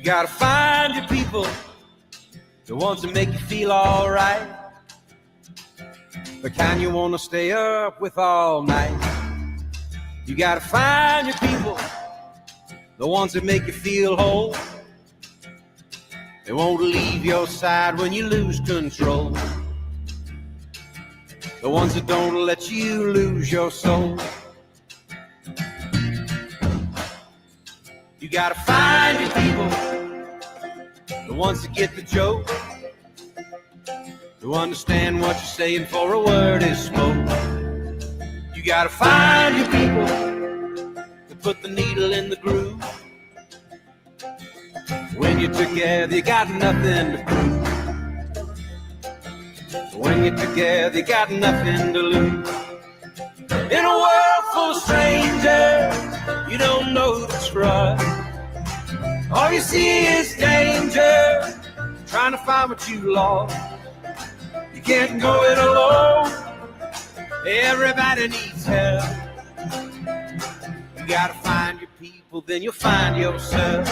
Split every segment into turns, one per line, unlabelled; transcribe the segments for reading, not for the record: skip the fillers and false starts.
gotta find your people, the ones that make you feel alright, the kind you wanna stay up with all night. You gotta find your people, the ones that make you feel whole. They won't leave your side when you lose control. The ones that don't let you lose your soul. You gotta find your people, the ones that get the joke, who understand what you're saying before a word is spoke. You gotta find your people that put the needle in the groove. When you're together, you got nothing to prove. When you're together, you got nothing to lose. In a world full of strangers, you don't know who to trust. All you see is danger, trying to find what you lost. You can't go it alone, everybody needs help. You gotta find your people, then you'll find yourself.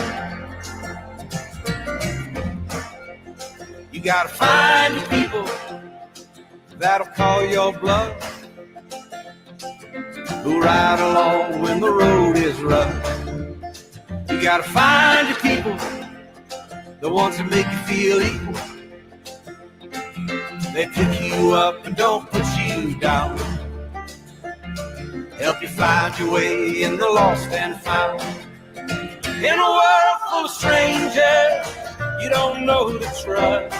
You gotta find your people that'll call your bluff, who ride along when the road is rough. You gotta find your people, the ones that make you feel equal. They pick you up and don't put you down, help you find your way in the lost and found. In a world full of strangers, you don't know who to trust.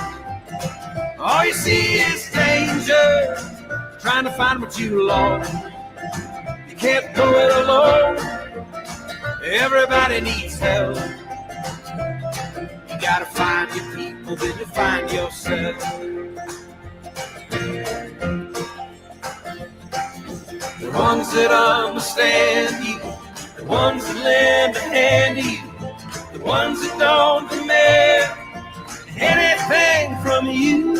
All you see is danger, trying to find what you lost. You can't go it alone, everybody needs help. You gotta find your people, then you find yourself. The ones that understand you, the ones that lend a hand to you, the ones that don't demand anything from you.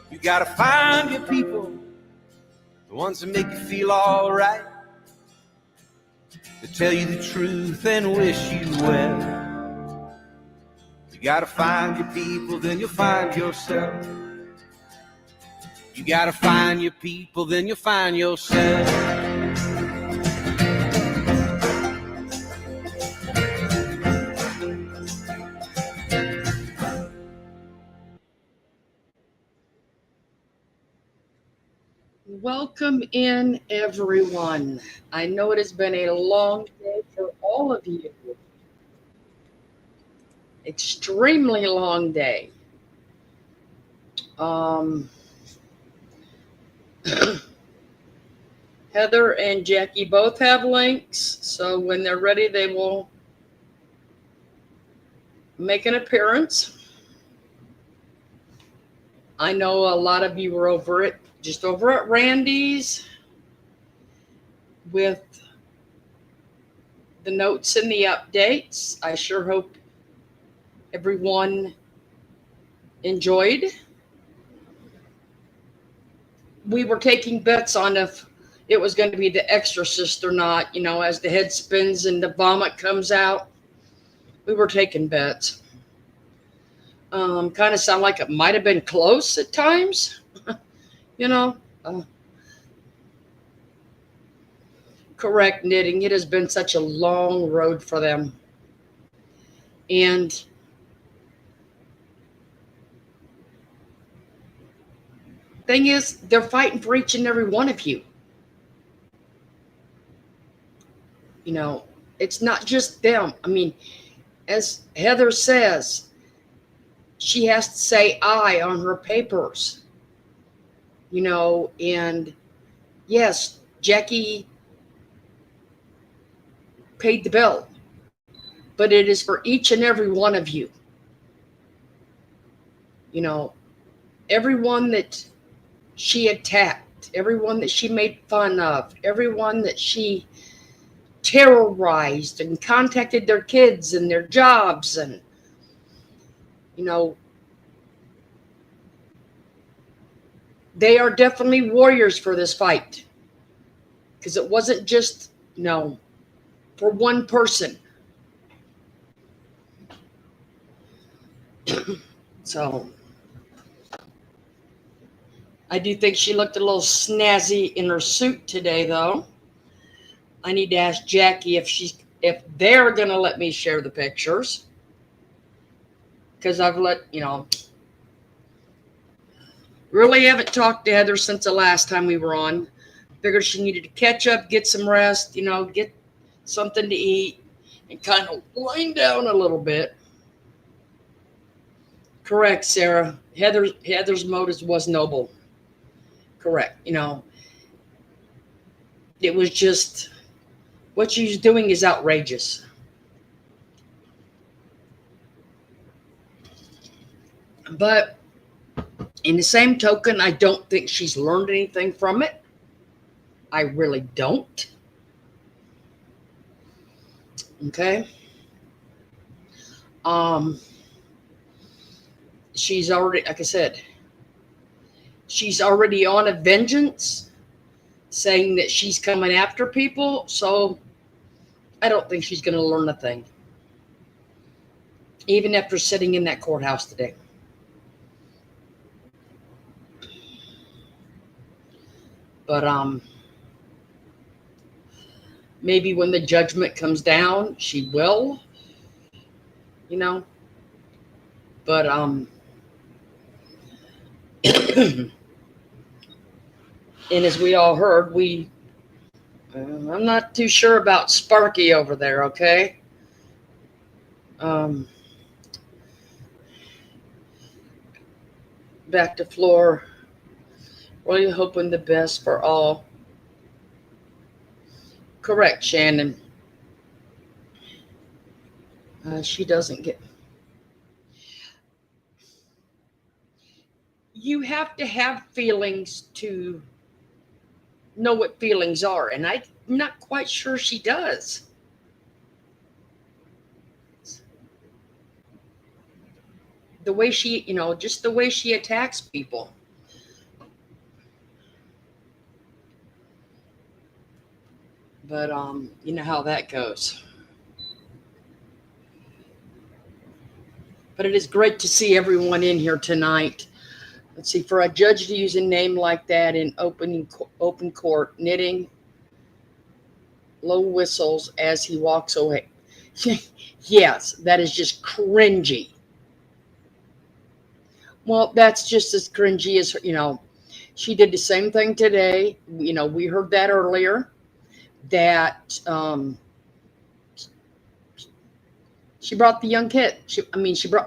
You gotta find your people, the ones that make you feel alright, that tell you the truth and wish you well. You gotta find your people, then you'll find yourself. You gotta find your people, then you'll find yourself.
Welcome in, everyone. I know it has been a long day for all of you. Extremely long day. Heather and Jackie both have links, so when they're ready, they will make an appearance. I know a lot of you were over at Randy's with the notes and the updates. I sure hope everyone enjoyed. We were taking bets on if it was going to be The Exorcist or not, you know, as the head spins and the vomit comes out. We were taking bets. Kind of sound like it might have been close at times. You know, correct knitting. It has been such a long road for them. And thing is, they're fighting for each and every one of you. You know, it's not just them. I mean, as Heather says, she has to say I on her papers. You know, and yes, Jackie paid the bill, but it is for each and every one of you. You know, everyone that she attacked, everyone that she made fun of, everyone that she terrorized and contacted their kids and their jobs, and, you know, they are definitely warriors for this fight. because it wasn't just, for one person. So I do think she looked a little snazzy in her suit today, though. I need to ask Jackie if they're gonna let me share the pictures, because I've really haven't talked to Heather since the last time we were on. Figured she needed to catch up, get some rest, get something to eat, and kind of wind down a little bit. Correct, Sarah. Heather's motive was noble. Correct. It was just what she's doing is outrageous. But in the same token, I don't think she's learned anything from it. I really don't. Okay. She's already, like I said, she's already on a vengeance, saying that she's coming after people. So I don't think she's going to learn a thing, even after sitting in that courthouse today. But maybe when the judgment comes down, she will, But and as we all heard, I'm not too sure about Sparky over there, okay? Back to floor. Really hoping the best for all. Correct, Shannon. She doesn't get... You have to have feelings to know what feelings are, and I'm not quite sure she does. The way she, just the way she attacks people. But you know how that goes. But it is great to see everyone in here tonight. Let's see, for a judge to use a name like that in open court, knitting low whistles as he walks away. Yes, that is just cringy. Well, that's just as cringy as, she did the same thing today. We heard that earlier, that she brought the young kid.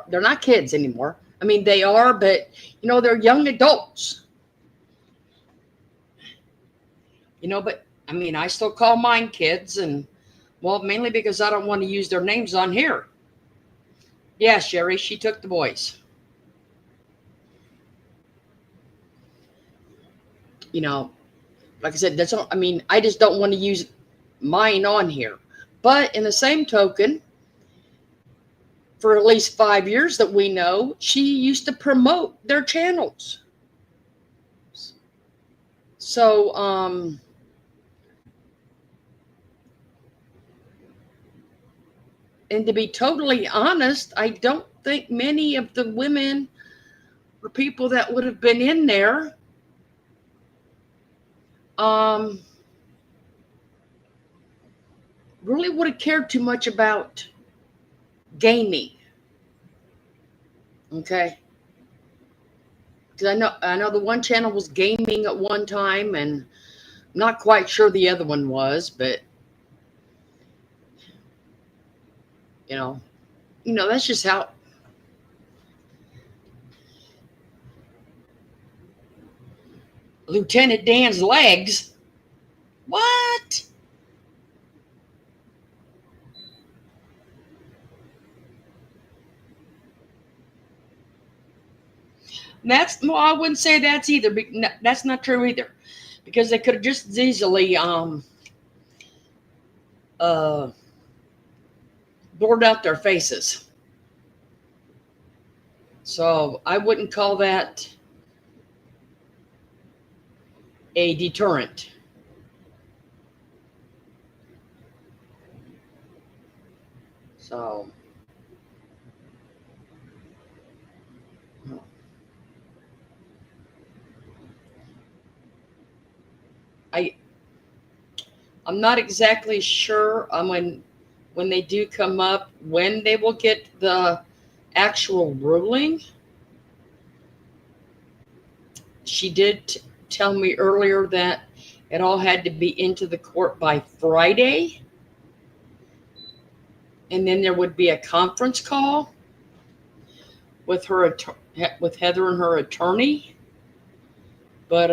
They're not kids anymore. They are, but, they're young adults. But, I still call mine kids, and, well, mainly because I don't want to use their names on here. Yeah, Sherry, she took the boys. Like I said, I just don't want to use mine on here. But in the same token, for at least 5 years that we know, she used to promote their channels. So, and to be totally honest, I don't think many of the women or people that would have been in there really would have cared too much about gaming. Okay. Because I know the one channel was gaming at one time, and I'm not quite sure the other one was, but that's just how. Lieutenant Dan's legs. What? I wouldn't say that's either. That's not true either, because they could have just as easily blurred out their faces. So I wouldn't call that a deterrent. So I I'm not exactly sure when they do come up when they will get the actual ruling. She did tell me earlier that it all had to be into the court by Friday, and then there would be a conference call with with Heather and her attorney. But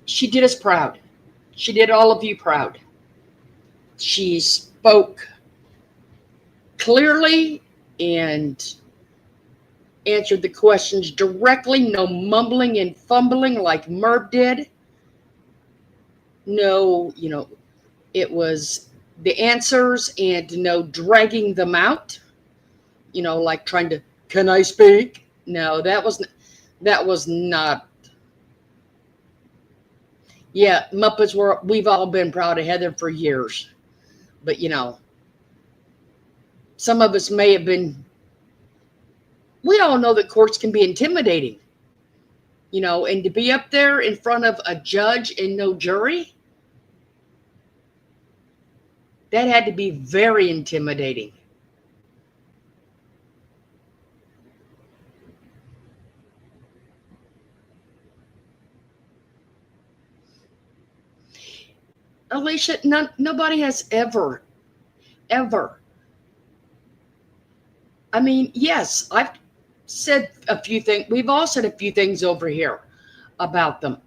she did us proud. She did all of you proud. She spoke clearly and answered the questions directly, no mumbling and fumbling like Merv did. No, it was the answers and no dragging them out, like trying to, can I speak? No, that was not. Yeah, Muppets we've all been proud of Heather for years. But, some of us may have been, we all know that courts can be intimidating, and to be up there in front of a judge and no jury, that had to be very intimidating. Alicia, nobody has ever. I mean, yes, I've said a few things. We've all said a few things over here about them,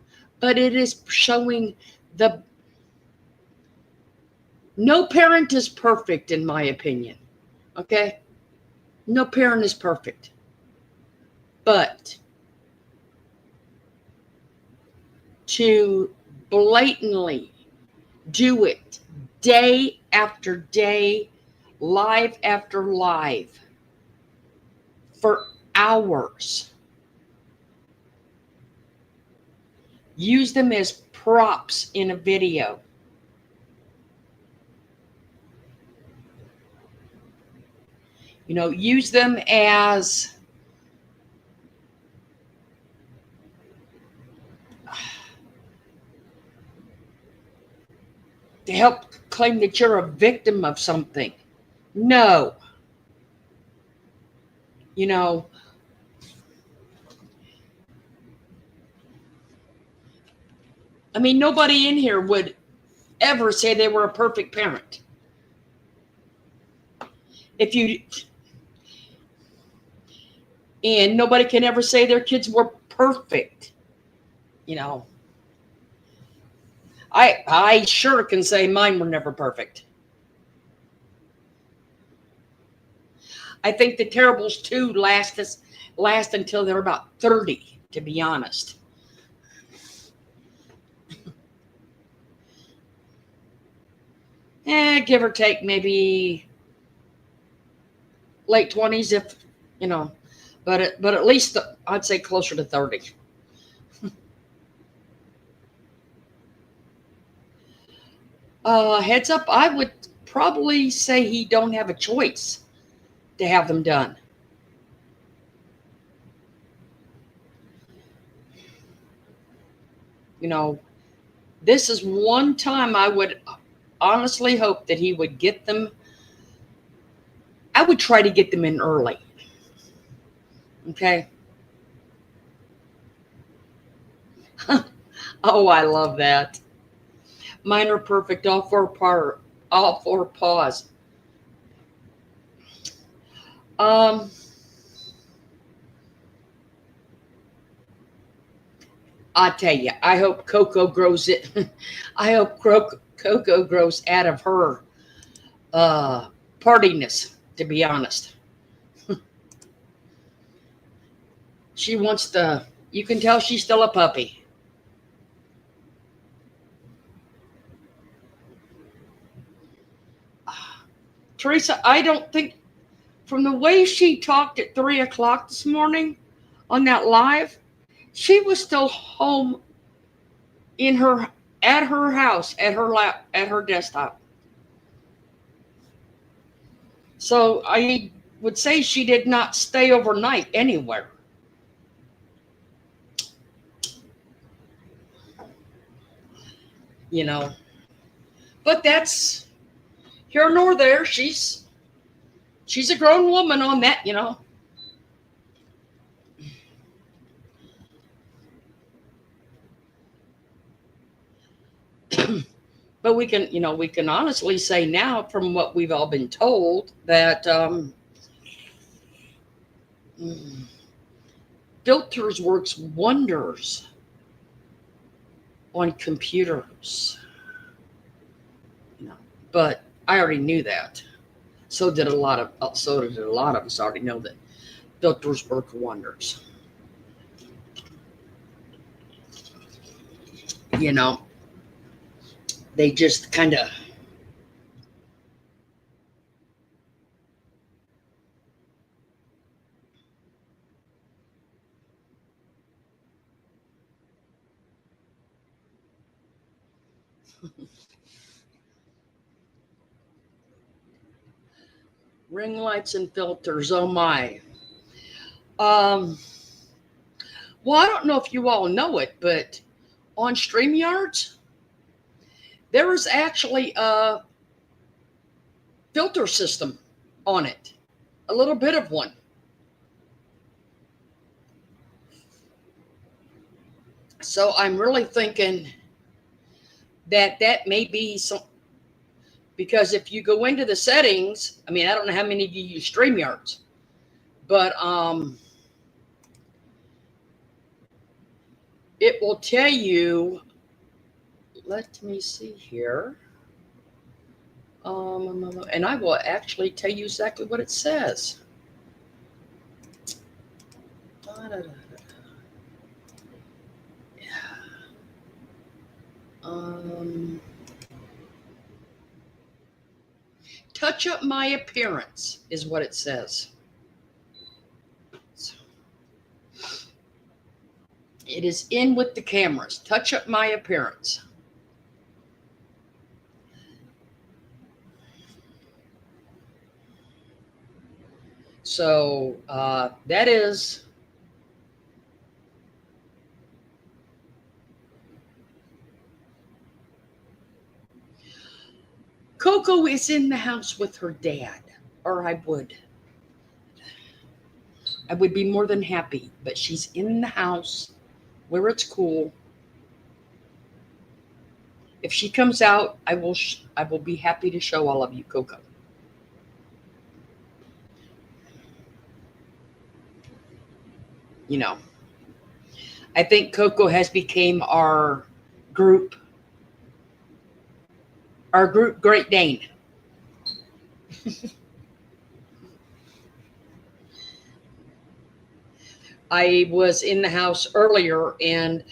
but it is showing no parent is perfect, in my opinion. Okay? No parent is perfect. But to blatantly do it day after day, live after live, for hours, use them as props in a video. Use them as to help claim that you're a victim of something. No. I mean, nobody in here would ever say they were a perfect parent. And nobody can ever say their kids were perfect. I sure can say mine were never perfect. I think the Terribles 2 last until they're about 30, to be honest. Give or take maybe late 20s, if but at least I'd say closer to 30. Heads up, I would probably say he don't have a choice to have them done. This is one time I would honestly hope that he would get them. I would try to get them in early. Okay. Oh, I love that. Mine are perfect, all four paws. I tell you, I hope Coco grows it. I hope Coco grows out of her partiness, to be honest. She wants you can tell she's still a puppy. Teresa, I don't think, from the way she talked at 3 o'clock this morning, on that live, she was still home at her house, at her desktop. So I would say she did not stay overnight anywhere. You know, but that's here nor there. She's a grown woman on that, you know. But we can honestly say now, from what we've all been told, that filters works wonders on computers. You know, but I already knew that. So did a lot of us already know that filters work wonders. You know, they just kind of ring lights and filters. Oh my. Well, I don't know if you all know it, but on StreamYards, there is actually a filter system on it, a little bit of one. So I'm really thinking that may be some, because if you go into the settings, I mean, I don't know how many of you use StreamYards, but it will tell you, let me see here. And I will actually tell you exactly what it says. Touch up my appearance is what it says. So, it is in with the cameras. Touch up my appearance. So that is Coco is in the house with her dad, or I would be more than happy, but she's in the house where it's cool. If she comes out, I will be happy to show all of you Coco. You know, I think Coco has become our group Great Dane. I was in the house earlier and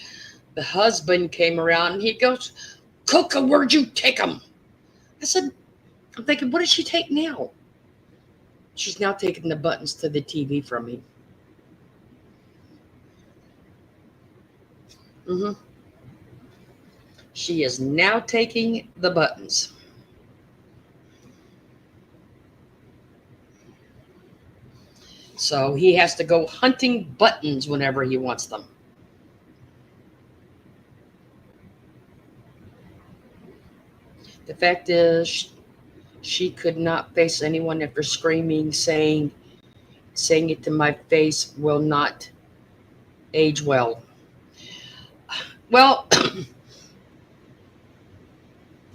the husband came around and he goes, Coco, where'd you take him? I said, I'm thinking, what did she take now? She's now taking the buttons to the TV from me. She is now taking the buttons. So he has to go hunting buttons whenever he wants them. The fact is, she could not face anyone after screaming, saying it to my face will not age well. Well,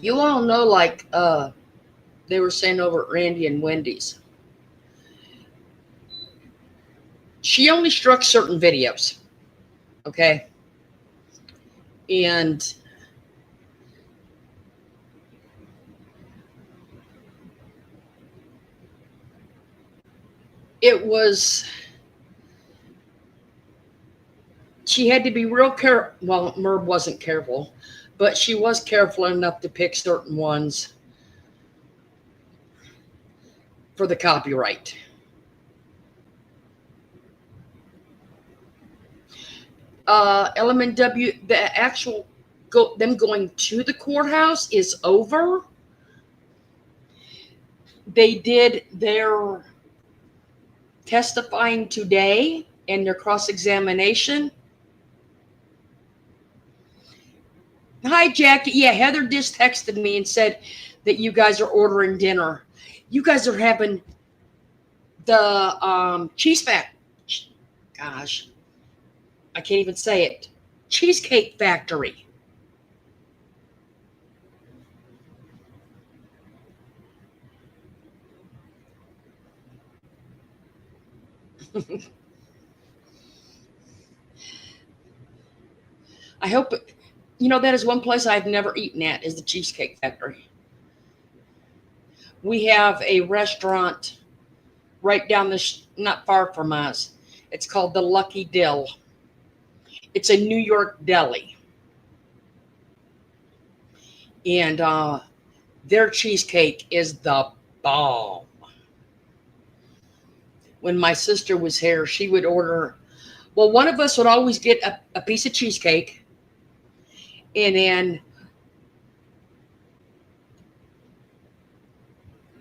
you all know, like they were saying over at Randy and Wendy's, she only struck certain videos, okay? And it was, she had to be real careful. Well, Merv wasn't careful, but she was careful enough to pick certain ones for the copyright. LMNW, the actual them going to the courthouse is over. They did their testifying today and their cross-examination. Hi, Jackie. Yeah, Heather just texted me and said that you guys are ordering dinner. You guys are having the cheese fact. Gosh, I can't even say it. Cheesecake Factory. I hope that is one place I've never eaten at is the Cheesecake Factory. We have a restaurant right down not far from us. It's called the Lucky Dill. It's a New York deli. And their cheesecake is the bomb. When my sister was here, she would order, well, one of us would always get a piece of cheesecake. And then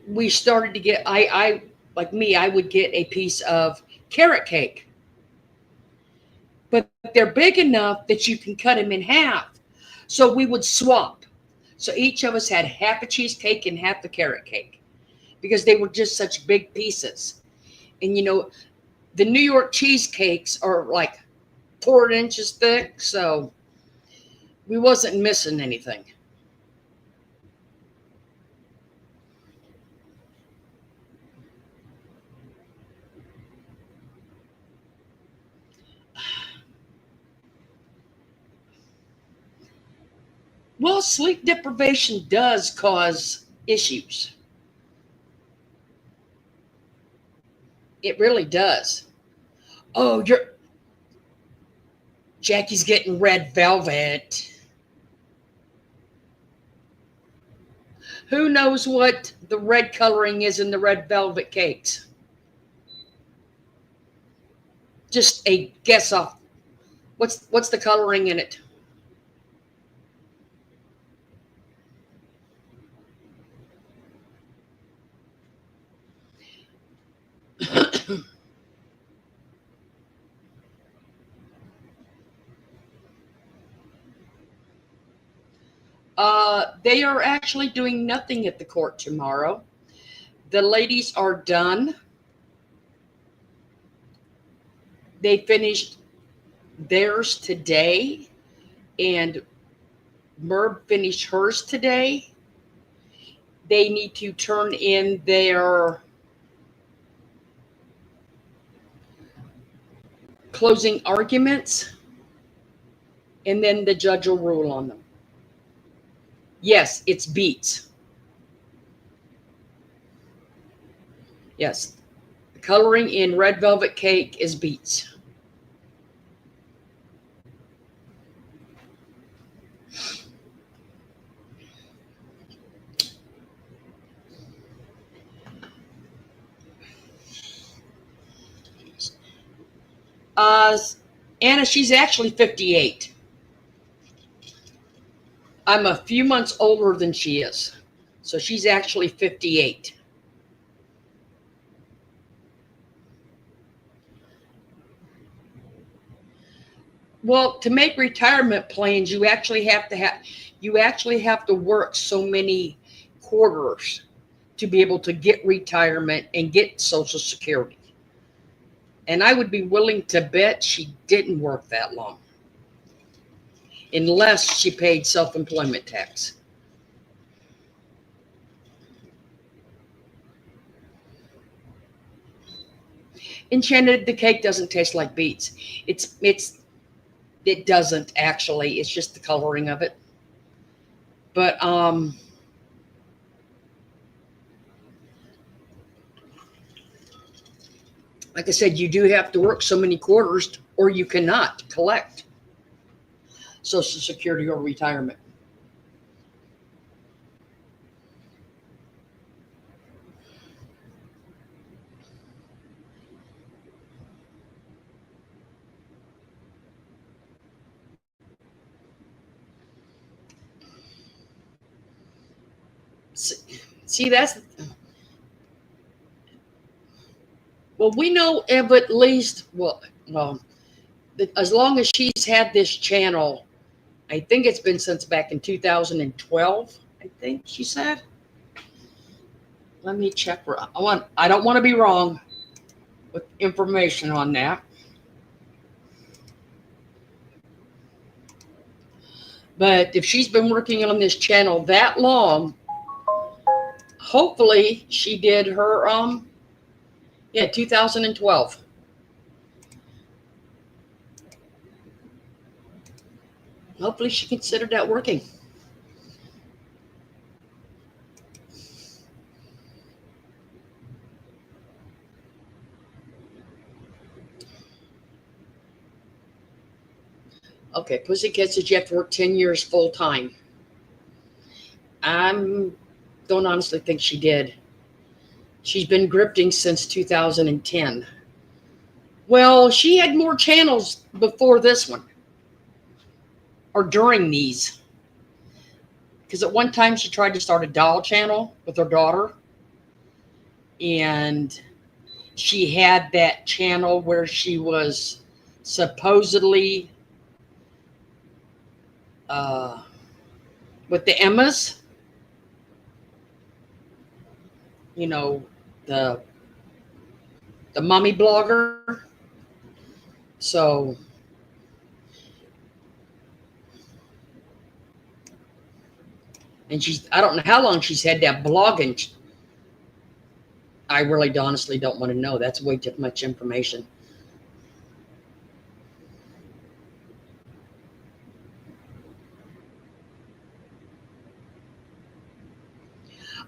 we started to get, I like me, I would get a piece of carrot cake. But they're big enough that you can cut them in half. So we would swap. So each of us had half a cheesecake and half the carrot cake because they were just such big pieces. And the New York cheesecakes are like 4 inches thick, so we wasn't missing anything. Well, sleep deprivation does cause issues. It really does. Oh, Jackie's getting red velvet. Who knows what the red coloring is in the red velvet cakes? Just a guess off. What's the coloring in it? They are actually doing nothing at the court tomorrow. The ladies are done. They finished theirs today, and Merb finished hers today. They need to turn in their closing arguments, and then the judge will rule on them. Yes, it's beets. Yes, the coloring in red velvet cake is beets. Anna, she's actually 58. I'm a few months older than she is. So she's actually 58. Well, to make retirement plans, you actually have to work so many quarters to be able to get retirement and get Social Security. And I would be willing to bet she didn't work that long, unless she paid self-employment tax. Enchanted, the cake doesn't taste like beets. It doesn't actually. It's just the coloring of it. But like I said, you do have to work so many quarters, or you cannot collect Social Security or retirement. See, that's, well, we know of at least, well, as long as she's had this channel, I think it's been since back in 2012, I think she said. Let me check. I don't want to be wrong with information on that. But if she's been working on this channel that long, hopefully she did her 2012. Hopefully she considered that working. Okay, Pussycat says you have to work 10 years full time. I don't honestly think she did. She's been grifting since 2010. Well, she had more channels before this one, or during these. Because at one time she tried to start a doll channel with her daughter. And she had that channel where she was supposedly with the Emmas. You know, the mommy blogger. So and I don't know how long she's had that blogging. I really honestly don't want to know. That's way too much information.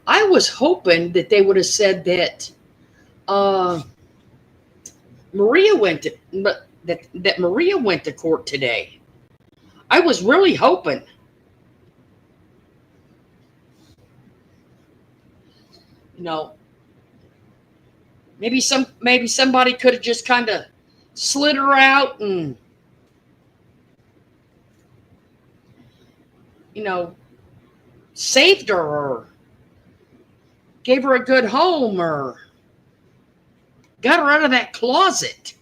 I was hoping that they would have said that Maria went to, but that Maria went to court today. I was really hoping. You know, maybe somebody could have just kind of slid her out and, you know, saved her or gave her a good home or got her out of that closet.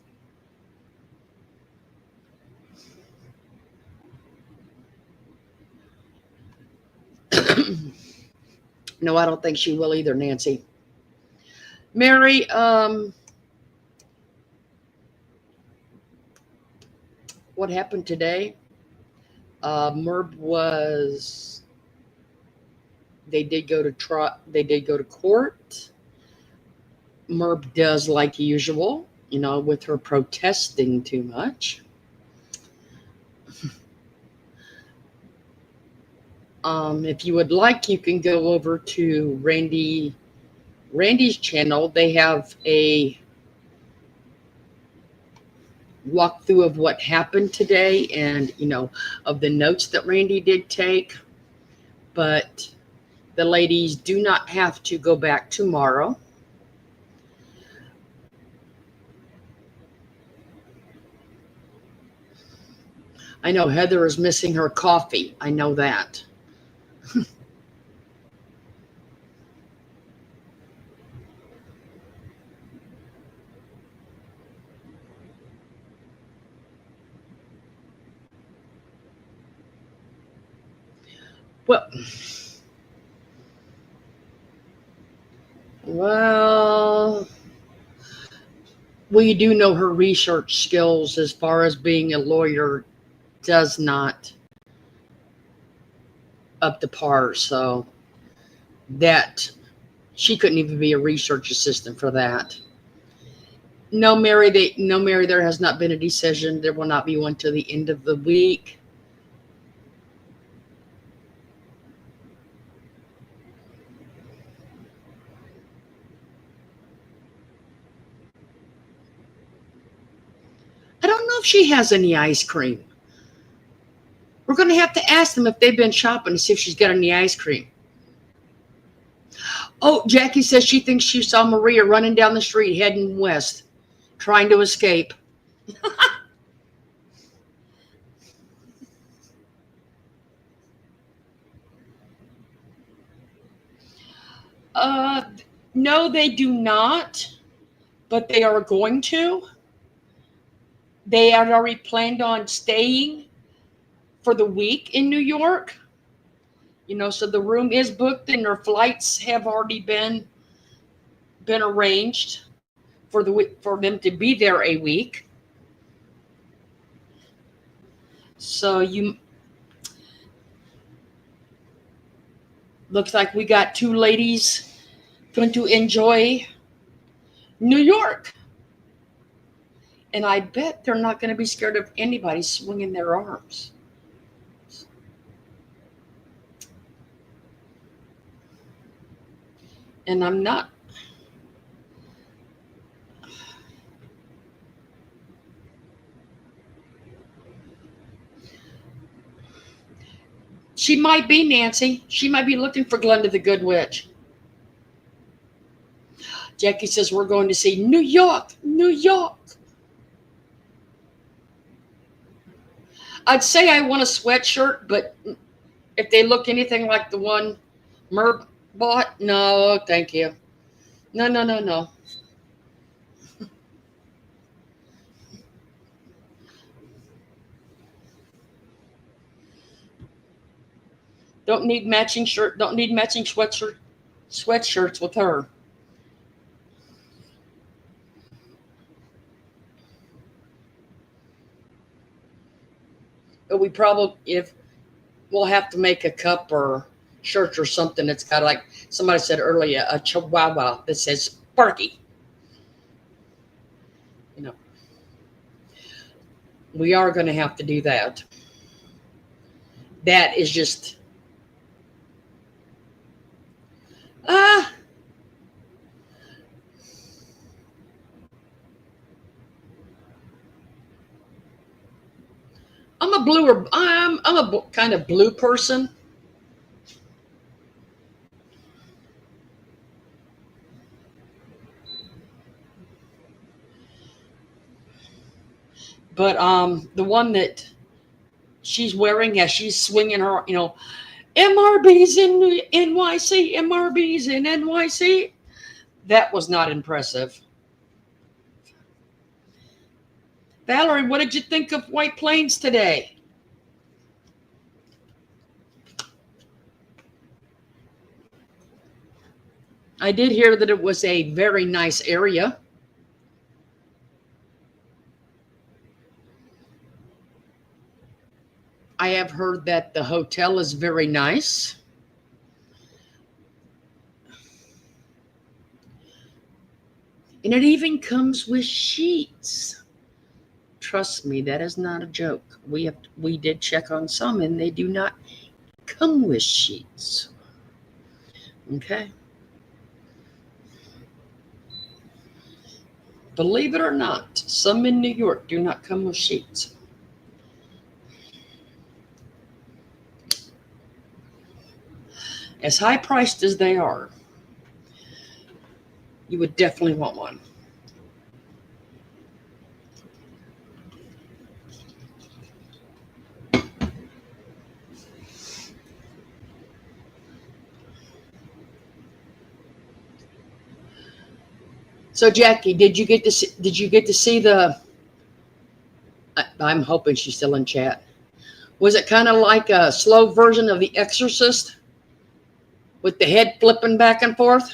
No, I don't think she will either, Nancy. Mary, what happened today? Merb was, they did go to court. Merb does like usual, you know, with her protesting too much. If you would like, you can go over to Randy's channel. They have a walkthrough of what happened today and, you know, of the notes that Randy did take. But the ladies do not have to go back tomorrow. I know Heather is missing her coffee. I know that. Well, we do know her research skills as far as being a lawyer does not up to par. So that she couldn't even be a research assistant for that. No, Mary, there has not been a decision. There will not be one till the end of the week. I don't know if she has any ice cream. We're going to have to ask them if they've been shopping to see if she's got any ice cream. Oh, Jackie says she thinks she saw Maria running down the street heading west, trying to escape. No, they do not, but they are going to. They had already planned on staying for the week in New York. So the room is booked and their flights have already been arranged for them to be there a week. So looks like we got two ladies going to enjoy New York. And I bet they're not going to be scared of anybody swinging their arms. And I'm not. She might be, Nancy. She might be looking for Glenda the Good Witch. Jackie says we're going to see New York, New York. I'd say I want a sweatshirt, but if they look anything like the one Merv bought, no, thank you. No. Don't need matching sweatshirts with her. But we'll have to make a cup or shirt or something that's got, like somebody said earlier, a chihuahua that says Sparky. We are going to have to do that. That is just I'm a kind of blue person. But the one that she's wearing as she's swinging her, MRBs in NYC, MRBs in NYC, that was not impressive. Valerie, what did you think of White Plains today? I did hear that it was a very nice area. I have heard that the hotel is very nice. And it even comes with sheets. Trust me, that is not a joke. We did check on some and they do not come with sheets. Okay. Believe it or not, some in New York do not come with sheets. As high priced as they are, you would definitely want one. So Jackie, did you get to see the? I'm hoping she's still in chat. Was it kind of like a slow version of The Exorcist, with the head flipping back and forth?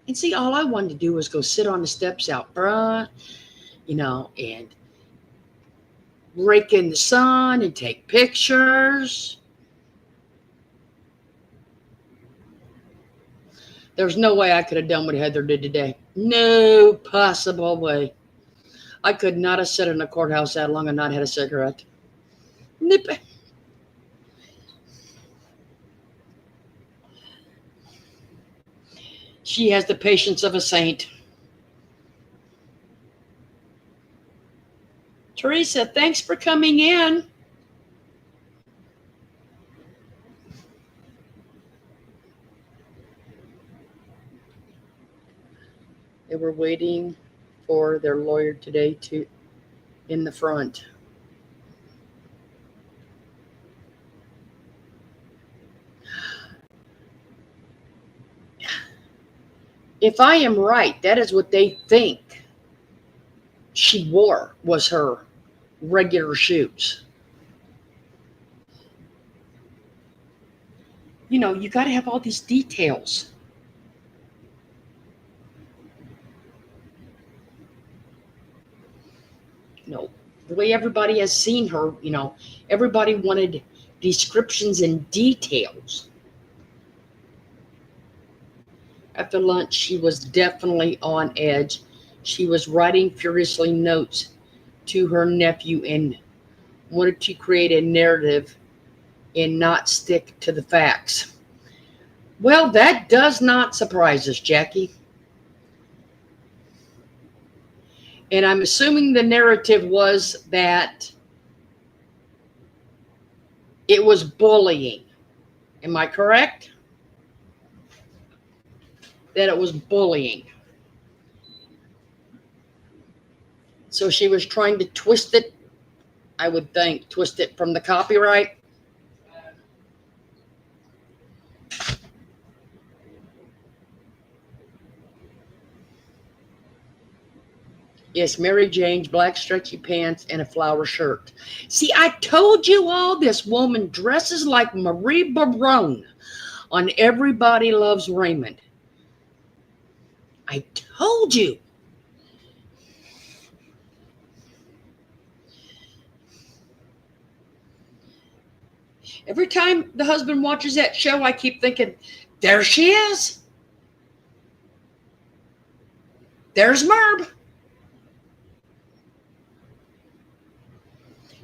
And see, all I wanted to do was go sit on the steps out front, and rake in the sun and take pictures. There's no way I could have done what Heather did today. No possible way. I could not have sat in the courthouse that long and not had a cigarette. Nip. She has the patience of a saint. Teresa, thanks for coming in. were waiting for their lawyer today to in the front. If I am right, that is what they think she wore, was her regular shoes. You know, you got to have all these details. You know, the way everybody has seen her, you know, everybody wanted descriptions and details. After lunch, she was definitely on edge. She was writing furiously notes to her nephew and wanted to create a narrative and not stick to the facts. Well, that does not surprise us, Jackie. And I'm assuming the narrative was that it was bullying. Am I correct? That it was bullying. So she was trying to twist it, I would think, twist it from the copyright. Yes, Mary Jane's black stretchy pants and a flower shirt. See, I told you all this woman dresses like Marie Barone on Everybody Loves Raymond. I told you. Every time the husband watches that show, I keep thinking, there she is. There's Merb.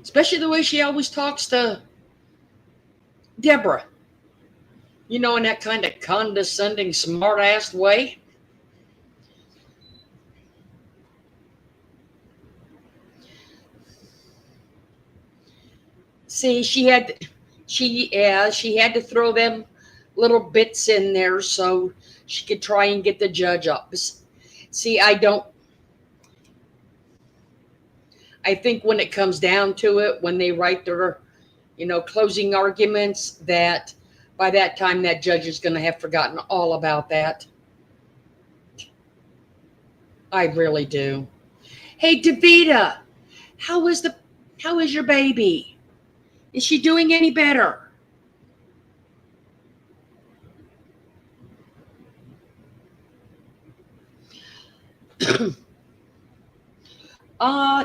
Especially the way she always talks to Deborah. You know, in that kind of condescending, smart-ass way. See, she had to throw them little bits in there so she could try and get the judge up. See, I think when it comes down to it, when they write their, closing arguments, that by that time that judge is going to have forgotten all about that. I really do. Hey, Davita, how is your baby? Is she doing any better?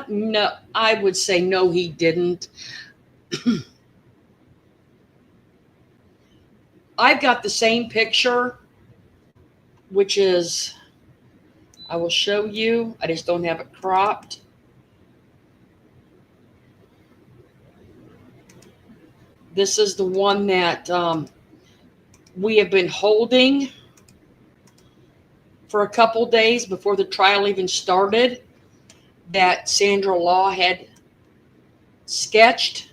No, I would say no, he didn't. I've got the same picture, which is, I will show you. I just don't have it cropped. This is the one that we have been holding for a couple days before the trial even started, that Sandra Law had sketched.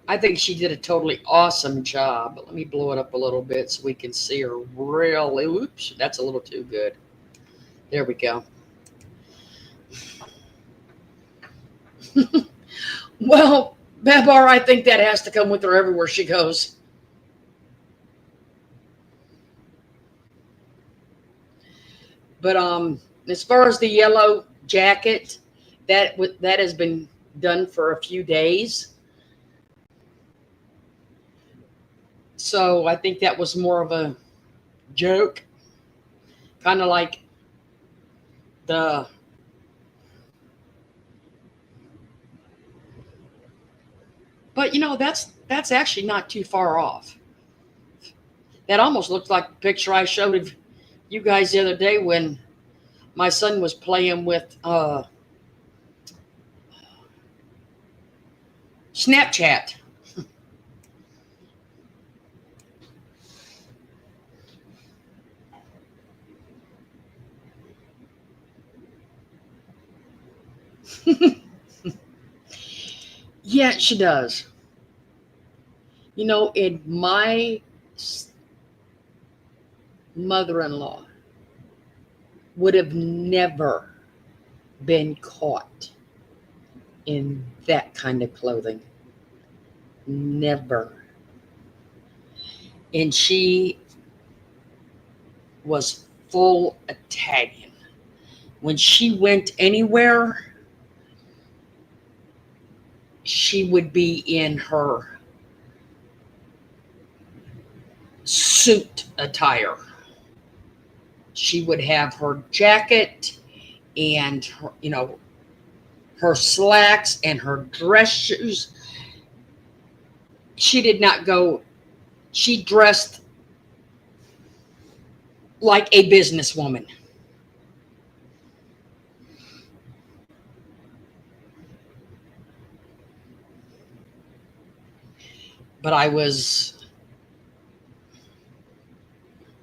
I think she did a totally awesome job. But let me blow it up a little bit so we can see her really. Oops, that's a little too good. There we go. Well, Babar, I think that has to come with her everywhere she goes. But as far as the yellow jacket, that has been done for a few days. So I think that was more of a joke, kind of like the But that's actually not too far off. That almost looks like the picture I showed of you guys the other day when my son was playing with Snapchat. Yeah, she does. In my mother-in-law would have never been caught in that kind of clothing. Never. And she was full Italian. When she went anywhere, she would be in her suit attire. She would have her jacket and her, her slacks and her dress shoes. She did not go, she dressed like a businesswoman.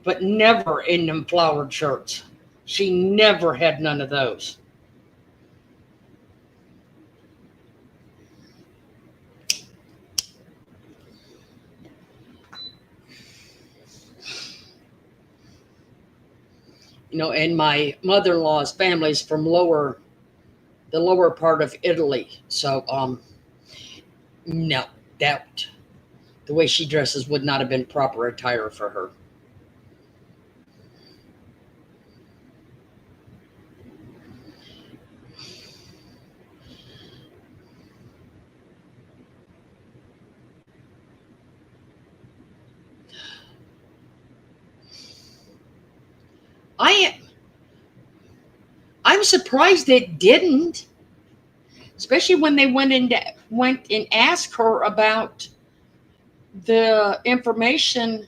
But never in them flowered shirts. She never had none of those. And my mother-in-law's family's from the lower part of Italy. So, no, that the way she dresses would not have been proper attire for her. I'm surprised it didn't, especially when they went and asked her about the information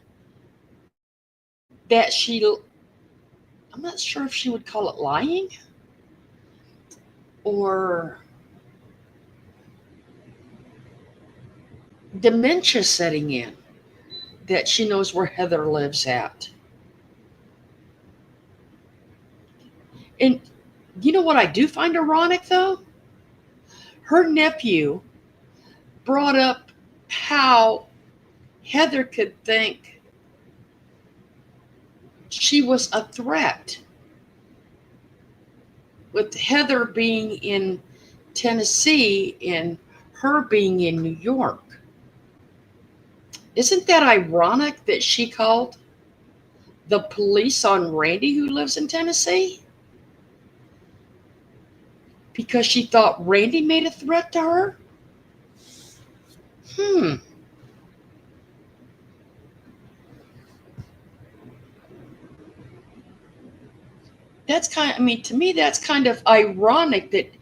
that I'm not sure if she would call it lying or dementia setting in, that she knows where Heather lives at. And you know what I do find ironic, though? Her nephew brought up how Heather could think she was a threat, with Heather being in Tennessee and her being in New York. Isn't that ironic that she called the police on Randy, who lives in Tennessee? Because she thought Randy made a threat to her? That's to me, that's kind of ironic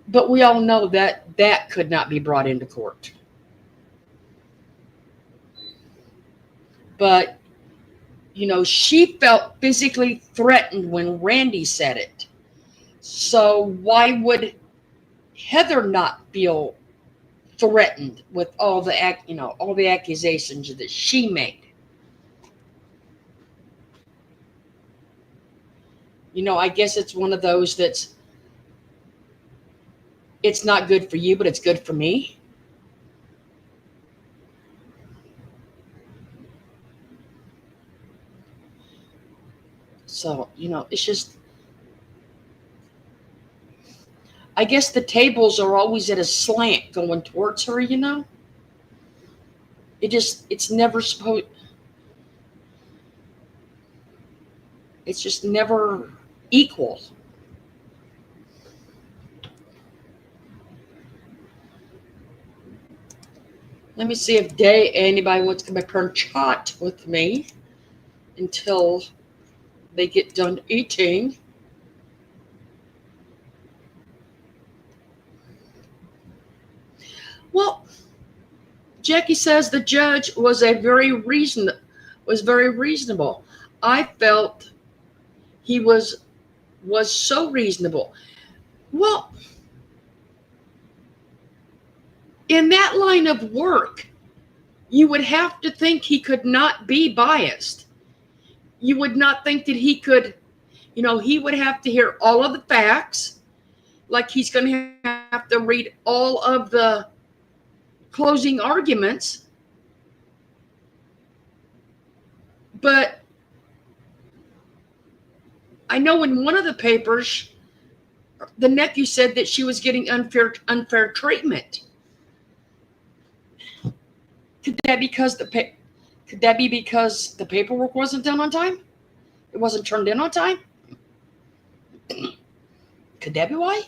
but we all know that could not be brought into court. But, she felt physically threatened when Randy said it. So why would Heather not feel threatened with all the accusations that she made? I guess it's one of those it's not good for you, but it's good for me. So, it's just, I guess the tables are always at a slant going towards her, it's never it's just never equal. Let me see if anybody wants to come up here and chat with me until they get done eating. Well, Jackie says the judge was very reasonable. I felt he was so reasonable. Well, in that line of work, you would have to think he could not be biased. You would not think that he could, he would have to hear all of the facts, like he's going to have to read all of the closing arguments. But I know in one of the papers, the nephew said that she was getting unfair treatment. Could that be because the paperwork wasn't done on time? It wasn't turned in on time? Could that be why?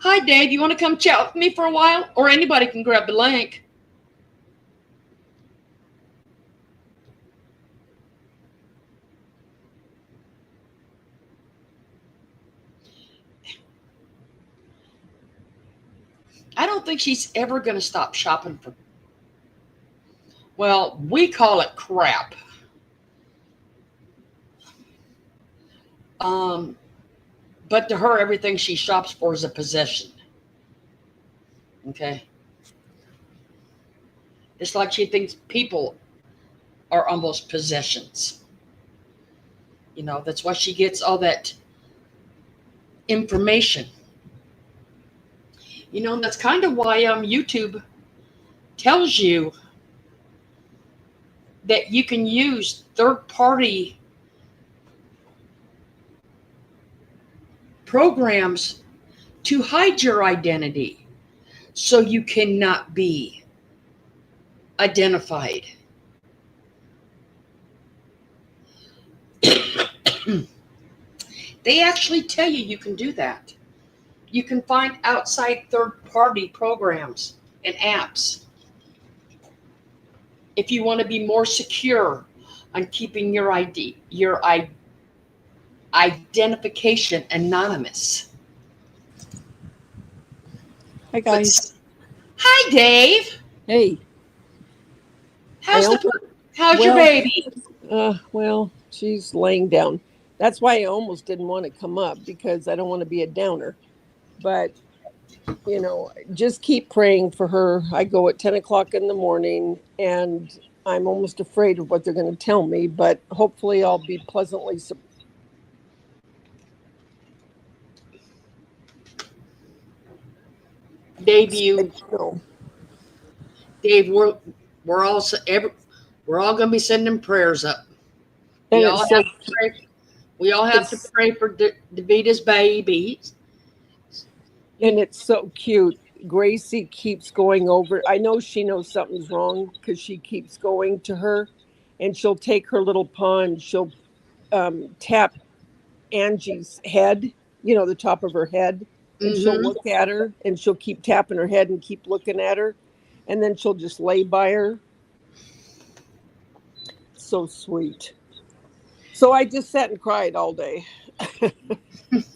Hi, Dave. You want to come chat with me for a while? Or anybody can grab the link. I don't think she's ever going to stop shopping for. Well, we call it crap. But to her, everything she shops for is a possession. Okay? It's like she thinks people are almost possessions. You know, that's why she gets all that information. You know, that's kind of why YouTube tells you that you can use third-party programs to hide your identity so you cannot be identified. They actually tell you can do that. You can find outside third-party programs and apps if you want to be more secure on keeping your identification anonymous.
Hi, guys.
Hi, Dave.
Hey.
How's your baby?
Well, she's laying down. That's why I almost didn't want to come up, because I don't want to be a downer. But, just keep praying for her. I go at 10 o'clock in the morning, and I'm almost afraid of what they're going to tell me, but hopefully I'll be pleasantly surprised.
Dave, Dave, we're all going to be sending prayers up. We all have to pray for Davita's baby.
And it's so cute. Gracie keeps going over. I know she knows something's wrong because she keeps going to her, and she'll take her little paw and she'll tap Angie's head, the top of her head, and she'll look at her, and she'll keep tapping her head and keep looking at her, and then she'll just lay by her. So sweet. So I just sat and cried all day. If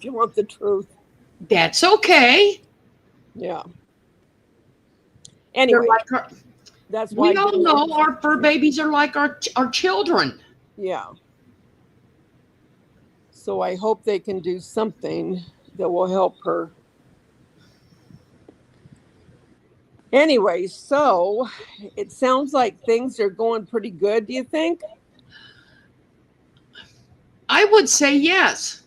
you want the truth.
That's okay.
Yeah. Anyway, that's why
we all know our fur babies are like our children.
Yeah. So I hope they can do something that will help her. Anyway, so it sounds like things are going pretty good, do you think?
I would say yes.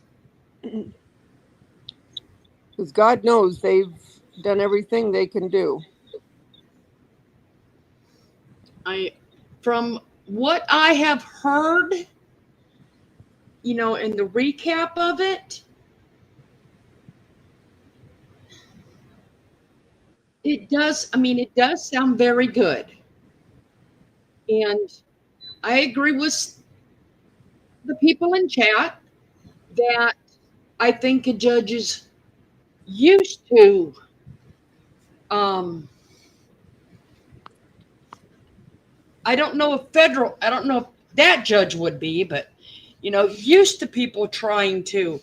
Because God knows they've done everything they can do.
From what I have heard, in the recap of it, it does sound very good. And I agree with the people in chat that I think a judge is used to I don't know if that judge would be, but used to people trying to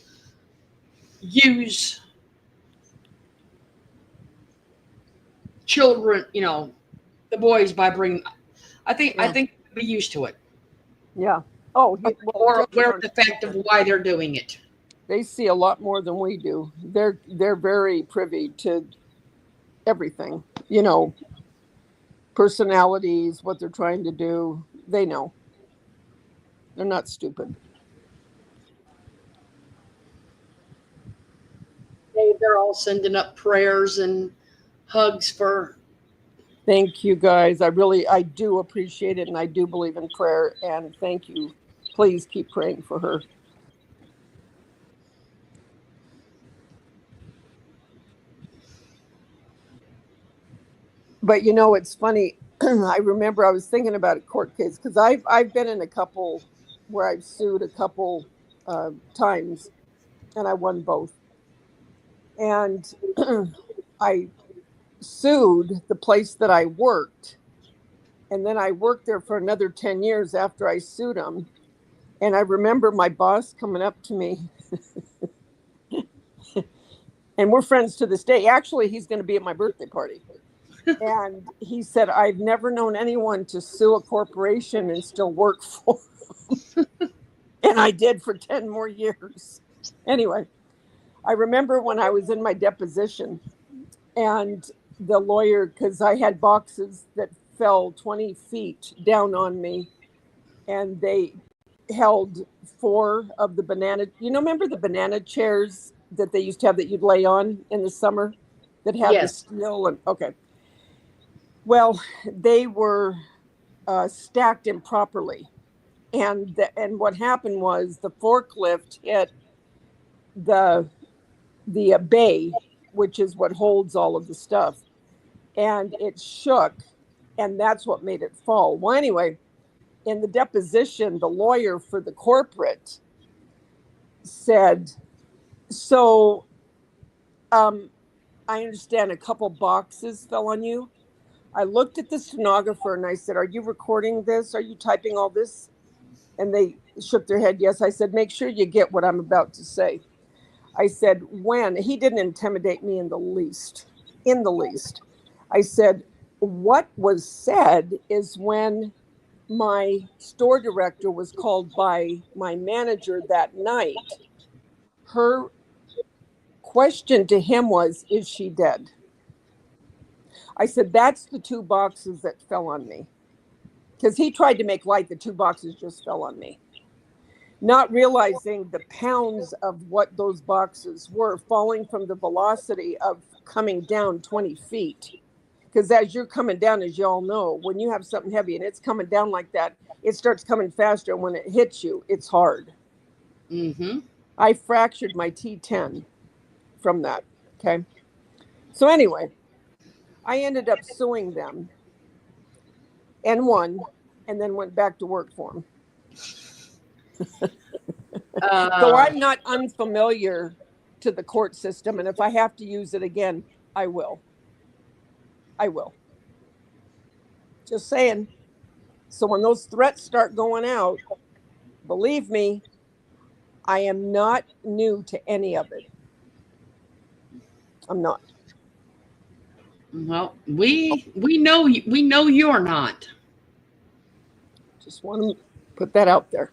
use children, the boys by bringing. I think we're used to it.
Yeah. Oh,
or aware of the fact of why they're doing it.
They see a lot more than we do. They're very privy to everything, personalities, what they're trying to do. They know. They're not stupid.
they're all sending up prayers and hugs for.
Thank you guys. I do appreciate it, and I do believe in prayer, and thank you. Please keep praying for her. But you know, it's funny. I remember I was thinking about a court case because I've been in a couple where I've sued a couple times, and I won both. And I sued the place that I worked, and then I worked there for another 10 years after I sued them. And I remember my boss coming up to me, and we're friends to this day. Actually, he's going to be at my birthday party. And he said, I've never known anyone to sue a corporation and still work for them. And I did for 10 more years. Anyway, I remember when I was in my deposition and the lawyer, because I had boxes that fell 20 feet down on me, and they held 4 of the banana, remember the banana chairs that they used to have that you'd lay on in the summer that had the steel and okay. Well, they were stacked improperly, and what happened was the forklift hit the bay, which is what holds all of the stuff, and it shook, and that's what made it fall. Well, anyway, in the deposition, the lawyer for the corporate said, "So, I understand a couple boxes fell on you." I looked at the stenographer and I said, "Are you recording this? Are you typing all this?" And they shook their head, yes. I said, "Make sure you get what I'm about to say." I said, when he didn't intimidate me in the least. I said, what was said is when my store director was called by my manager that night, her question to him was, is she dead? I said, that's the 2 boxes that fell on me. Because he tried to make light, the 2 boxes just fell on me. Not realizing the pounds of what those boxes were falling from the velocity of coming down 20 feet. Because as you're coming down, as you all know, when you have something heavy and it's coming down like that, it starts coming faster. And when it hits you, it's hard.
Mm-hmm.
I fractured my T10 from that. Okay. So anyway, I ended up suing them and won, and then went back to work for them. So I'm not unfamiliar to the court system, and if I have to use it again, I will. Just saying. So when those threats start going out, believe me, I am not new to any of it. I'm not.
Well, we know you're not.
Just want to put that out there.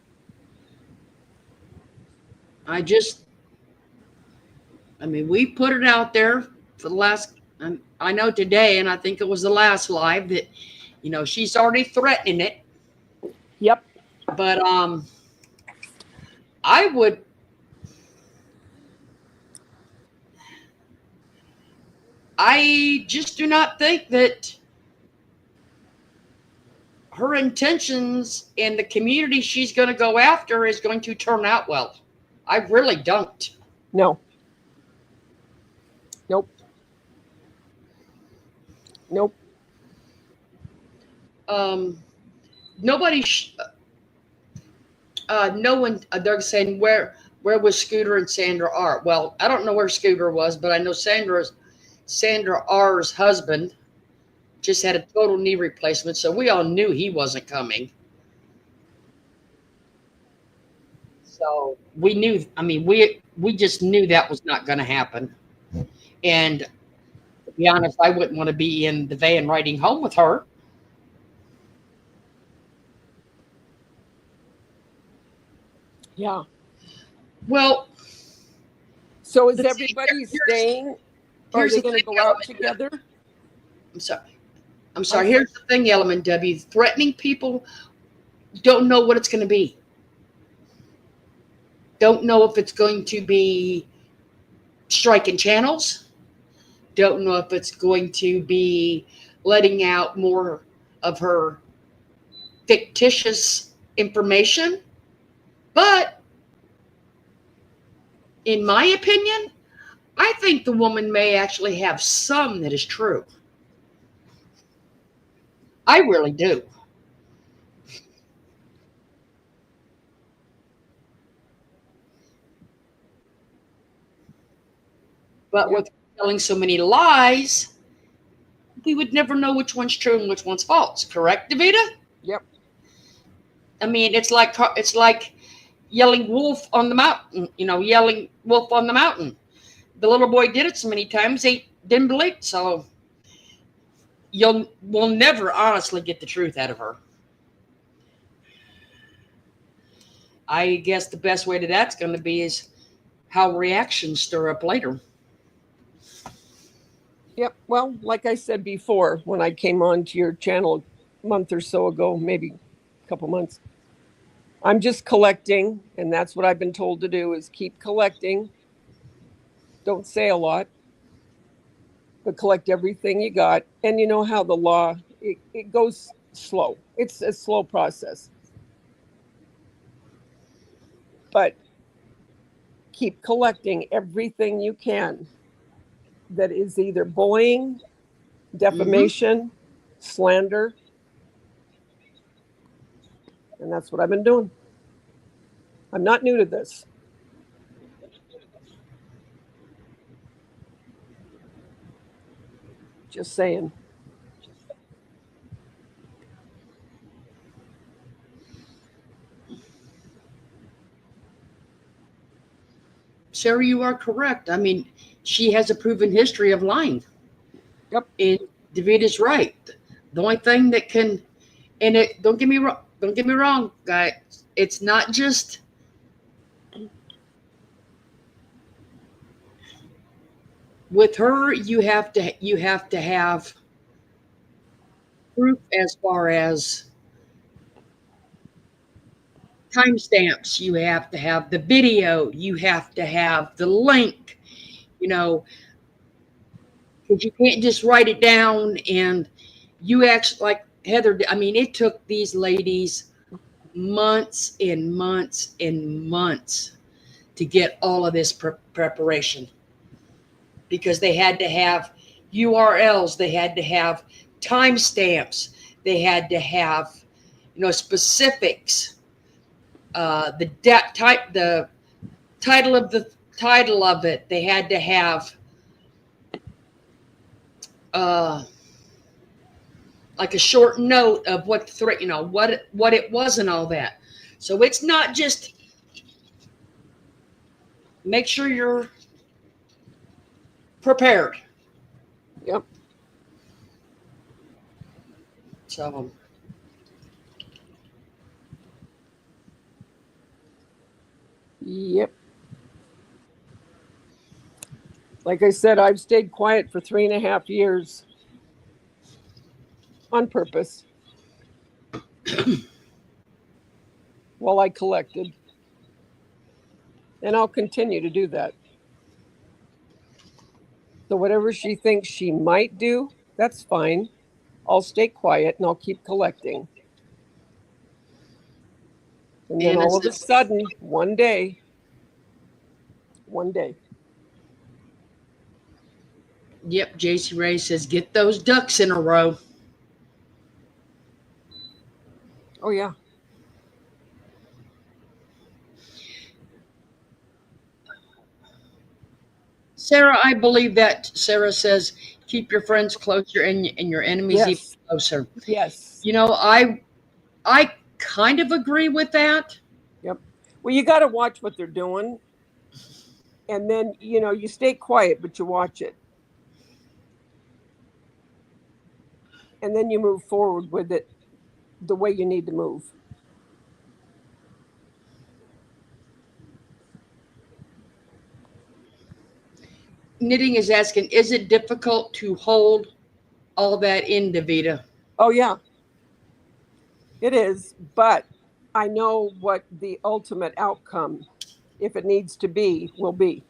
We put it out there for the last, I know today, and I think it was the last live, that, she's already threatening it.
Yep.
But I just do not think that her intentions in the community she's going to go after is going to turn out well. I really don't.
No. Nope.
Nobody. No one. They're saying where was Scooter and Sandra R. Well, I don't know where Scooter was, but I know Sandra R's husband just had a total knee replacement, so we all knew he wasn't coming. So we knew. We just knew that was not going to happen. And to be honest, I wouldn't want to be in the van riding home with her.
Yeah.
Well,
so is everybody staying? Or are they going to go out together?
I'm sorry. Here's the thing, Element W. Threatening people, don't know what it's going to be. Don't know if it's going to be striking channels. Don't know if it's going to be letting out more of her fictitious information. But in my opinion, I think the woman may actually have some that is true. I really do. But
Yep.
with telling so many lies, we would never know which one's true and which one's false. Correct, Davida?
Yep.
I mean, it's like yelling wolf on the mountain. Yelling wolf on the mountain. The little boy did it so many times they didn't believe. So we'll never honestly get the truth out of her. I guess the best way to that's going to be is how reactions stir up later.
Yep. Well, like I said before, when I came on to your channel a month or so ago, maybe a couple months, I'm just collecting, and that's what I've been told to do is keep collecting. Don't say a lot, but collect everything you got. And you know how the law, it goes slow. It's a slow process. But keep collecting everything you can that is either bullying, defamation, slander. And that's what I've been doing. I'm not new to this. Just saying.
Sarah, you are correct. I mean, she has a proven history of lying.
Yep.
And David is right. The only thing that can, and it don't get me wrong, guys. It's not just with her. You have to have proof as far as timestamps. You have to have the video. You have to have the link. Because you can't just write it down and you actually, like Heather, I mean, it took these ladies months and months and months to get all of this preparation because they had to have URLs, they had to have timestamps, they had to have specifics, the title of it, they had to have like a short note of what the threat, what it was and all that. So it's not just make sure you're prepared.
Yep.
So
Yep. Like I said, I've stayed quiet for 3.5 years on purpose while I collected. And I'll continue to do that. So whatever she thinks she might do, that's fine. I'll stay quiet and I'll keep collecting. And then all of a sudden, one day.
Yep, JC Ray says, get those ducks in a row.
Oh, yeah.
Sarah, I believe that Sarah says, keep your friends closer and your enemies even closer.
Yes.
I kind of agree with that.
Yep. Well, you got to watch what they're doing. And then, you stay quiet, but you watch it. And then you move forward with it the way you need to move.
Knitting is asking, is it difficult to hold all that in, Davida?
Oh, yeah. It is. But I know what the ultimate outcome, if it needs to be, will be.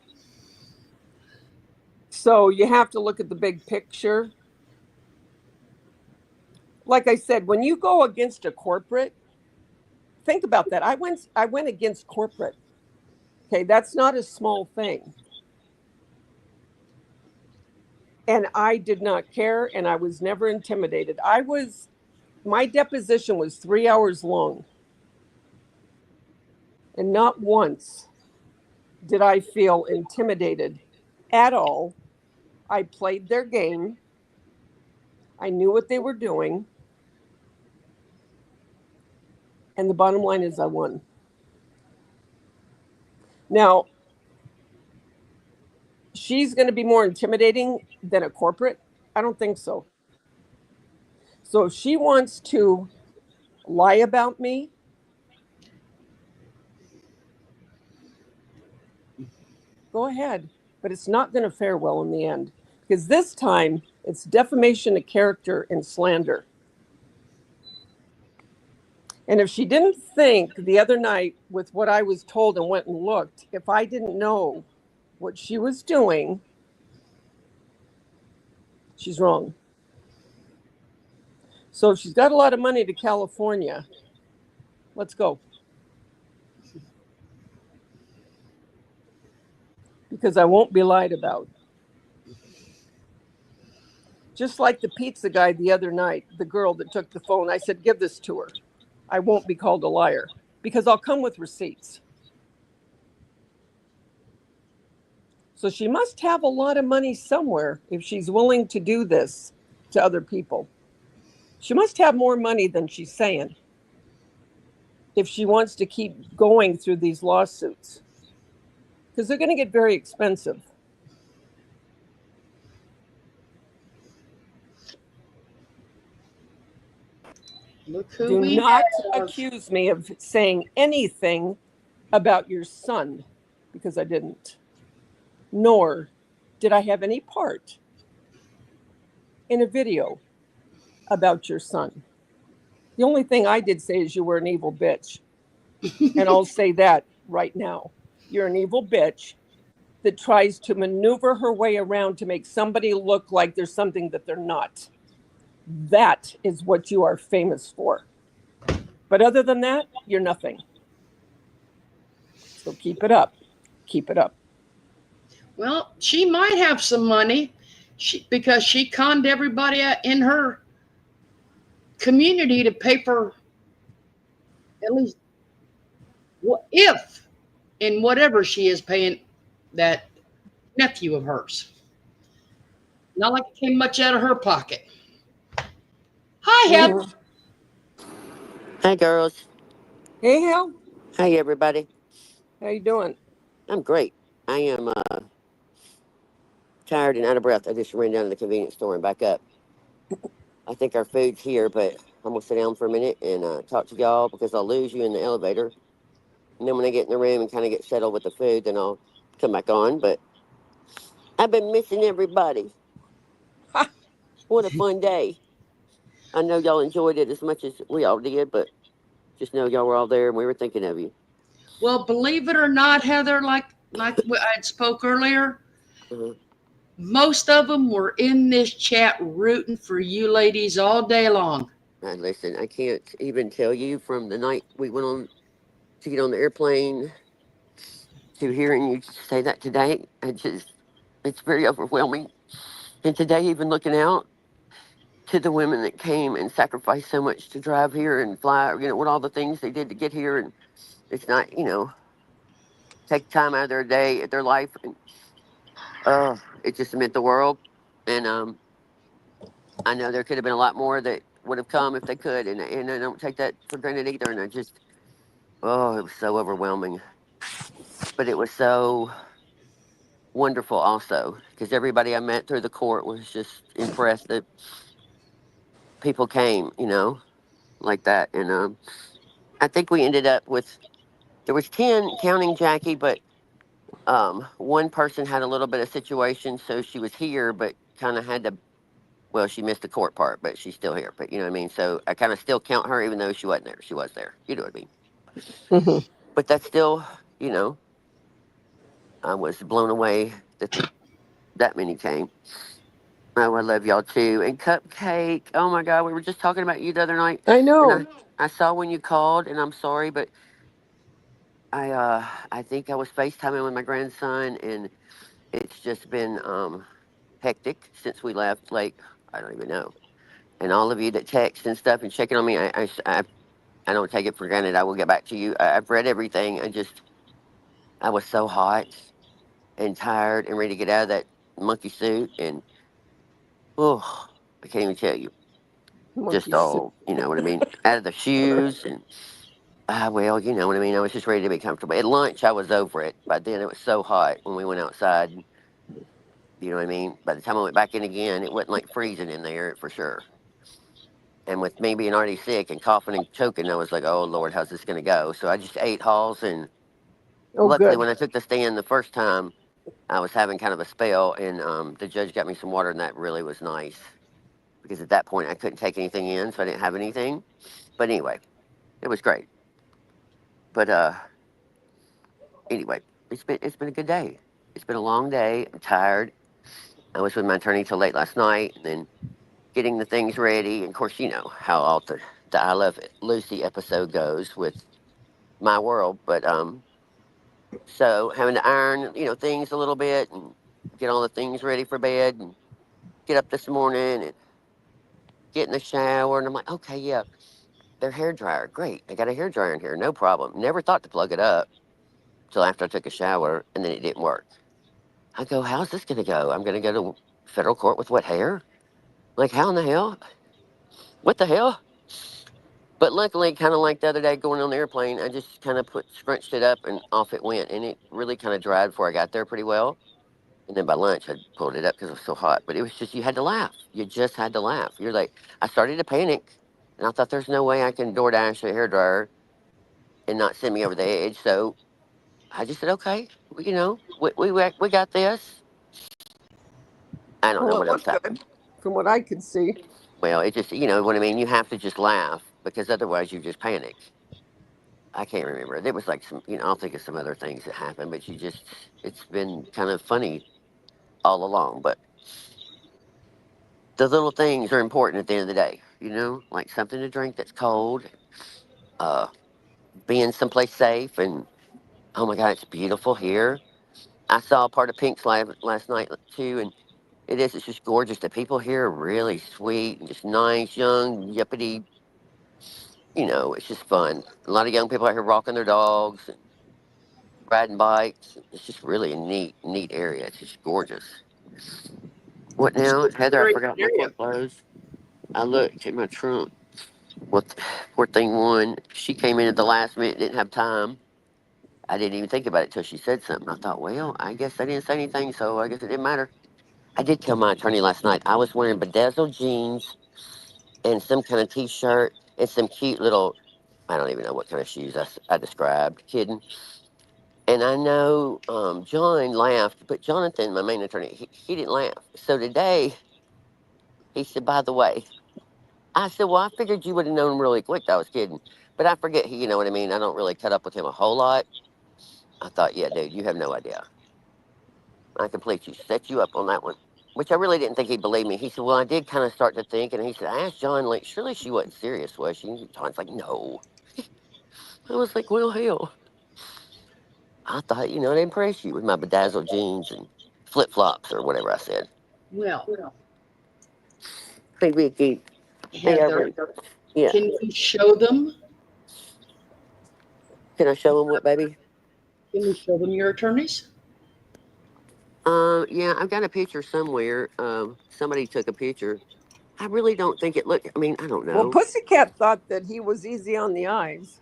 So you have to look at the big picture. Like I said, when you go against a corporate, think about that. I went against corporate. Okay, that's not a small thing. And I did not care, and I was never intimidated. My deposition was 3 hours long, and not once did I feel intimidated at all. I played their game. I knew what they were doing. And the bottom line is I won. Now, she's going to be more intimidating than a corporate. I don't think so. So if she wants to lie about me, go ahead. But it's not going to fare well in the end, because this time it's defamation of character and slander. And if she didn't think the other night with what I was told and went and looked, if I didn't know what she was doing, she's wrong. So if she's got a lot of money to California, let's go. Because I won't be lied about. Just like the pizza guy the other night, the girl that took the phone, I said, give this to her. I won't be called a liar because I'll come with receipts. So she must have a lot of money somewhere if she's willing to do this to other people. She must have more money than she's saying if she wants to keep going through these lawsuits, because they're going to get very expensive.
Look who
Do
we
not
have.
accuse me of saying anything about your son, because I didn't. Nor did I have any part in a video about your son. The only thing I did say is you were an evil bitch. And I'll say that right now. You're an evil bitch that tries to maneuver her way around to make somebody look like there's something that they're not. That is what you are famous for. But other than that, you're nothing. So keep it up. Keep it up.
Well, she might have some money because she conned everybody in her community to pay for at least if in whatever she is paying that nephew of hers. Not like it came much out of her pocket. Hi, Heather.
Mhm.
Hi, girls.
Hey, Hal.
Hi, everybody.
How you doing?
I'm great. I am tired and out of breath. I just ran down to the convenience store and back up. I think our food's here, but I'm going to sit down for a minute and talk to y'all because I'll lose you in the elevator. And then when I get in the room and kind of get settled with the food, then I'll come back on. But I've been missing everybody. What a fun day. I know y'all enjoyed it as much as we all did, but just know y'all were all there and we were thinking of you.
Well, believe it or not, Heather, like I had spoke earlier,
Uh-huh.
most of them were in this chat rooting for you ladies all day long.
Listen, I can't even tell you from the night we went on to get on the airplane to hearing you say that today. It's very overwhelming. And today, even looking out to the women that came and sacrificed so much to drive here and fly, what all the things they did to get here. And it's not, take time out of their day, their life. And it just meant the world. And I know there could have been a lot more that would have come if they could. And I don't take that for granted either. And it was so overwhelming. But it was so wonderful also because everybody I met through the court was just impressed that people came, like that. And I think we ended up with there was 10 counting Jackie, but one person had a little bit of situation, so she was here, but kind of had to. Well, she missed the court part, but she's still here. But you know what I mean. So I kind of still count her, even though she wasn't there. She was there. You know what I mean.
Mhm.
But that's still, I was blown away that That many came. Oh, I love y'all too. And Cupcake. Oh my God, we were just talking about you the other night,
I
and
know.
I saw when you called, and I'm sorry, but I think I was FaceTiming with my grandson, and it's just been hectic since we left. Like I don't even know. And all of you that text and stuff and checking on me, I don't take it for granted. I will get back to you. I've read everything. I was so hot and tired and ready to get out of that monkey suit, and oh, I can't even tell you.
Monkey
Just
suit.
all, you know what I mean? Out of the shoes and well, you know what I mean. I was just ready to be comfortable. At lunch, I was over it. By then, it was so hot when we went outside. You know what I mean? By the time I went back in again, it wasn't like freezing in there for sure. And with me being already sick and coughing and choking, I was like, oh Lord, how's this going to go? So I just ate Halls. And
Oh,
luckily,
good.
when I took the stand the first time, I was having kind of a spell. And the judge got me some water, and that really was nice. Because at that point, I couldn't take anything in, so I didn't have anything. But anyway, it was great. But anyway, it's been a good day. It's been a long day. I'm tired. I was with my attorney till late last night, and then getting the things ready. And of course, you know how all the I Love Lucy episode goes with my world. But so having to iron, things a little bit and get all the things ready for bed and get up this morning and get in the shower. And I'm like, okay, yeah, their hair dryer, great. I got a hair dryer in here, no problem. Never thought to plug it up till after I took a shower, and then it didn't work. I go, how's this going to go? I'm going to go to federal court with wet hair? Like, how in the hell? What the hell? But luckily, kind of like the other day going on the airplane, I just kind of scrunched it up and off it went. And it really kind of dried before I got there pretty well. And then by lunch, I pulled it up because it was so hot. But it was just, you had to laugh. You just had to laugh. You're like, I started to panic. And I thought, there's no way I can DoorDash a hairdryer and not send me over the edge. So I just said, okay, we got this. I don't know
Well, it
what else
looked
happened.
good from what I could see.
Well, it just, you know what I mean? You have to just laugh because otherwise you just panic. I can't remember. There was like some, I'll think of some other things that happened, but it's been kind of funny all along. But the little things are important at the end of the day, like something to drink that's cold, uh, being someplace safe. And oh my God, it's beautiful here. I saw part of Pink's live last night too, and it's just gorgeous. The people here are really sweet and just nice, young, yippity. It's just fun. A lot of young people out here walking their dogs and riding bikes. It's just really a neat area. It's just gorgeous. What now, Heather? I
Great
forgot my
area.
clothes. I looked at my trunk. Well, poor thing one. She came in at the last minute, didn't have time. I didn't even think about it till she said something. I thought, well, I guess I didn't say anything, so I guess it didn't matter. I did tell my attorney last night I was wearing bedazzled jeans and some kind of t-shirt and some cute little, I don't even know what kind of shoes I described. Kidding. And I know John laughed, but Jonathan, my main attorney, he didn't laugh. So today, he said, by the way, I said, well, I figured you would have known really quick. I was kidding. But I forget, you know what I mean? I don't really cut up with him a whole lot. I thought, yeah, dude, you have no idea. I completely set you up on that one, which I really didn't think he'd believe me. He said, well, I did kind of start to think. And he said, I asked John, like, surely she wasn't serious, was she? And John's like, no. I was like, well, hell. I thought, to impress you with my bedazzled jeans and flip flops or whatever I said.
Well,
Hey, Vicky. Hey,
Heather,
Everett. Yeah.
can you show them?
Can I show him what, baby?
Can you show them your attorneys?
Yeah, I've got a picture somewhere. Somebody took a picture. I really don't think it looked. I mean, I don't
Well,
know.
Pussycat thought that he was easy on the eyes.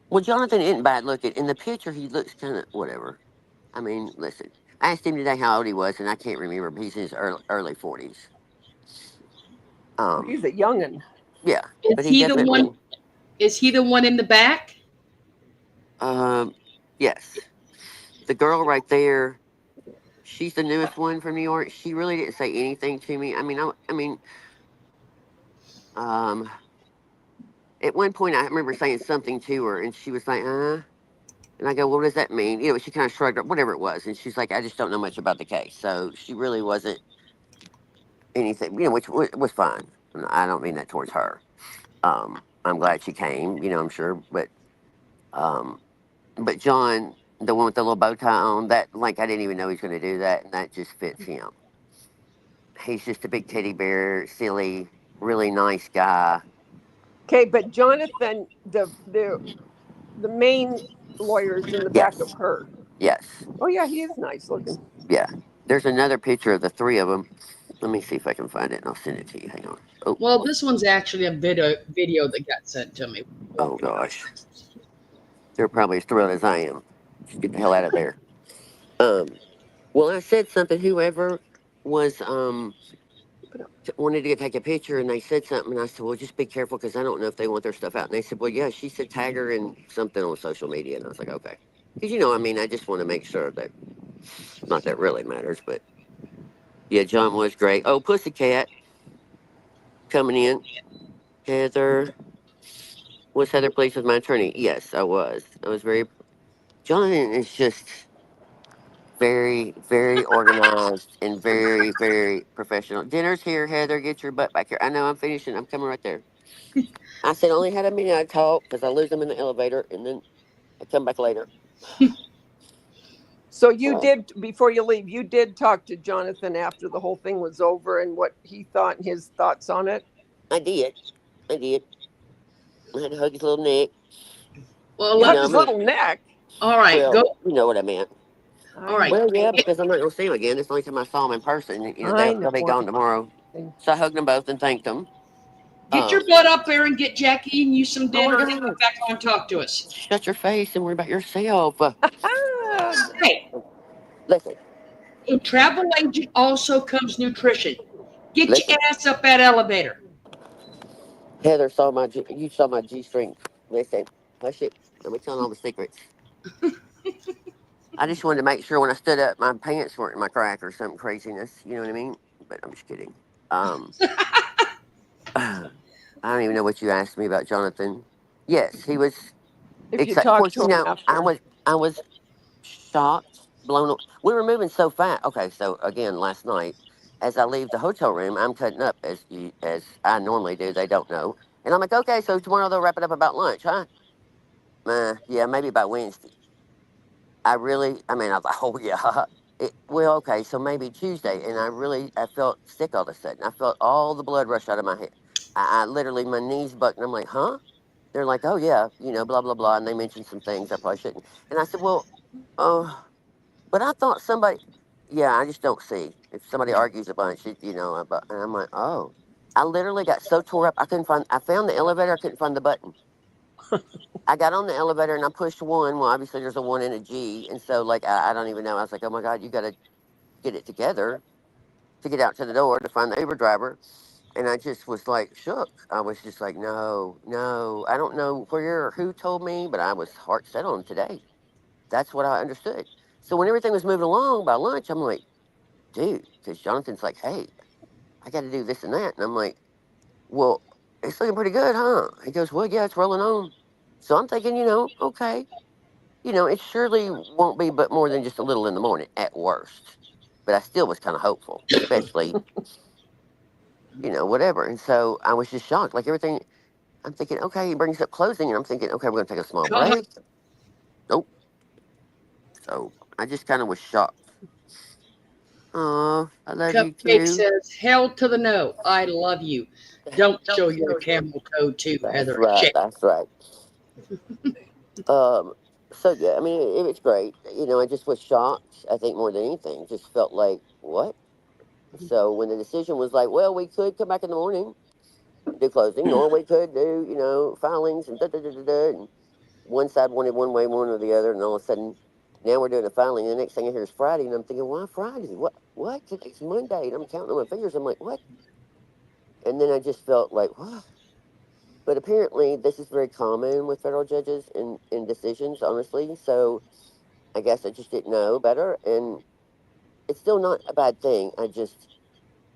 Well, Jonathan isn't bad looking. In the picture, he looks kind of whatever. I mean, listen. I asked him today how old he was, and I can't remember. But he's in his early 40s.
Oh,
Um,
he's a youngin.
yeah,
Is
but he
he the one?
definitely.
Is he the one in the back?
Um, yes, the girl right there. She's the newest one from New York. She really didn't say anything to me. I mean, um, at one point I remember saying something to her, and she was like, And I go, well, what does that mean? She kind of shrugged up, whatever it was. And she's like, I just don't know much about the case. So she really wasn't anything, which was fine. And I don't mean that towards her. I'm glad she came, I'm sure. Um, but John, the one with the little bow tie on, that, like, I didn't even know he's going to do that. And that just fits him. He's just a big teddy bear, silly, really nice guy.
Okay, but Jonathan, the main lawyer is in the back of
Yes.
her.
Yes.
Oh yeah, he is nice looking.
Yeah. There's another picture of the three of them. Let me see if I can find it and I'll send it to you. Hang on. Oh,
Well, this one's actually a video that got sent to me.
oh gosh. They're probably as thrilled as I am. Just get the hell out of there. Um, well, I said something. Whoever was wanted to take a picture, and they said something, and I said, "Well, just be careful because I don't know if they want their stuff out." And they said, "Well, yeah, she said tag her in something on social media," and I was like, "Okay," because I mean, I just want to make sure that not that really matters, but yeah, John was great. Oh, Pussycat coming in. Heather, was Heather pleased with my attorney? Yes, I was. I was very. John is just very, very organized and very, very professional. Dinner's here, Heather. Get your butt back here. I know I'm finishing. I'm coming right there. I said only had a minute. I talk because I lose them in the elevator, and then I come back later.
So you
Uh,
did, before you leave, you did talk to Jonathan after the whole thing was over and what he thought and his thoughts on it.
I did. I did. I had to hug his little neck.
Well,
You
You
hugged
know, I
his
mean,
little neck.
all right,
well,
go.
you know what I meant.
All
I
right,
know.
Well, yeah, because I'm not going to see him again. It's the only time I saw him in person.
I
They'll be
know.
gone tomorrow. So I hugged them both and thanked them.
get
Um,
your butt up there and get Jackie and you some
oh my
dinner, and then come
God.
back on and talk to us.
Shut your face and worry about yourself.
Ah,
Hey,
Listen,
in travel agent also comes nutrition. Get your
listen.
ass up that elevator.
Heather you saw my G string. Listen, hush it. Don't be telling all the secrets. I just wanted to make sure when I stood up, my pants weren't in my crack or some craziness. You know what I mean? But I'm just kidding. Um, I don't even know what you asked me about Jonathan. Yes, he was.
if you
Except, of
talk
course,
to him after.
I was shocked, blown. We were moving so fast. Okay, so again, last night, as I leave the hotel room, I'm cutting up as I normally do. They don't know, and I'm like, okay, so tomorrow they'll wrap it up about lunch, huh? Yeah, maybe by Wednesday. I mean, I was like, oh yeah. Well, okay, so maybe Tuesday, and I felt sick all of a sudden. I felt all the blood rush out of my head. I literally, my knees bucked, and I'm like, huh? They're like, oh yeah, blah blah blah, and they mentioned some things I probably shouldn't. And I said, well, oh, but I thought somebody, yeah, I just don't see if somebody argues a bunch, and I'm like, oh, I literally got so tore up, I found the elevator, I couldn't find the button. I got on the elevator and I pushed one. Well, obviously there's a one and a G, and so like I don't even know. I was like, oh my god, you got to get it together to get out to the door to find the Uber driver. And I just was like shook. I was just like, no, no, I don't know where or who told me, but I was heart set on today. That's what I understood. So when everything was moving along by lunch, I'm like, dude, because Jonathan's like, hey, I got to do this and that. And I'm like, well, it's looking pretty good, huh? He goes, well, yeah, it's rolling on. So I'm thinking, okay, it surely won't be but more than just a little in the morning at worst. But I still was kind of hopeful, especially, whatever. And so I was just shocked. Like everything, I'm thinking, okay, he brings up closing, and I'm thinking, okay, we're going to take a small
Come on.
break. Nope. So I just kind of was shocked. Oh, I love you
Cupcake
too.
says, hell to the no. I love you. Don't show your camel toe too,
That's
Heather.
right.
Shit.
That's right. Um, so yeah, I mean, it was great. I just was shocked. I think more than anything, just felt like what. So when the decision was like, well, we could come back in the morning, do closing, or we could do, filings and da da da da da. And one side wanted one way, one or the other, and all of a sudden, now we're doing a filing. And the next thing I hear is Friday, and I'm thinking, why Friday? What? What? Today's Monday, and I'm counting on my fingers. I'm like, what? And then I just felt like, what? But apparently, this is very common with federal judges in decisions, honestly. So I guess I just didn't know better, and it's still not a bad thing.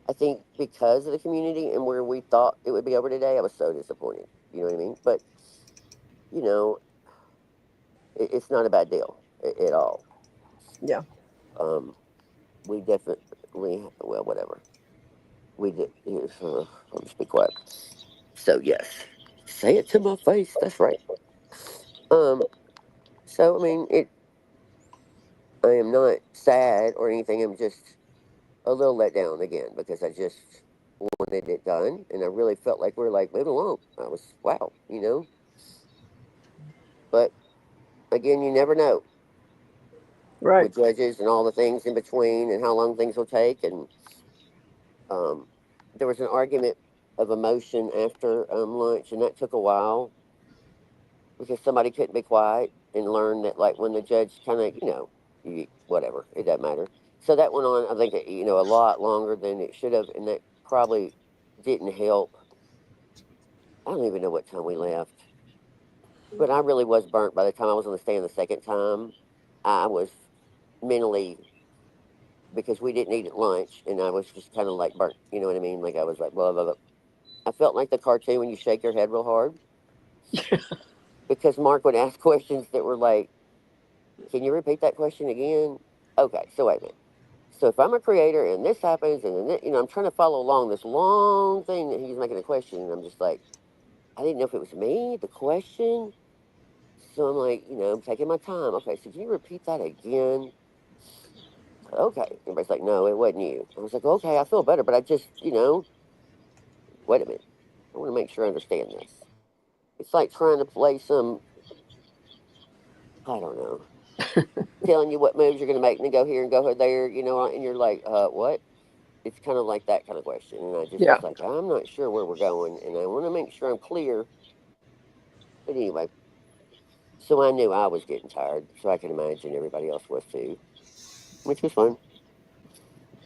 I think because of the community and where we thought it would be over today, I was so disappointed. You know what I mean? But you know, It's not a bad deal at all.
Yeah.
Um, we definitely, well, whatever. We did. I'll just be quiet. So yes, say it to my face. That's right. Um. So I mean, I am not sad or anything. I'm just a little let down again because I just wanted it done, and I really felt like we are like moving along. I was wow, But again, you never know
Right.
with judges and all the things in between and how long things will take. And um, there was an argument of emotion after lunch, and that took a while because somebody couldn't be quiet and learn that like when the judge kind of whatever, it doesn't matter. So that went on, I think, a lot longer than it should have, and that probably didn't help. I don't even know what time we left, but I really was burnt by the time I was on the stand the second time. I was mentally, because we didn't eat at lunch, and I was just kind of like burnt. You know what I mean? Like I was like blah blah blah. I felt like the cartoon when you shake your head real hard because Mark would ask questions that were like, "Can you repeat that question again?" Okay, so wait a minute. So if I'm a creator and this happens, and then I'm trying to follow along this long thing that he's making a question, and I'm just like, I didn't know if it was me, the question. So I'm like, I'm taking my time. Okay, so can you repeat that again? Okay. Everybody's like, no, it wasn't you. I was like, okay, I feel better, but I just, wait a minute. I want to make sure I understand this. It's like trying to play some, I don't know, telling you what moves you're going to make and then go here and go there, and you're like, what? It's kind of like that kind of question. And I just
Yeah.
was like, I'm not sure where we're going, and I want to make sure I'm clear. But anyway, so I knew I was getting tired, so I can imagine everybody else was too, which was fun.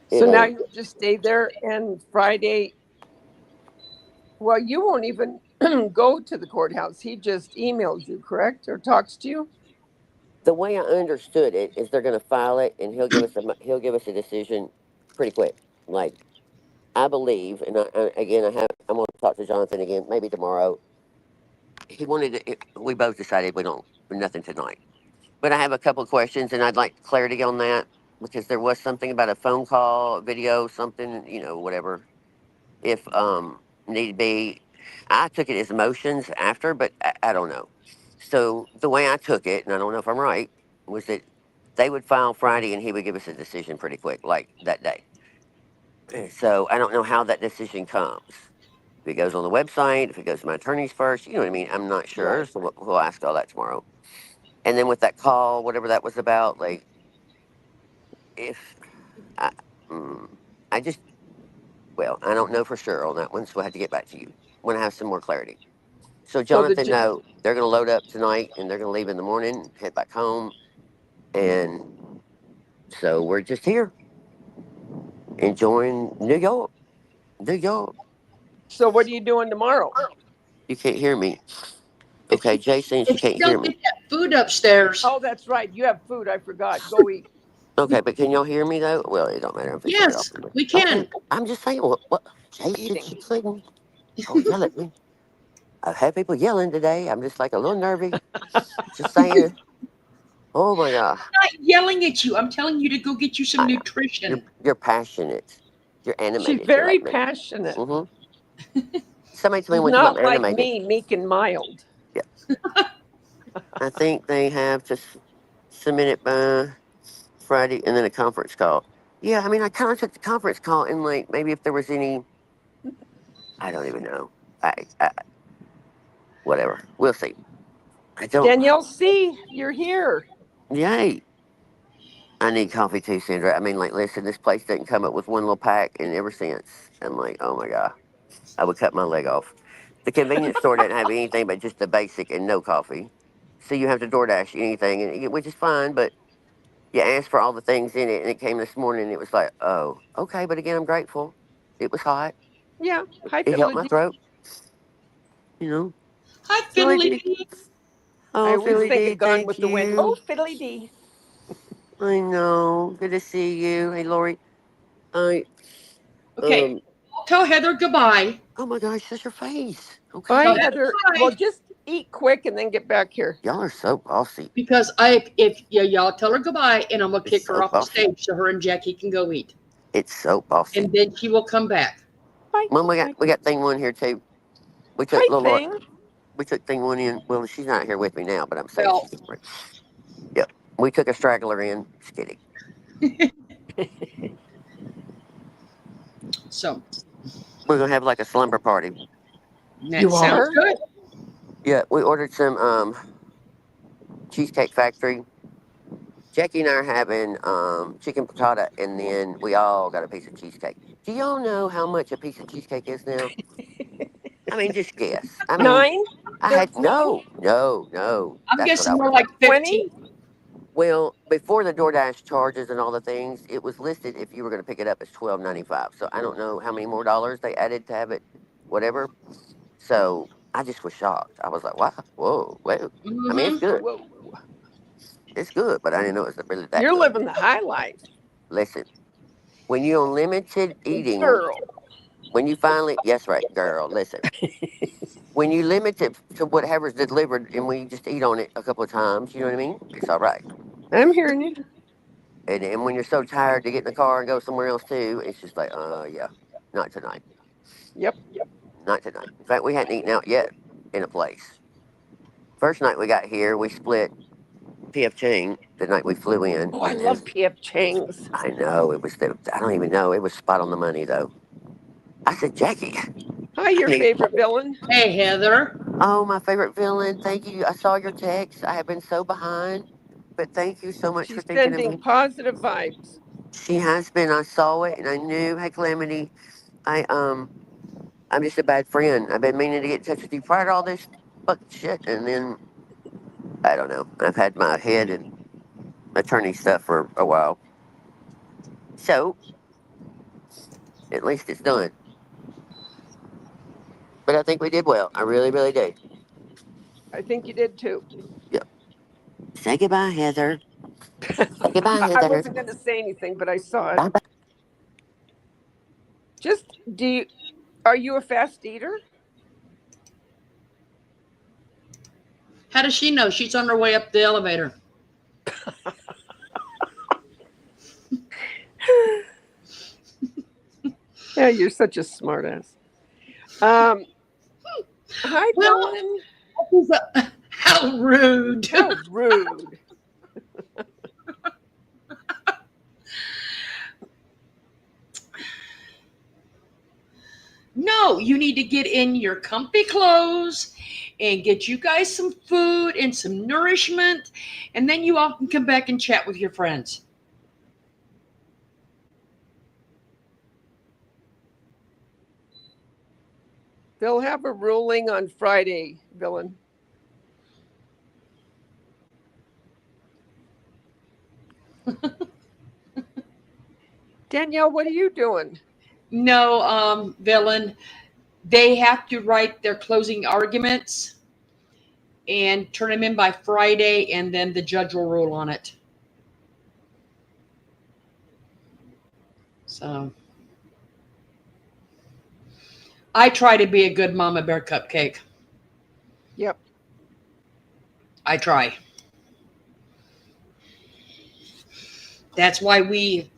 So
It
now you just stay there, and Friday, well, you won't even go to the courthouse. He just emails you, correct? Or talks to you?
The way I understood it is they're going to file it, and he'll give us a decision pretty quick. Like I believe, and again, I'm going to talk to Jonathan again, maybe tomorrow. He wanted to, we both decided we don't nothing tonight, but I have a couple of questions, and I'd like clarity on that because there was something about a phone call, video, something, whatever. If need be, I took it as emotions after, but I don't know. So the way I took it, and I don't know if I'm right, was that they would file Friday and he would give us a decision pretty quick, like that day. So I don't know how that decision comes. If it goes on the website, if it goes to my attorneys first, you know what I mean? I'm not sure.
Right.
So we'll ask all that tomorrow. And then with that call, whatever that was about, like if I, mm, I just, well, I don't know for sure on that one, so we'll have to get back to you when I have some more clarity. So
So the
Jonathan, no, they're going to load up tonight and they're going to leave in the morning, head back home, and so we're just here enjoying New York. New York.
so what are you doing tomorrow?
You can't hear me. Okay, Jason, she
If
can't
you
hear
don't
me.
get that food upstairs,
Oh, that's right. You have food. I forgot. Go eat.
Okay, but can y'all hear me though? Well, it don't matter. I'm fixing to get off.
yes, we
Okay,
can.
I'm just saying. What? Jason,
Eating.
she couldn't. Don't yell at me. I've had people yelling today. I'm just like a little nervy. Just saying. Oh my God.
I'm not yelling at you. I'm telling you to go get you some
I, you're
nutrition.
you're passionate. You're
She's
animated. You're
very
like me.
passionate.
Mm-hmm. Somebody told me
She's
one time I'm
not like
animated.
me, meek and mild.
Yeah. I think they have to submit it by Friday and then a conference call. Yeah, I mean, I kind of took the conference call and like maybe if there was any, I don't even know. I whatever. We'll see. I don't.
Danielle, see, you're here.
Yay. I need coffee too, Sandra. I mean, like, listen, this place didn't come up with one little pack, and ever since, I'm like, oh my God, I would cut my leg off. The convenience store didn't have anything but just the basic and no coffee. So you have to DoorDash anything, which is fine, but you asked for all the things in it, and it came this morning, and it was like, oh, okay. But again, I'm grateful. It was hot.
Yeah. Hi,
It helped
Fiddly
my
D.
throat, you know.
Hi,
Philly
Fiddly
D.
D.
I
Oh,
always
Philly
think
D,
of Gone
thank
with the Wind. Oh,
you.
Fiddly D.
I know. Good to see you. Hey, Lori. I,
Okay,
um,
tell Heather goodbye.
oh my gosh, that's your face.
Bye,
Tell
Okay.
Heather
Heather. Well,
goodbye.
just eat quick and then get back here.
Y'all are so bossy.
Because y'all tell her goodbye, and I'm gonna
It's
kick her
so
off the
bossy.
stage so her and Jackie can go eat,
It's so bossy.
and then she will come back.
Bye.
Mom, we got thing one here too. We took
Hi,
little
thing.
we took thing one in. Well, she's not here with me now, but I'm saying
Well,
she's right. Yep. We took a straggler in. Just kidding.
so
We're gonna have like a slumber party.
that
You
sounds
are?
good.
Yeah, we ordered some Cheesecake Factory. Jackie and I are having chicken piccata, and then we all got a piece of cheesecake. Do y'all know how much a piece of cheesecake is now? I mean, just guess. I mean,
9?
I had
13?
no.
I'm
That's what I
guessing more
would.
like
20?
15.
Well, before the DoorDash charges and all the things, it was listed if you were going to pick it up as $12.95. So I don't know how many more dollars they added to have it, whatever. So I just was shocked. I was like, wow, whoa, whoa. I mean, it's
Mm-hmm.
good.
Whoa.
It's good, but I didn't know it was really that
You're
good.
living the high life.
Listen, when you're on limited eating,
Girl.
when you finally, yes, right, girl, listen. When you limit it to whatever's delivered and we just eat on it a couple of times, you know what I mean? It's all right.
I'm hearing you.
And when you're so tired to get in the car and go somewhere else too, it's just like, yeah, not tonight.
Yep.
Not tonight. In fact, we hadn't eaten out yet in a place. First night we got here, we split PF Chang the night we flew in.
Oh, I love PF Chang's.
I know, I don't even know. It was spot on the money though. I said, Jackie,
Hi, your
I need,
favorite villain.
Hey, Heather.
oh, my favorite villain. Thank you. I saw your text. I have been so behind, but thank you so much for
She's
thinking of
sending
me.
positive vibes.
She has been. I saw it and I knew. Hey, Calamity, I I'm just a bad friend. I've been meaning to get in touch with you prior to all this fucking shit, and then I don't know. I've had my head in attorney stuff for a while, so at least it's done. But I think we did well. I really, really do.
I think you did too.
Yep. Say goodbye, Heather. Say goodbye,
I
Heather.
wasn't going to say anything, but I saw it.
Bye bye.
Just are you a fast eater?
How does she know? She's on her way up the elevator.
Yeah, you're such a smartass. Hi,
Well,
Dylan.
how rude.
How rude.
No, you need to get in your comfy clothes and get you guys some food and some nourishment, and then you all can come back and chat with your friends.
They'll have a ruling on Friday, villain. Danielle, what are you doing?
No, villain, they have to write their closing arguments and turn them in by Friday, and then the judge will rule on it. So I try to be a good mama bear cupcake.
Yep.
I try. That's why we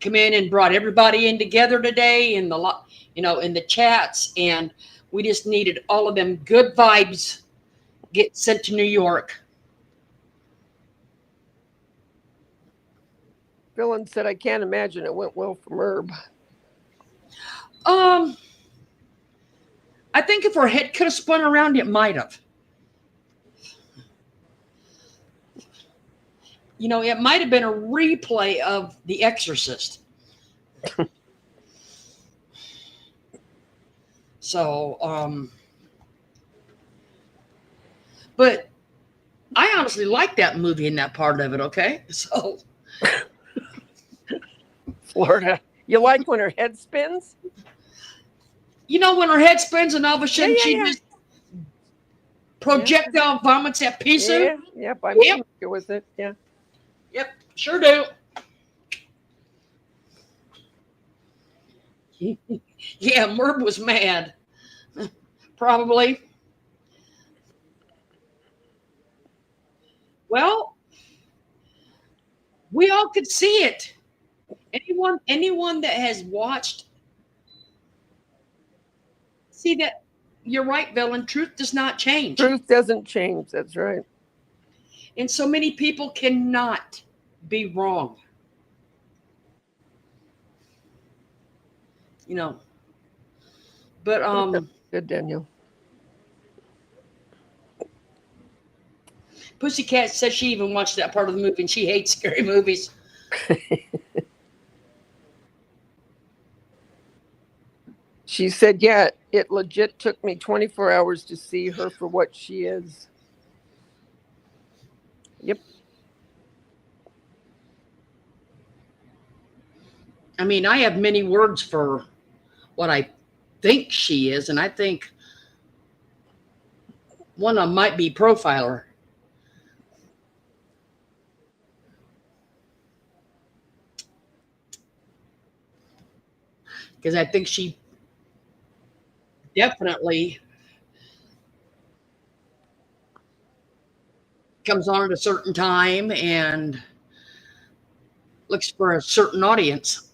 come in and brought everybody in together today in in the chats, and we just needed all of them good vibes get sent to New York.
Villain said, I can't imagine it went well from Herb.
I think if her head could have spun around, it might have. It might have been a replay of The Exorcist. So, but I honestly like that movie and that part of it, okay? So,
Florida. You like when her head spins?
when her head spins and all of a sudden she just projectile vomits that pizza?
Yeah, yep, I'm familiar with it. Yeah.
Yep, sure do. Yeah, Merb was mad. Probably. Well, we all could see it. Anyone that has watched, see that you're right, Villain. Truth does not change.
Truth doesn't change. That's right.
And so many people cannot be wrong. You know. But
Good, Daniel.
Pussycat says she even watched that part of the movie and she hates scary movies.
She said, yeah, it legit took me 24 hours to see her for what she is. Yep.
I mean, I have many words for what I think she is, and I think one of them might be profiler. Because I think she definitely comes on at a certain time and looks for a certain audience.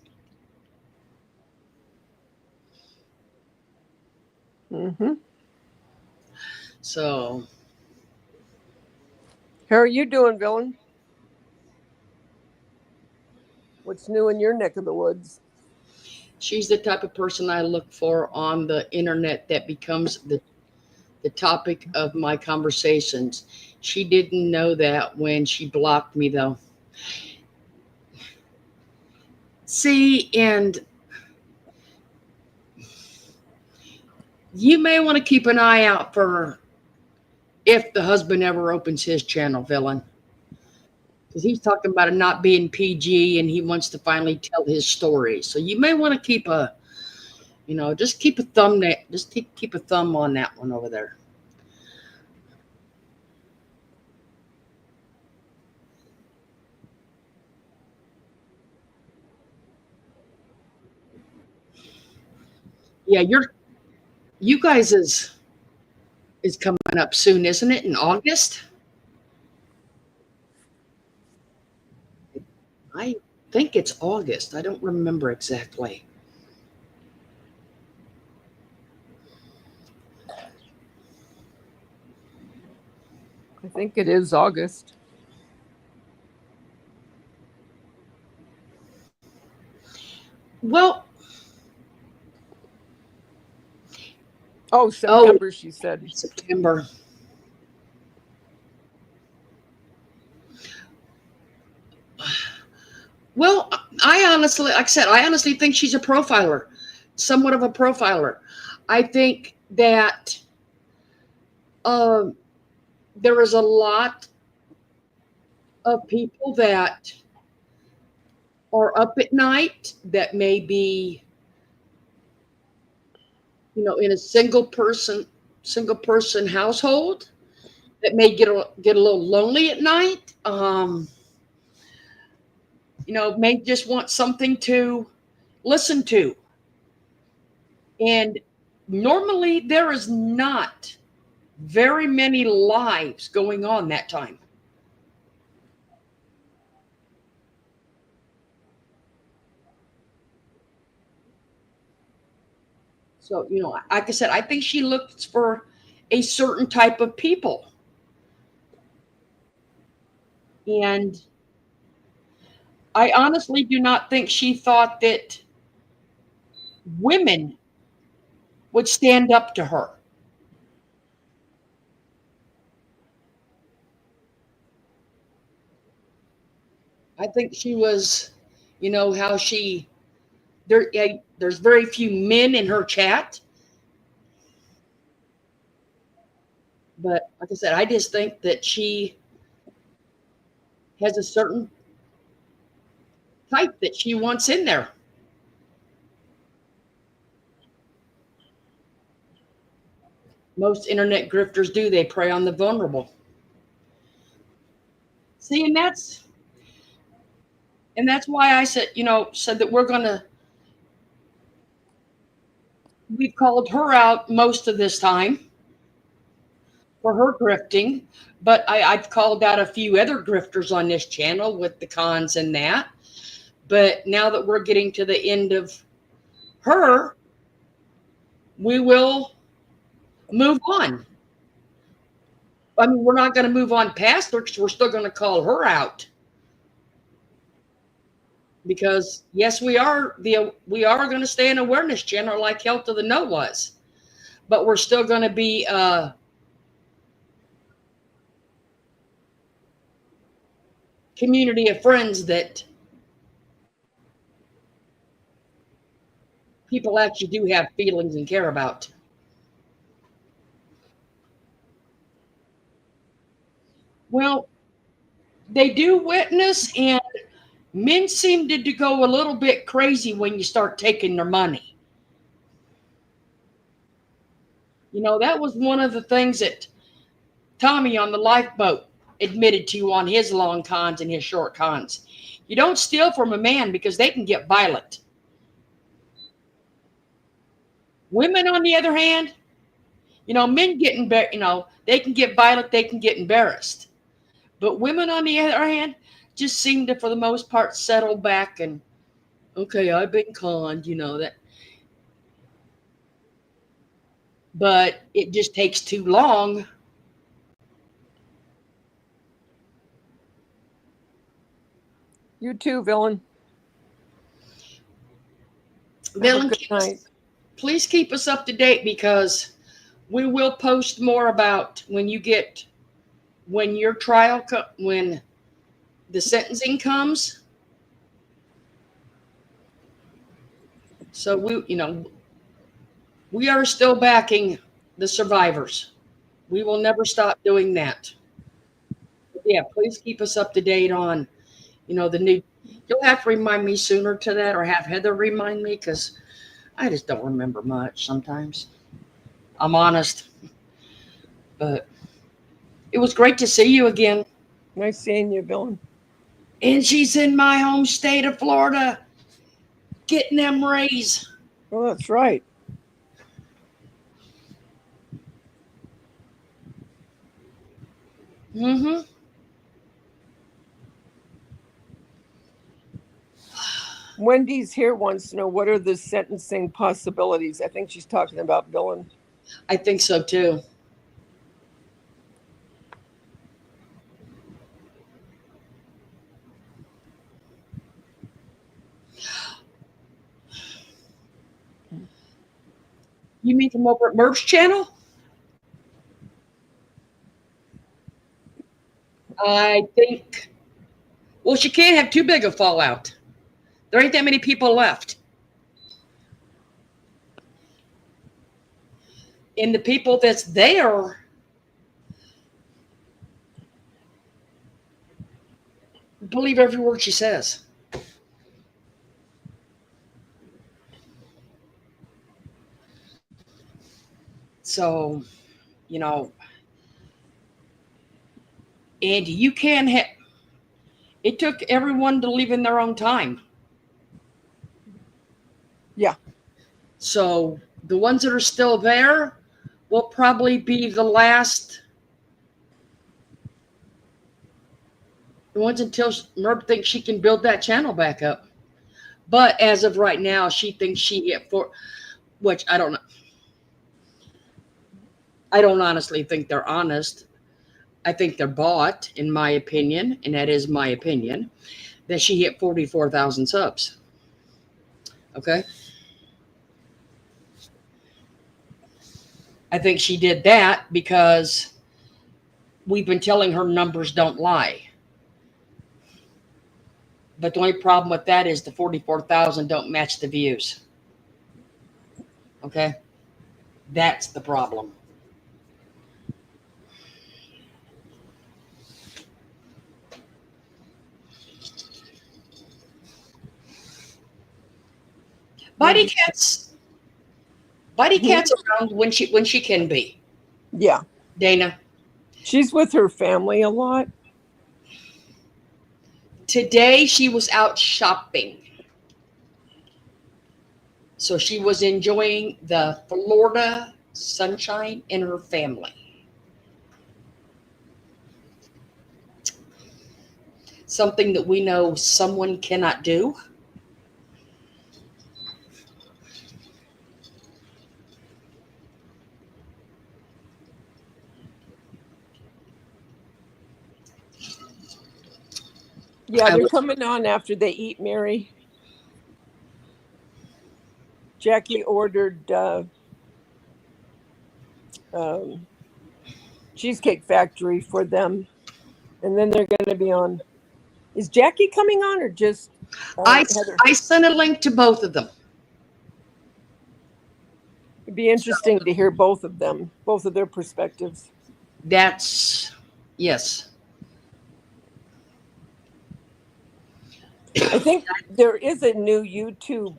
Mm-hmm.
So,
how are you doing, Villain? What's new in your neck of the woods?
she's the type of person I look for on the internet that becomes the topic of my conversations. She didn't know that when she blocked me, though. See, and you may want to keep an eye out for if the husband ever opens his channel, Villain. Because he's talking about it not being PG and he wants to finally tell his story. So you may want to keep a, just keep a thumb there. Just keep a thumb on that one over there. Yeah, you guys is coming up soon, isn't it? In August? I think it's August. I don't remember exactly.
I think it is August.
Well,
September, she said.
September. Well, I honestly, like I said, I honestly think she's a profiler, somewhat of a profiler. I think that there is a lot of people that are up at night that may be, in a single person household that may get a little lonely at night. May just want something to listen to. And normally there is not very many lives going on that time. So, like I said, I think she looks for a certain type of people. And I honestly do not think she thought that women would stand up to her. I think she was, how there's very few men in her chat. But like I said, I just think that she has a certain type that she wants in there. Most internet grifters do. They prey on the vulnerable. See, and that's why I said, said that we've called her out most of this time. for her grifting. But I've called out a few other grifters on this channel with the cons and that. But now that we're getting to the end of her, we will move on. I mean, we're not going to move on past her because we're still going to call her out. Because yes, we are going to stay an awareness channel like Health of the Know was, but we're still going to be community of friends that people actually do have feelings and care about. Well, they do witness, and men seem to go a little bit crazy when you start taking their money. You know, that was one of the things that Tommy on the lifeboat admitted to on his long cons and his short cons. You don't steal from a man because they can get violent. Women, on the other hand, you know, men get they can get violent, they can get embarrassed. But women, on the other hand, just seem to, for the most part, settle back and, okay, I've been conned, you know that. But it just takes too long.
You too, villain.
Villain,
Good night.
please keep us up to date because we will post more about when your trial, when the sentencing comes. So we are still backing the survivors. We will never stop doing that. But yeah, please keep us up to date on, the new. You'll have to remind me sooner to that, or have Heather remind me, because I just don't remember much sometimes. I'm honest. But it was great to see you again.
Nice seeing you, villain.
And she's in my home state of Florida getting them rays.
Well, that's right.
Mm-hmm.
Wendy's here wants to know what are the sentencing possibilities. I think she's talking about villain.
I think so too. You mean from over at Merv's channel? I think. Well, she can't have too big a fallout. There ain't that many people left. And the people that's there believe every word she says. So, Andy, you can have. It took everyone to leave in their own time.
Yeah.
So the ones that are still there will probably be the last. The ones until Merv thinks she can build that channel back up. But as of right now, she thinks she hit for, which I don't know. I don't honestly think they're honest. I think they're bought, in my opinion, and that is my opinion, that she hit 44,000 subs. Okay? I think she did that because we've been telling her numbers don't lie. But the only problem with that is the 44,000 don't match the views. Okay? That's the problem. Body Cat's around when she can be.
Yeah.
Dana.
She's with her family a lot.
Today she was out shopping. So she was enjoying the Florida sunshine in her family. something that we know someone cannot do.
Yeah,
I
they're
was,
coming on after they eat, Mary. Jackie ordered um, Cheesecake Factory for them, and then they're going to be on. Is Jackie coming on or just
I,
Heather?
I sent a link to both of them.
It'd be interesting to hear both of them, both of their perspectives.
That's, yes.
I think there is a new YouTube.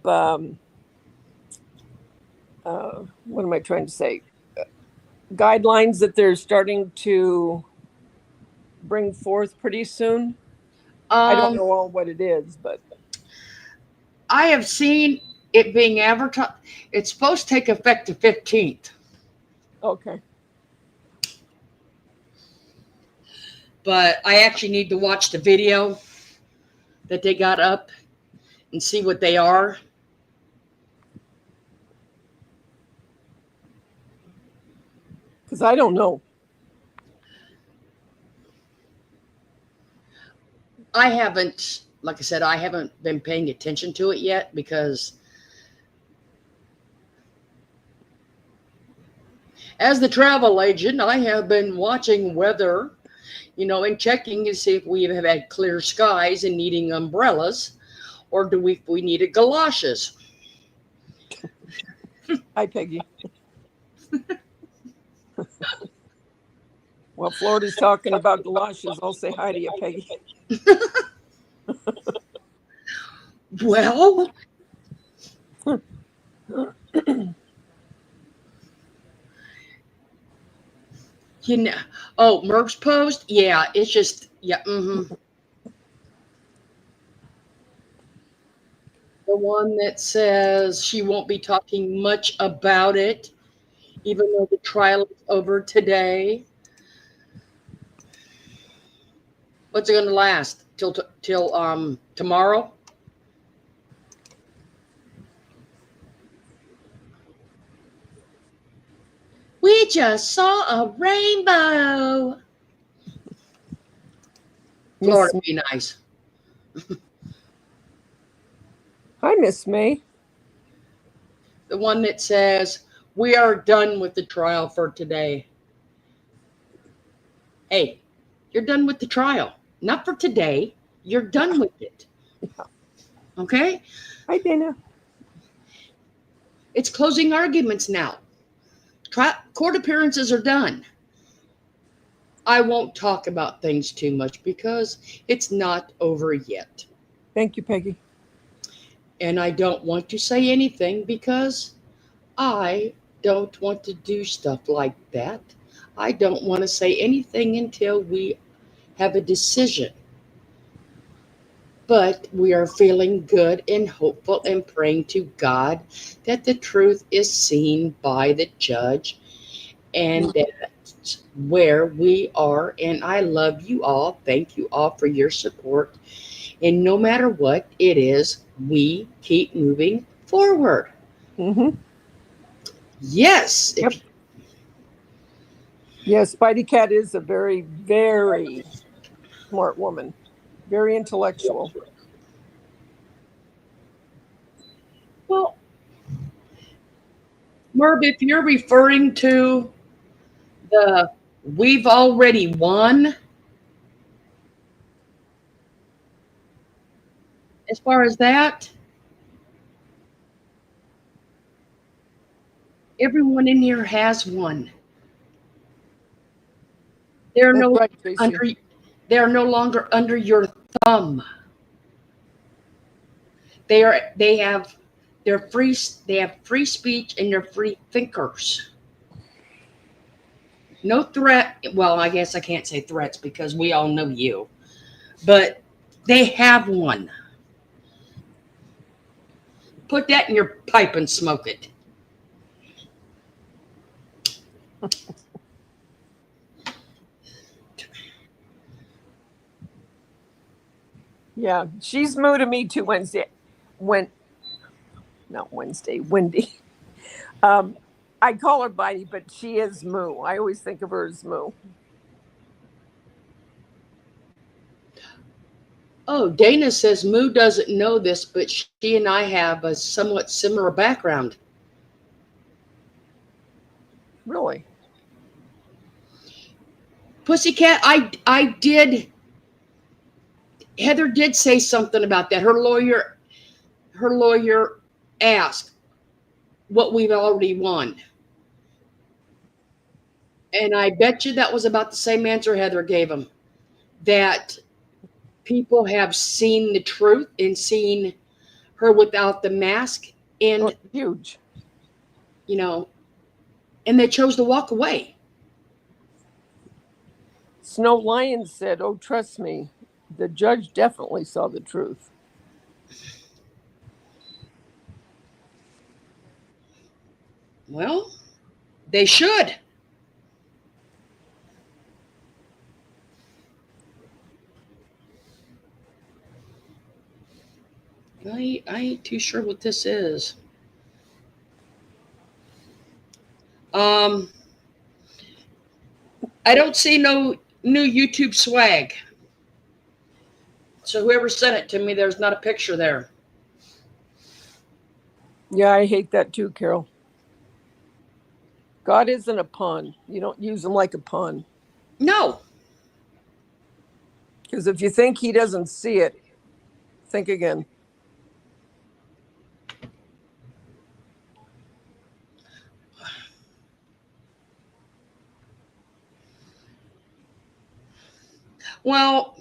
What am I trying to say? Guidelines that they're starting to bring forth pretty soon. I don't
Um,
know all what it is, but
I have seen it being advertised. It's supposed to take effect the 15th,
okay.
but I actually need to watch the video that they got up and see what they are.
Because I don't know.
I haven't, like I said, I haven't been paying attention to it yet because as the travel agent, I have been watching weather, and checking to see if we have had clear skies and needing umbrellas, or do we needed galoshes.
Hi, Peggy. Well, Florida's talking about galoshes. I'll say hi to you, Peggy.
Well, you know, oh, Merck's post, yeah, it's just, yeah, the one that says she won't be talking much about it, even though the trial is over today. What's it going to last till tomorrow? We just saw a rainbow.
Miss,
Florida, be nice.
hi, Miss May.
The one that says we are done with the trial for today. Hey, you're done with the trial, not for today. You're done with it. Okay?
Hi, Dana.
It's closing arguments now. Court appearances are done. I won't talk about things too much because it's not over yet.
Thank you, Peggy.
And I don't want to say anything because I don't want to do stuff like that. I don't want to say anything until we have a decision. But we are feeling good and hopeful and praying to God that the truth is seen by the judge and that's where we are. And I love you all. Thank you all for your support. And no matter what it is, we keep moving forward.
Mm-hmm.
Yes.
Yep. Yes, Spidey Cat is a very, very smart woman, very intellectual.
Well, Merv, if you're referring to the we've already won, as far as that, everyone in here has one. They're
That's
no
right, Tracy.
under they are no longer under your thumb. They have they have free speech and they're free thinkers. No threat. Well, I guess I can't say threats because we all know you, but they have one. Put that in your pipe and smoke it.
Yeah, she's moo to me too Wednesday. Not Wednesday, Wendy. I call her Bitey, but she is moo. I always think of her as moo.
Oh, Dana says Moo doesn't know this, but she and I have a somewhat similar background.
Really?
Pussycat, I did. Heather did say something about that. Her lawyer asked what we've already won. And I bet you that was about the same answer Heather gave him. That people have seen the truth and seen her without the mask, and
Oh, huge.
you know, and they chose to walk away.
Snow Lion said, "Oh, trust me, the judge definitely saw the truth."
Well, they should. I ain't too sure what this is. I don't see no new YouTube swag. So whoever sent it to me, there's not a picture there.
Yeah, I hate that too, Carol. God isn't a pawn. You don't use him like a pawn.
No.
Because if you think he doesn't see it, think again.
Well,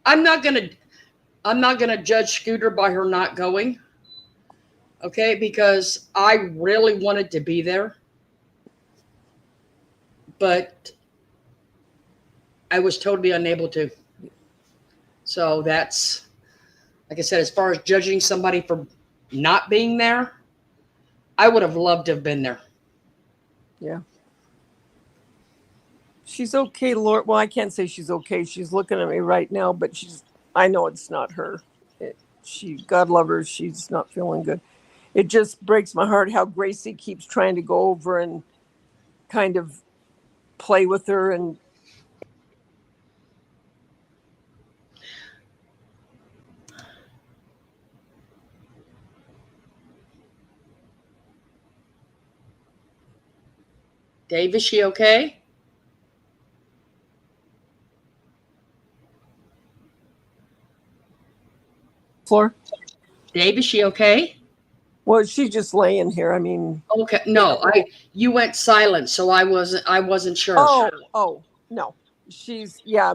I'm not gonna judge Scooter by her not going. Okay, because I really wanted to be there, but I was totally unable to. So that's, like I said, as far as judging somebody for not being there, I would have loved to have been there.
Yeah. She's okay, Lord. Well, I can't say she's okay. She's looking at me right now, but I know it's not her. God love her, she's not feeling good. It just breaks my heart how Gracie keeps trying to go over and kind of play with her. And
Dave, is she okay?
Floor.
Dave, is she okay?
Well, she's just laying here. I mean,
Okay, no, you went silent, so I wasn't sure.
oh, no. Yeah.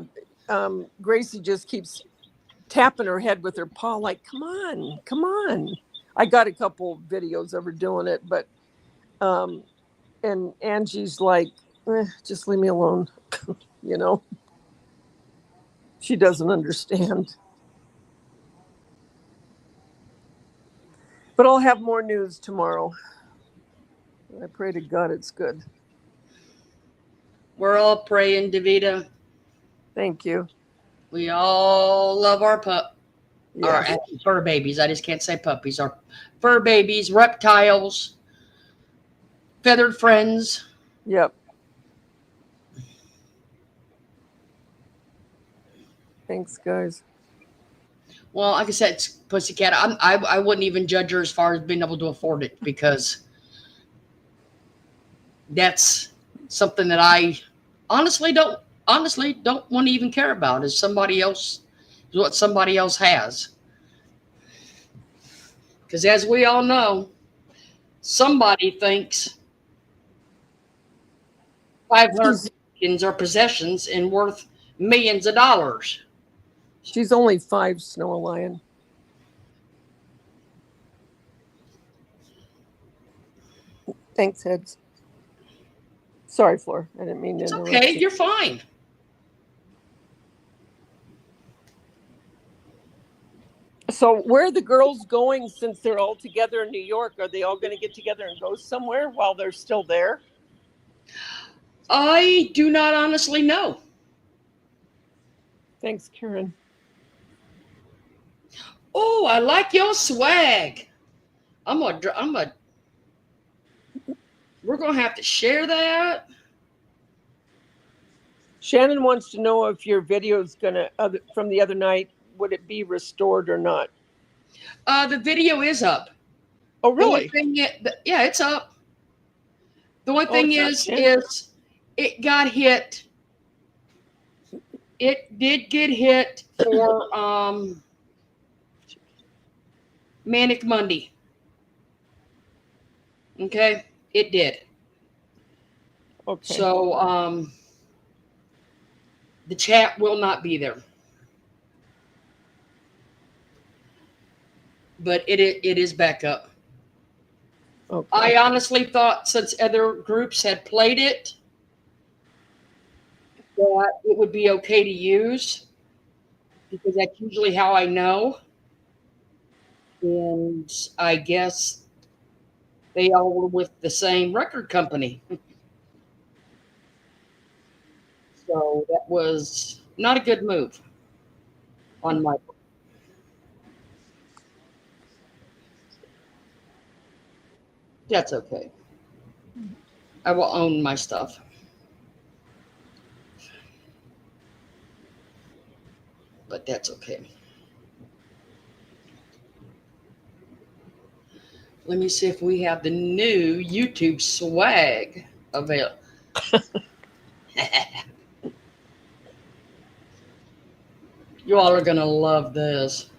Gracie just keeps tapping her head with her paw, like, come on, come on. I got a couple videos of her doing it, but and Angie's like, just leave me alone. You know, she doesn't understand. But I'll have more news tomorrow. I pray to God it's good.
We're all praying, Davita.
Thank you.
We all love our our
Yes.
fur babies. I just can't say puppies. Our fur babies, reptiles, feathered friends.
Yep. Thanks, guys.
Well, like I said, it's Pussycat. I wouldn't even judge her as far as being able to afford it, because that's something that I honestly don't want to even care about. Is what somebody else has. Because as we all know, somebody thinks 500 chickens are possessions and worth millions of dollars.
She's only 5, Snow Lion. Thanks, Heads. Sorry, Floor. I didn't mean to
It's
interrupt
okay.
you.
You're fine.
So where are the girls going since they're all together in New York? Are they all going to get together and go somewhere while they're still there?
I do not honestly know.
Thanks, Karen.
Oh, I like your swag. I'm a. We're gonna have to share that.
Shannon wants to know if your video is from the other night, would it be restored or not?
The video is up.
Oh,
The only
really?
thing, yeah, it's up. The only
Oh,
thing
it's up, Shannon.
is it got hit. It did get hit for Manic Monday. Okay, it did.
Okay.
So the chat will not be there, but it is back up.
Okay.
I honestly thought since other groups had played it that it would be okay to use because that's usually how I know. And I guess they all were with the same record company. So that was not a good move on my part. That's okay. I will own my stuff. But that's okay. Let me see if we have the new YouTube swag available. You all are going to love this.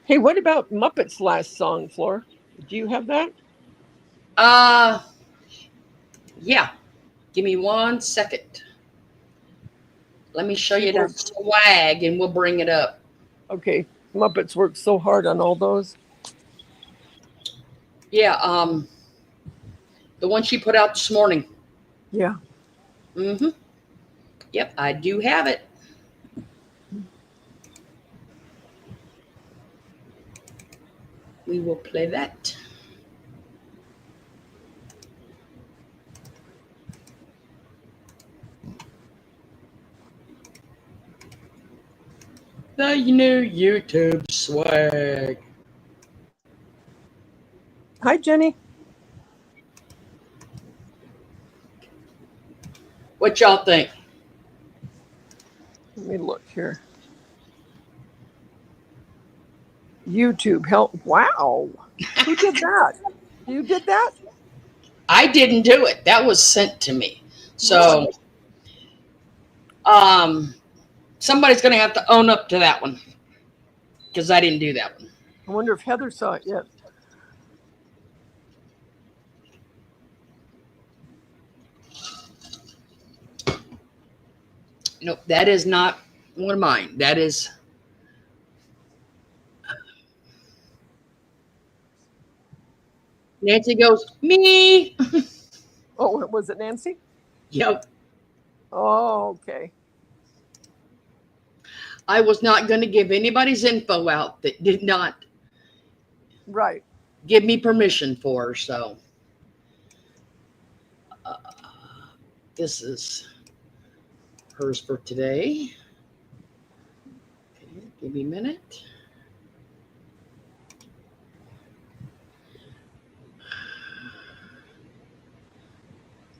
Hey, what about Muppets' last song, Flor? Do you have that?
Uh, yeah. Give me 1 second. Let me show you the swag and we'll bring it up.
Okay. Muppets worked so hard on all those.
Yeah, the one she put out this morning.
Yeah.
Mm-hmm. Yep, I do have it. We will play that. The new YouTube swag.
Hi, Jenny.
What y'all think?
Let me look here. YouTube help. Wow. Who did that? You did that?
I didn't do it. That was sent to me. So,
Really?
somebody's going to have to own up to that one because I didn't do that one.
I wonder if Heather saw it yet.
Nope, that is not one of mine. That is. Nancy goes, me.
Oh, was it Nancy?
Yep.
Oh, okay.
I was not going to give anybody's info out that did not
Right.
give me permission for. So, uh, this is hers for today. Okay, give me a minute.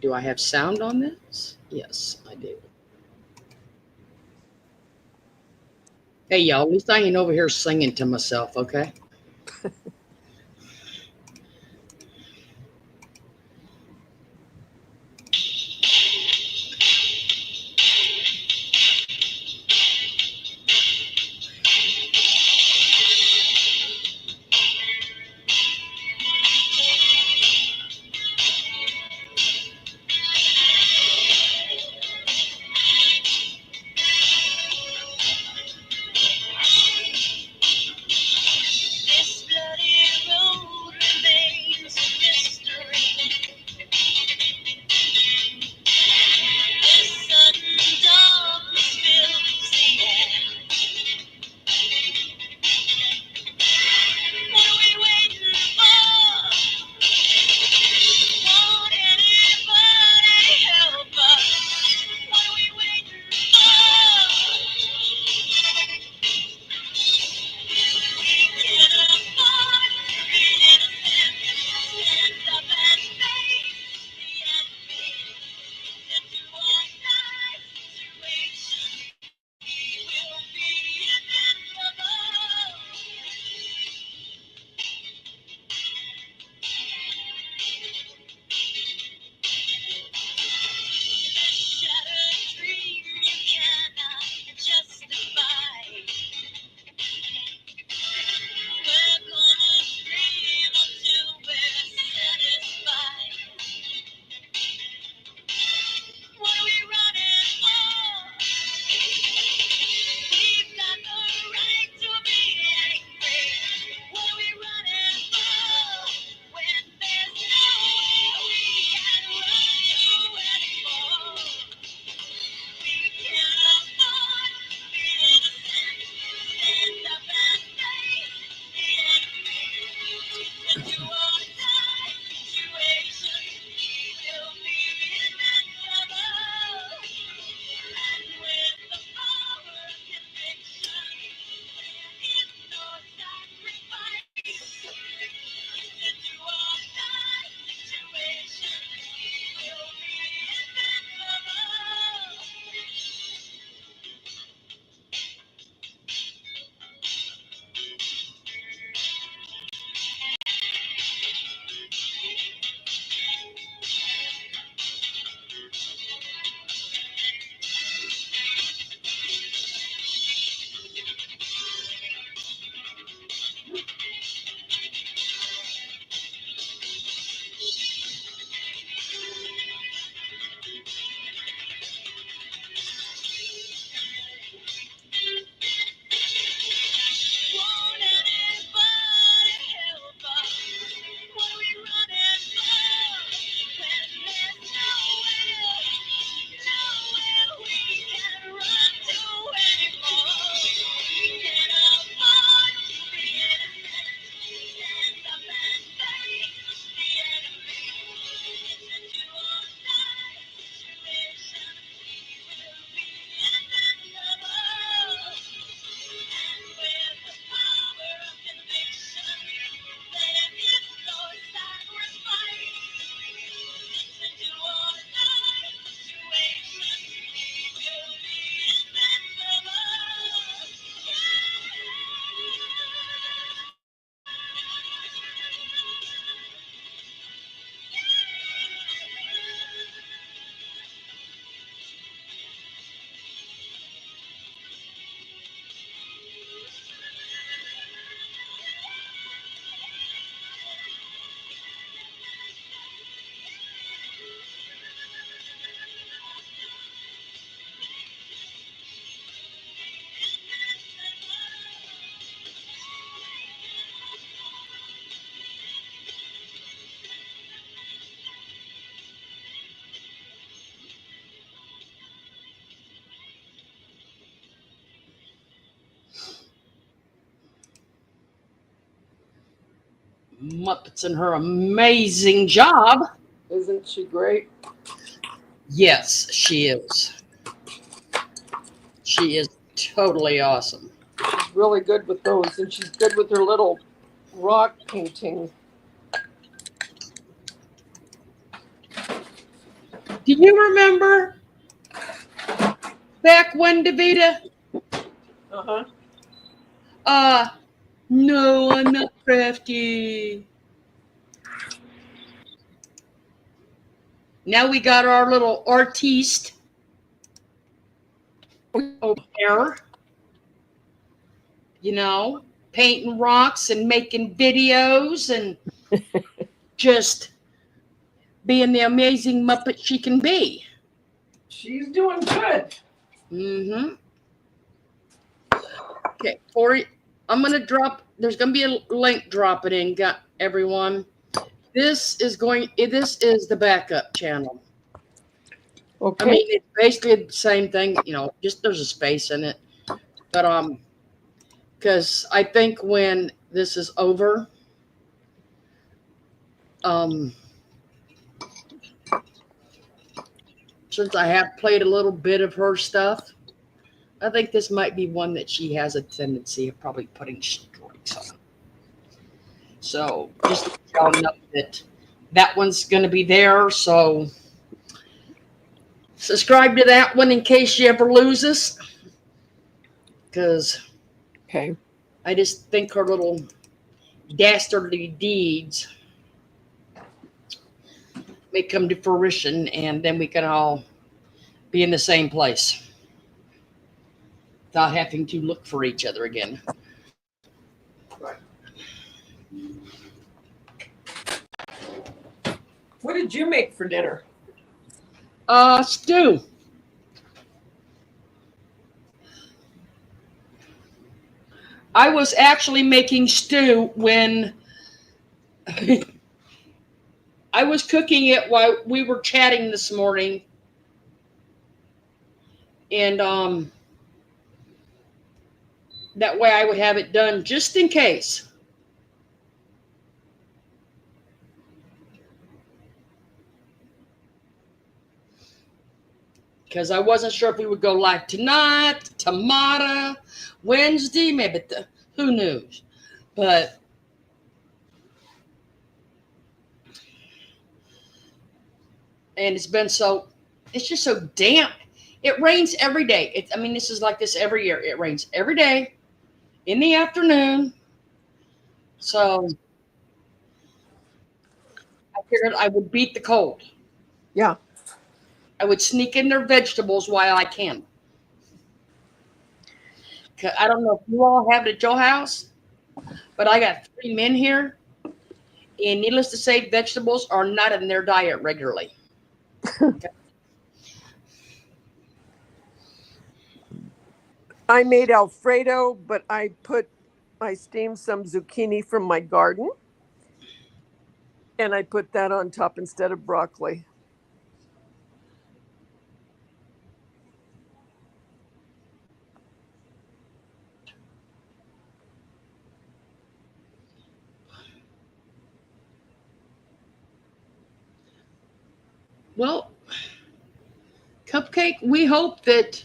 Do I have sound on this? Yes, I do. Hey, y'all, at least I ain't over here singing to myself, okay? Muppets and her amazing job.
Isn't she great?
Yes, she is. She is totally awesome.
She's really good with those, and she's good with her little rock painting.
Do you remember back when, Davita?
Uh-huh.
Uh, no, I'm not crafty. Now we got our little artiste over there, painting rocks and making videos and just being the amazing Muppet she can be.
She's doing good.
Mm-hmm. Okay, Corey, there's going to be a link dropping in, everyone. This is the backup channel.
Okay.
I mean, it's basically the same thing, just there's a space in it. But, because I think when this is over, since I have played a little bit of her stuff, I think this might be one that she has a tendency of probably putting strikes on. So just to let y'all know that one's going to be there. So subscribe to that one in case she ever loses. Because
Okay.
I just think her little dastardly deeds may come to fruition, and then we can all be in the same place without having to look for each other again.
Right. What did you make for dinner?
Stew. I was actually making stew when I was cooking it while we were chatting this morning. And that way I would have it done just in case. Because I wasn't sure if we would go live tonight, tomorrow, Wednesday, maybe who knows. But and it's just so damp. It rains every day. This is like this every year. It rains every day in the afternoon. So I figured I would beat the cold.
Yeah.
I would sneak in their vegetables while I can. I don't know if you all have it at your house, but I got 3 men here, and needless to say, vegetables are not in their diet regularly. Okay.
I made Alfredo, but I steamed some zucchini from my garden, and I put that on top instead of broccoli.
Well, Cupcake, we hope that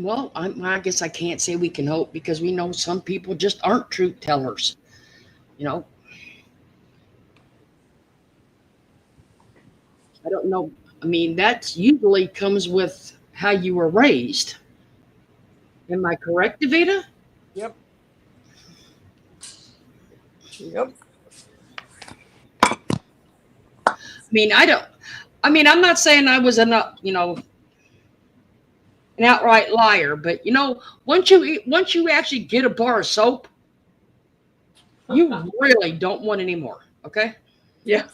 I guess I can't say we can hope because we know some people just aren't truth tellers. I don't know. That usually comes with how you were raised. Am I correct, Davida?
Yep. Yep.
I'm not saying I was an outright liar, but once you actually get a bar of soap, you really don't want any more. Okay.
Yeah.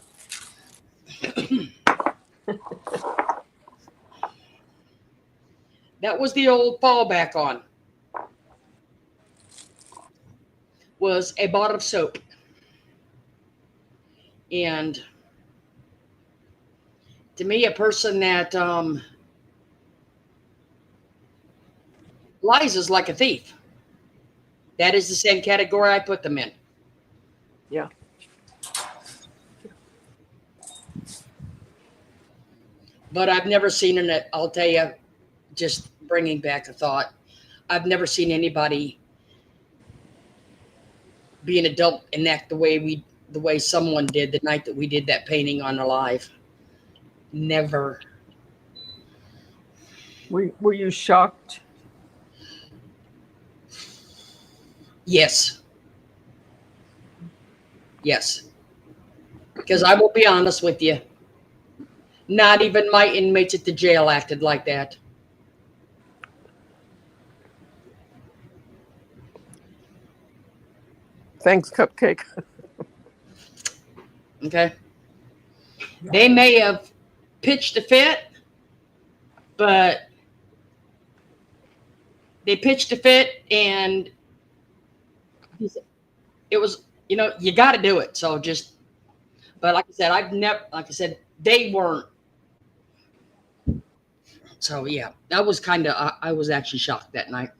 That was the old fallback on. Was a bar of soap. And to me, a person that lies is like a thief. That is the same category I put them in.
Yeah.
But I've never seen an, I'll tell you, just bringing back a thought, I've never seen anybody be an adult and act the way someone did the night that we did that painting on Alive. Never.
Were you shocked?
Yes. Yes. Because I will be honest with you, not even my inmates at the jail acted like that.
Thanks, Cupcake.
Okay. They may have pitched a fit, but they pitched a fit and it was, you got to do it. So just, but like I said, they weren't. So yeah, that was kind of, I was actually shocked that night.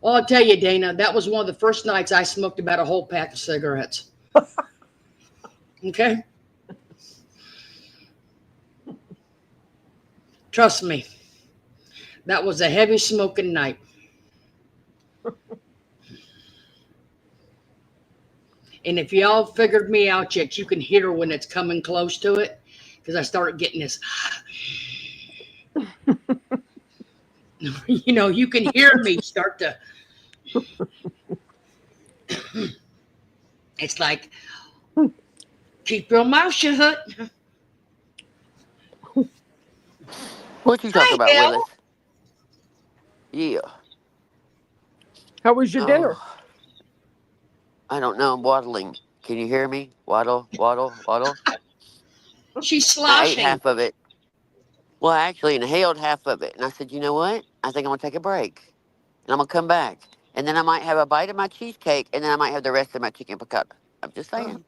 Well, I'll tell you, Dana, that was one of the first nights I smoked about a whole pack of cigarettes. Okay? Trust me, that was a heavy smoking night. And if y'all figured me out yet, you can hear when it's coming close to it because I started getting this. You can hear me start to. It's like, keep your mouth shut.
What you talking
Hi,
about,
Bill.
Willis? Yeah.
How was your dinner?
Oh, I don't know. I'm waddling. Can you hear me? Waddle, waddle, waddle.
She's
I ate
sloshing.
half of it. Well, I actually inhaled half of it. And I said, you know what? I think I'm going to take a break. And I'm going to come back. And then I might have a bite of my cheesecake. And then I might have the rest of my chicken piccata. I'm just saying.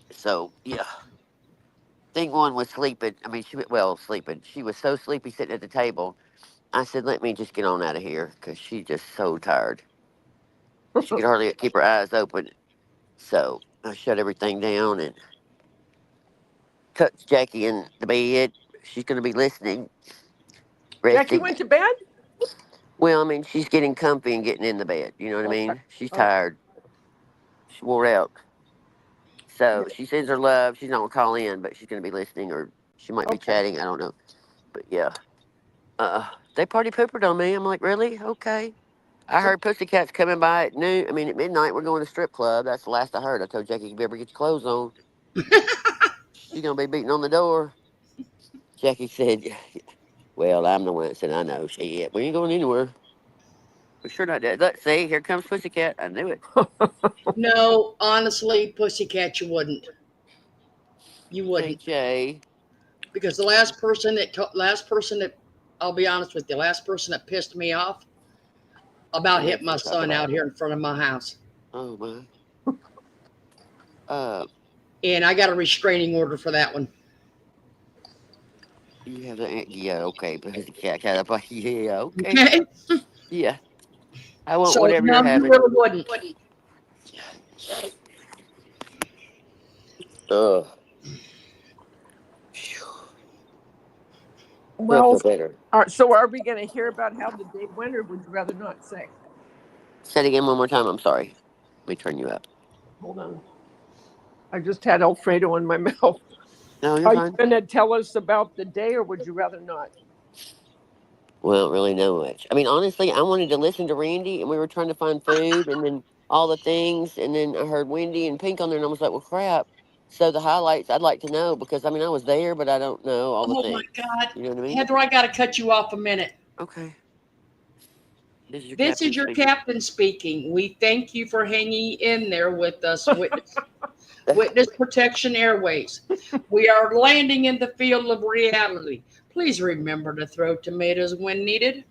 So, yeah. Thing one was sleeping. I mean, sleeping. She was so sleepy sitting at the table. I said, let me just get on out of here because she's just so tired. She could hardly keep her eyes open. So I shut everything down and tucked Jackie in the bed. She's going to be listening,
Jackie
resting.
went to bed?
Well, I mean, she's getting comfy and getting in the bed. You know what I
Okay.
mean? She's
Oh,
tired. She wore out. So she sends her love. She's not going to call in, but she's going to be listening or she might be
okay.
chatting. I don't know. But yeah. They party poopered on me. I'm like, really? Okay. I heard Pussycats coming by at noon. I mean, at midnight, we're going to strip club. That's the last I heard. I told Jackie, if you ever get your clothes on, she's going to be beating on the door. Jackie said, well, I'm the one that said, I know. Shit, we ain't going anywhere. We're sure not dead. Let's see. Here comes Pussycat. I knew it.
No, honestly, Pussycat, you wouldn't. You wouldn't.
JJ.
Because the I'll be honest with you, last person that pissed me off about
What
hitting
else
my
you talk
son out
about?
here in front of my house.
Oh, my. Uh,
And I got a restraining order for that one.
you have the, yeah, okay. Pussycat. Yeah, okay.
Okay?
Yeah. I want
So,
whatever you're
no, you
having.
really wouldn't.
Ugh. I
Well,
feel better.
so are we going to hear about how the day went, or would you rather not say?
Say it again one more time. I'm sorry. Let me turn you up.
Hold on. I just had Alfredo in my mouth.
No, you're
Are you
fine.
going to tell us about the day, or would you rather not?
Well, I don't really know much. I mean, honestly, I wanted to listen to Randy, and we were trying to find food, and then all the things, and then I heard Wendy and Pink on there, and I was like, well, crap. So the highlights, I'd like to know because I mean, I was there, but I don't know all the
Oh my
things.
God.
You know what I mean?
Heather, I got to cut you off a minute.
Okay. This is your
This
captain
is your
speaking.
captain speaking. We thank you for hanging in there with us, Witness Protection Airways. We are landing in the field of reality. Please remember to throw tomatoes when needed.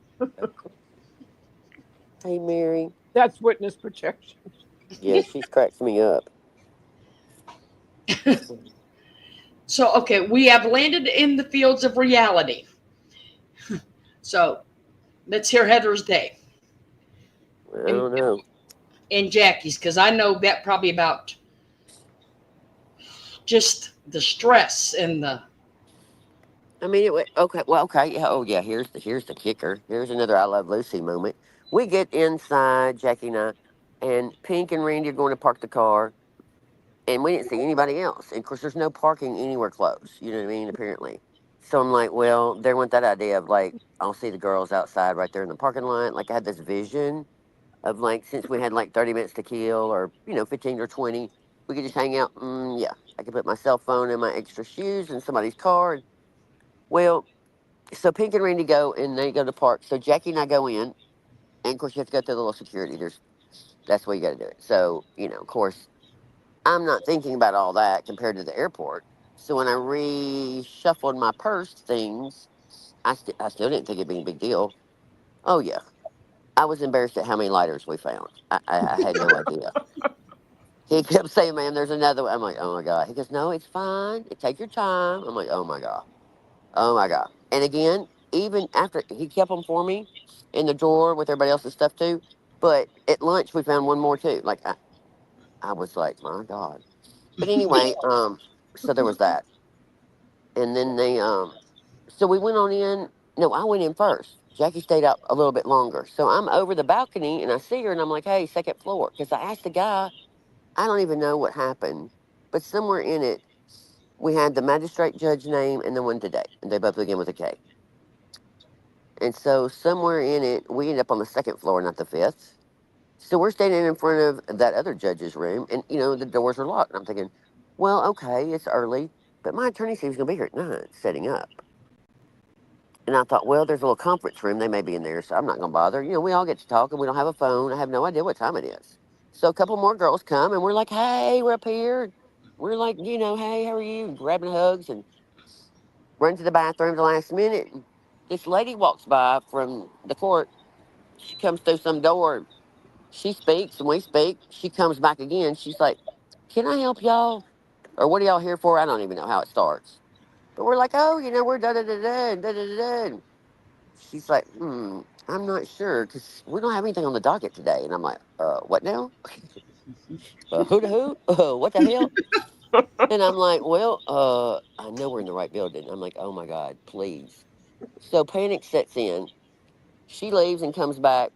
Hey, Mary.
That's witness protection.
Yeah, she's cracked me up.
So, okay, we have landed in the fields of reality. So, let's hear Heather's day
I
and,
don't know.
and Jackie's, because I know that probably about just the stress and the.
I mean, okay. Well, okay. Yeah. Oh, yeah. Here's the kicker. Here's another I Love Lucy moment. We get inside, Jackie and I, and Pink and Randy are going to park the car, and we didn't see anybody else. And of course, there's no parking anywhere close. You know what I mean? Apparently. So I'm like, well, there went that idea of like, I'll see the girls outside right there in the parking lot. Like I had this vision of like, since we had like 30 minutes to kill, or 15 or 20, we could just hang out. Yeah, I could put my cell phone and my extra shoes in somebody's car. Well, so Pink and Randy go and they go to the park. So Jackie and I go in, and of course you have to go through the little security. That's where you got to do it. So of course, I'm not thinking about all that compared to the airport. So when I reshuffled my purse things, I still didn't think it'd be a big deal. Oh yeah, I was embarrassed at how many lighters we found. I had no idea. He kept saying, "Ma'am, there's another one." I'm like, "Oh my god." He goes, "No, it's fine. Take your time." I'm like, "Oh my god." Oh my god! And again, even after he kept them for me in the drawer with everybody else's stuff too. But at lunch we found one more too. Like I was like, my god. But anyway, so there was that, and then so we went on in. No, I went in first. Jackie stayed out a little bit longer. So I'm over the balcony and I see her and I'm like, hey, second floor. Because I asked the guy, I don't even know what happened, but somewhere in it, we had the magistrate judge name and the one today. And they both begin with a K. And so somewhere in it, we ended up on the second floor, not the fifth. So we're standing in front of that other judge's room, and the doors are locked. And I'm thinking, well, okay, it's early, but my attorney said he's going to be here at 9, setting up. And I thought, well, there's a little conference room. They may be in there, so I'm not going to bother. We all get to talk, and we don't have a phone. I have no idea what time it is. So a couple more girls come, and we're like, hey, we're up here. We're like, hey, how are you? Grabbing hugs and run to the bathroom the last minute. And this lady walks by from the court. She comes through some door. She speaks and we speak. She comes back again. She's like, can I help y'all? Or what are y'all here for? I don't even know how it starts. But we're like, oh, we're da da da da da da da. Da. She's like, I'm not sure because we don't have anything on the docket today. And I'm like, what now? Who to who? What the hell? And I'm like, well, I know we're in the right building. I'm like, oh my God, please. So panic sets in. She leaves and comes back.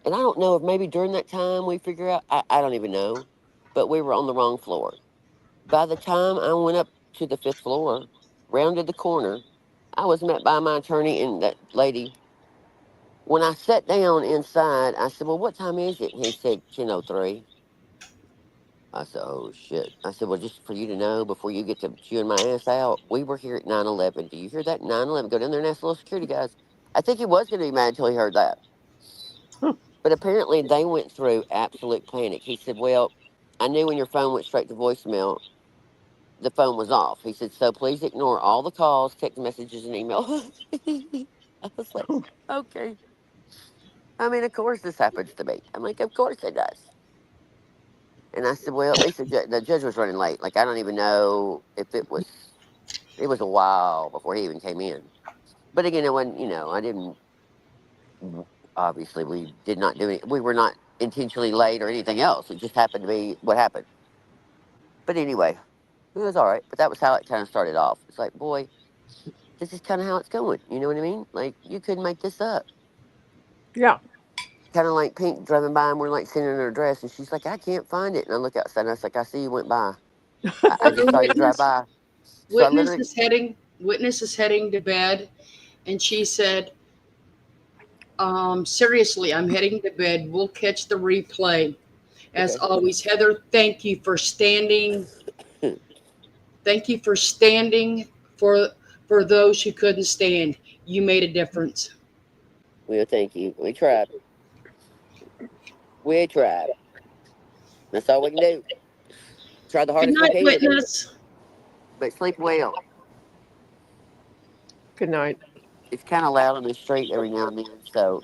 And I don't know if maybe during that time we figure out, I don't even know, but we were on the wrong floor. By the time I went up to the fifth floor, rounded the corner, I was met by my attorney and that lady. When I sat down inside, I said, well, what time is it? And he said, 10:03. I said, oh, shit. I said, well, just for you to know, before you get to chewing my ass out, we were here at 9:11. Do you hear that? 9:11. Go down there and ask the little security guys. I think he was going to be mad until he heard that. But apparently they went through absolute panic. He said, well, I knew when your phone went straight to voicemail, the phone was off. He said, so please ignore all the calls, text messages, and email. I was like, okay. I mean, of course this happens to me. I'm like, of course it does. And I said, well, at least the judge was running late. Like, I don't even know if it was a while before he even came in. But again, it wasn't, I didn't, obviously, we did not do it. We were not intentionally late or anything else. It just happened to be what happened. But anyway, it was all right. But that was how it kind of started off. It's like, boy, this is kind of how it's going. You know what I mean? Like, you couldn't make this up.
Yeah.
Kind of like Pink driving by and we're like sending her address. And she's like, I can't find it. And I look outside and I was like, I see you went by. I
The
just saw you drive
witness
by. So I
witness
literally,
is heading witness is heading to bed, and she said, seriously, I'm heading to bed. We'll catch the replay. As
okay.
always, Heather, thank you for standing. Thank you for standing for for those who couldn't stand. You made a difference.
Well, thank you. We tried. We tried. That's all we can do. Try the
Good
hardest we
night,
can.
witness.
But sleep well.
Good night.
It's kind of loud on the street every now and then. So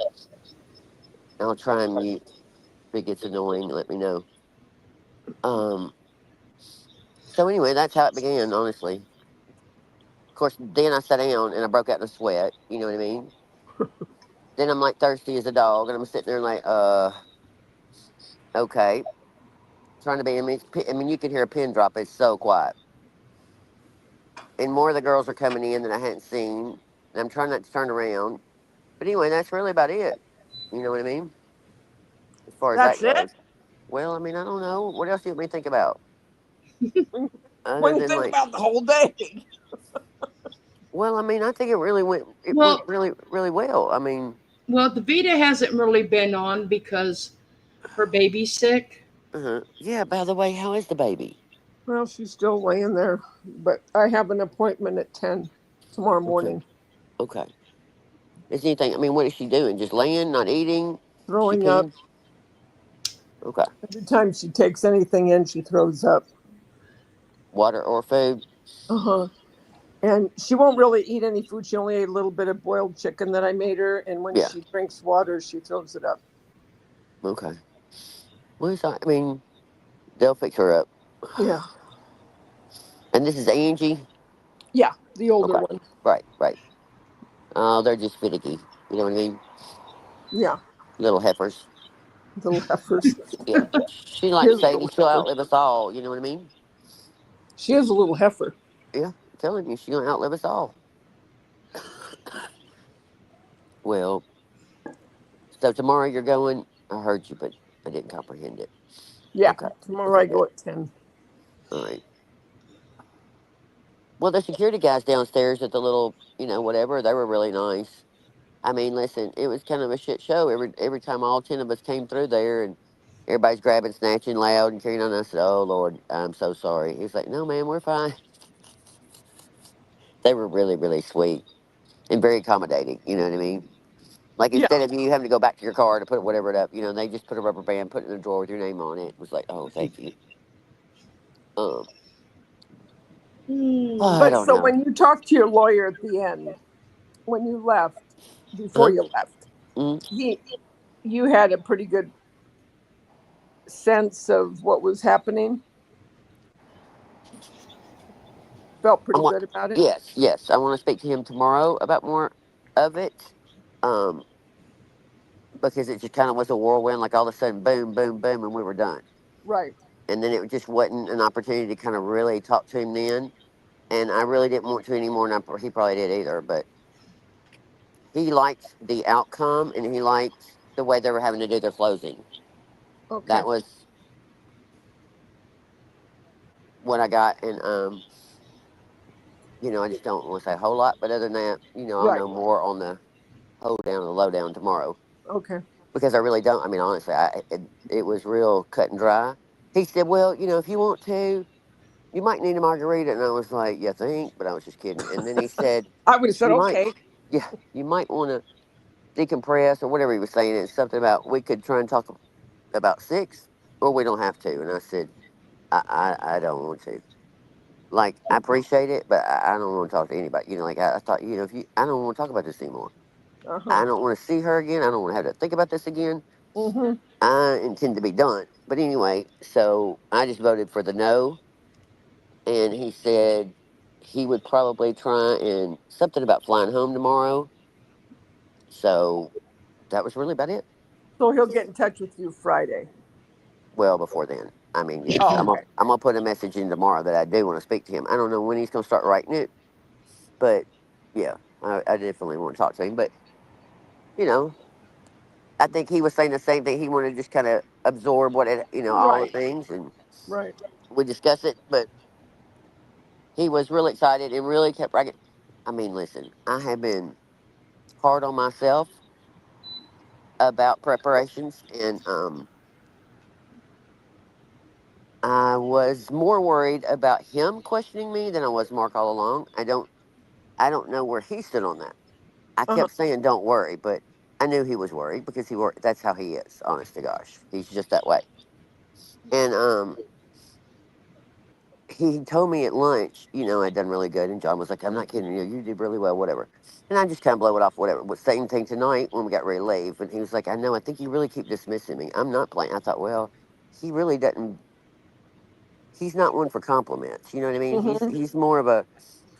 I'll try and mute if it gets annoying. Let me know. Um, So anyway, that's how it began, honestly. Of course, then I sat down and I broke out in a sweat. You know what I mean? Then I'm like thirsty as a dog, and I'm sitting there like, okay, trying to be. I mean, you can hear a pin drop. It's so quiet, and more of the girls are coming in that I hadn't seen, and I'm trying not to turn around. But anyway, that's really about it. You know what I mean? As far as that
That's it.
goes. Well, I mean, I don't know. What else do you want me to think about other
When you
than
think
like?
about the whole day.
Well, I mean, I think it really went. It went
Well,
really, really well. I mean,
the Vita hasn't really been on because her baby's sick.
yeah. By the way, how is the baby?
Well, she's still laying there, but I have an appointment at 10 tomorrow
Okay.
morning.
Okay. Is anything? I mean, what is she doing? Just laying, not eating? She
Throwing up.
peeing? Okay.
Every time she takes anything in, she throws up.
Water or food?
Uh huh. And she won't really eat any food. She only ate a little bit of boiled chicken that I made her. And when
Yeah.
she drinks water, she throws it up.
Okay. Well, I mean, they'll fix her up.
Yeah.
And this is Angie.
Yeah. The older
Okay.
one.
Right. Right. Oh, they're just finicky. You know what I mean?
Yeah.
Little heifers.
Little heifers.
Yeah. She
She
like
is a
Sadie.
little
She'll
heifer.
outlive us all. You know what I mean?
She is a little heifer.
Yeah. I'm telling you, she'll outlive us all. Well, so tomorrow you're going. I heard you, but I didn't comprehend it.
Yeah.
Okay.
Tomorrow
Okay.
I
Good.
go at 10.
All right. Well, the security guys downstairs at the little, whatever, they were really nice. I mean, listen, it was kind of a shit show every time all 10 of us came through there, and everybody's grabbing, snatching loud and carrying on. I said, "Oh Lord, I'm so sorry." He's like, "No, man, we're fine." They were really, really sweet and very accommodating. You know what I mean? Like
Yeah.
instead of you having to go back to your car to put whatever it up, they just put a rubber band, put it in a drawer with your name on it. It was like, "Oh, thank you." Um, I
But
don't
so
know.
when you talked to your lawyer at the end, when you left, before
Huh?
you left,
Mm.
he, you had a pretty good sense of what was happening. Felt
I
pretty
want,
good about it.
yes, yes. I want to speak to him tomorrow about more of it. Um, because it just kind of was a whirlwind, like all of a sudden, boom, boom, boom, and we were done.
Right.
And then it just wasn't an opportunity to kind of really talk to him then. And I really didn't want to anymore, and he probably did either. But he liked the outcome, and he liked the way they were having to do their closing.
Okay.
That was what I got, and I just don't want to say a whole lot. But other than that, I'll
Right.
know more on the hold down, the lowdown tomorrow.
Okay.
Because I really don't. I mean, honestly, it was real cut and dry. He said, "Well, if you want to, you might need a margarita," and I was like, "You think?" But I was just kidding. And then he said,
I would have said
"You might,
okay.
yeah, you might want to decompress or whatever he was saying." It's something about we could try and talk about six, or we don't have to. And I said, I don't want to. Like, I appreciate it, but I don't want to talk to anybody. Like I thought, if you, I don't want to talk about this anymore.
Uh huh.
I don't want to see her again. I don't want to have to think about this again.
Mm-hmm.
I intend to be done. But anyway, so I just voted for the no, and he said he would probably try and something about flying home tomorrow. So that was really about it.
So he'll get in touch with you Friday.
Well, before then, I mean, yes,
Oh, okay.
I'm gonna put a message in tomorrow that I do want to speak to him. I don't know when he's gonna start writing it, but yeah, I definitely want to talk to him. But you know, I think he was saying the same thing. He wanted to just kind of absorb all the
Right.
things, and
Right.
we discuss it. But he was really excited and really kept bragging. I mean, listen, I have been hard on myself about preparations, and I was more worried about him questioning me than I was Mark all along. I don't know where he stood on that. I
Uh huh.
kept saying don't worry, but I knew he was worried because he worried. That's how he is. Honest to gosh, he's just that way. And he told me at lunch, I'd done really good, and John was like, "I'm not kidding you. You did really well, whatever." And I just kind of blow it off, whatever. But same thing tonight when we got ready to leave, and he was like, "I know. I think you really keep dismissing me. I'm not playing." I thought, well, he really doesn't he's not one for compliments. You know what I mean? He's
Hmm.
he's more of a,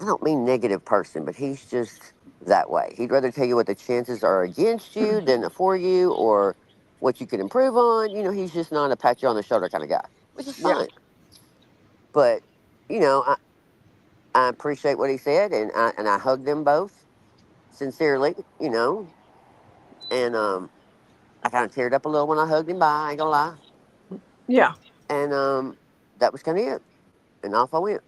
I don't mean negative person, but he's just that way. He'd rather tell you what the chances are against you than for you, or what you could improve on. He's just not a pat you on the shoulder kind of guy, which is
Yeah.
fine. But you know, I appreciate what he said, and I hugged them both sincerely. And I kind of teared up a little when I hugged him. Bye, I ain't gonna lie.
Yeah.
And that was kind of it. And off I went.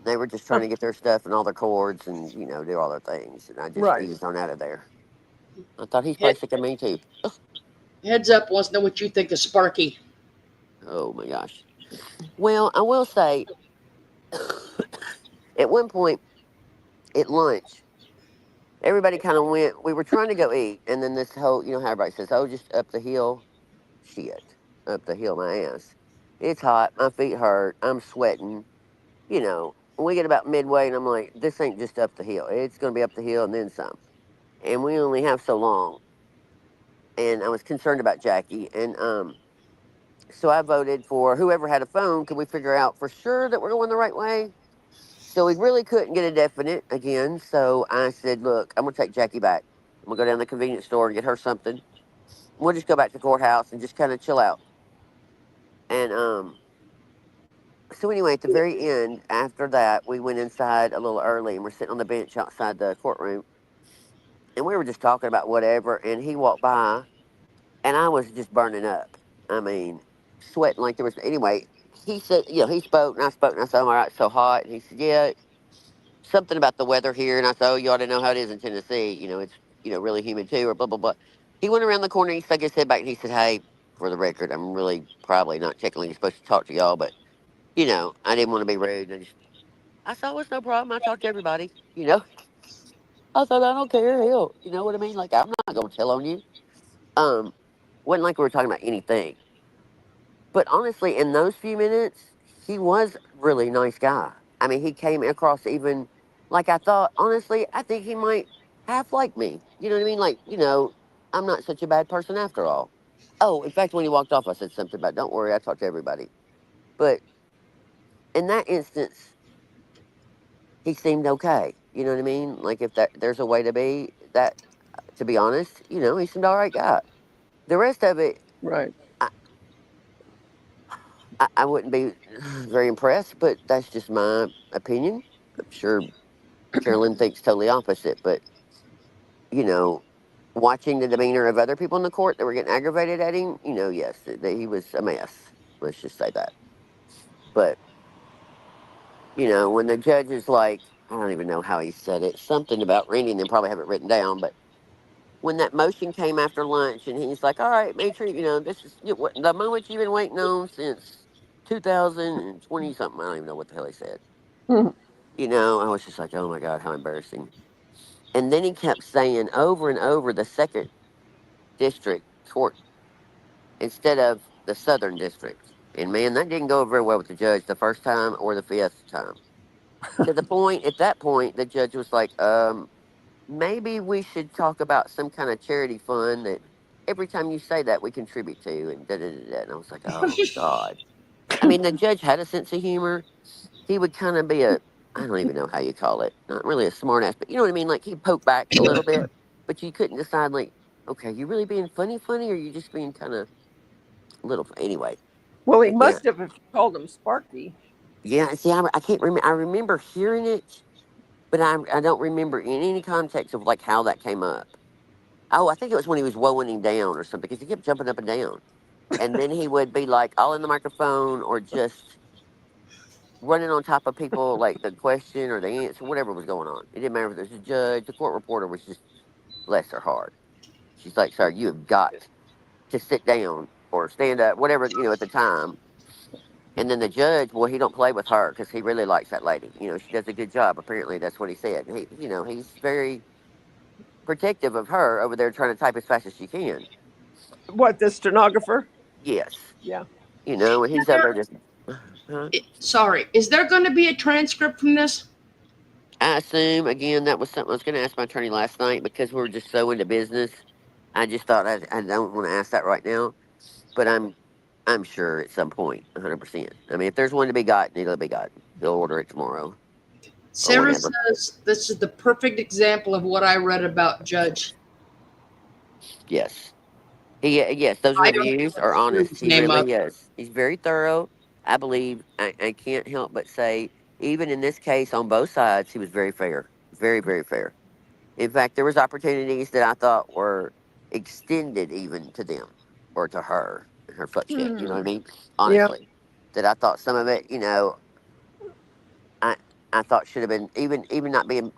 They were just trying to get their stuff and all their cords and do all their things, and I just
Right.
eased on out of there. I thought he's probably
Head,
sick of me too.
heads up wants to know what you think of Sparky.
Oh my gosh. Well, I will say, at one point at lunch, everybody kind of went. We were trying to go eat, and then this whole, how everybody says, "Oh, just up the hill." Shit, up the hill, my ass. It's hot. My feet hurt. I'm sweating. We get about midway, and I'm like, "This ain't just up the hill. It's gonna be up the hill and then some." And we only have so long. And I was concerned about Jackie, and so I voted for whoever had a phone. Could we figure out for sure that we're going the right way? So we really couldn't get a definite again. So I said, look, I'm going to take Jackie back. I'm going to go down to the convenience store and get her something. We'll just go back to the courthouse and just kind of chill out. And so anyway, at the very end, after that, we went inside a little early and we're sitting on the bench outside the courtroom. And we were just talking about whatever. And he walked by and I was just burning up. I mean, sweating like there was. Anyway, he said, he spoke and I spoke and I said, "Oh my God, it's so hot." And he said, "Yeah, something about the weather here." And I said, "Oh, you ought to know how it is in Tennessee. It's really humid too," or blah blah blah. He went around the corner. He stuck his head back and he said, "Hey, for the record, I'm really probably not technically supposed to talk to y'all, but I didn't want to be rude." I said, "Oh, it's no problem. I talk to everybody." I said, "I don't care. Hell, you know what I mean? Like I'm not gonna tell on you." Um, wasn't like we were talking about anything. But honestly, in those few minutes, he was really nice guy. I mean, he came across even like I thought. Honestly, I think he might half like me. You know what I mean? Like, I'm not such a bad person after all. Oh, in fact, when he walked off, I said something about, "Don't worry, I talk to everybody." But in that instance, he seemed okay. You know what I mean? Like, if there's a way to be that, to be honest, he seemed all right guy. The rest of it,
Right.
I, I wouldn't be very impressed, but that's just my opinion. I'm sure Carolyn thinks totally opposite, but you know, watching the demeanor of other people in the court that were getting aggravated at him, yes, that he was a mess. Let's just say that. But when the judge is like, I don't even know how he said it, something about reading and probably have it written down, but when that motion came after lunch and he's like, "All right, Matron, this is the moment you've been waiting on since 2020 something." I don't even know what the hell he said.
Mhm.
I was just like, "Oh my God, how embarrassing." And then he kept saying over and over the second district court instead of the southern district. And man, that didn't go very well with the judge the first time or the fifth time. To the point, at that point, the judge was like, maybe we should talk about some kind of charity fund that every time you say that we contribute to, and da da da da. And I was like, oh God. I mean, the judge had a sense of humor. He would kind of be I don't even know how you call it, not really a smart ass, but you know what I mean? Like he'd poke back a little bit, but you couldn't decide, like, okay, you really being funny, or you just being kind of little, anyway.
Well, he
But yeah,
must have if you called him Sparky.
yeah, see, I can't remember. I remember hearing it, but I don't remember in any context of like how that came up. Oh, I think it was when he was woeing him down or something because he kept jumping up and down. And then he would be like all in the microphone or just running on top of people, like the question or the answer, whatever was going on. It didn't matter if it was a judge, the court reporter was just, bless her heart. She's like, "Sir, you have got to sit down or stand up," whatever, at the time. And then the judge, well, he don't play with her because he really likes that lady. She does a good job. Apparently, that's what he said. He's very protective of her over there trying to type as fast as she can.
What, the stenographer?
Yes.
Yeah.
And he's over there
There,
just, huh?
sorry, is there going to be a transcript from this?
I assume, again, that was something I was going to ask my attorney last night because we were just so into business. I just thought I don't want to ask that right now. But I'm sure at some point, 100%. I mean, if there's one to be gotten, it'll be gotten. He'll order it tomorrow or
Sarah
whenever.
says this is the perfect example of what I read about Judge.
Yes. Yes, those
I don't
reviews
know
are
to screw
honest.
his
He
name
really
up.
is. He's very thorough. I believe, I can't help but say, even in this case, on both sides, he was very fair. Very, very fair. In fact, there was opportunities that I thought were extended even to them or to her and her fuck shit. You know what I mean?
Yeah.
Honestly, that I thought some of it, I I thought should have been even not being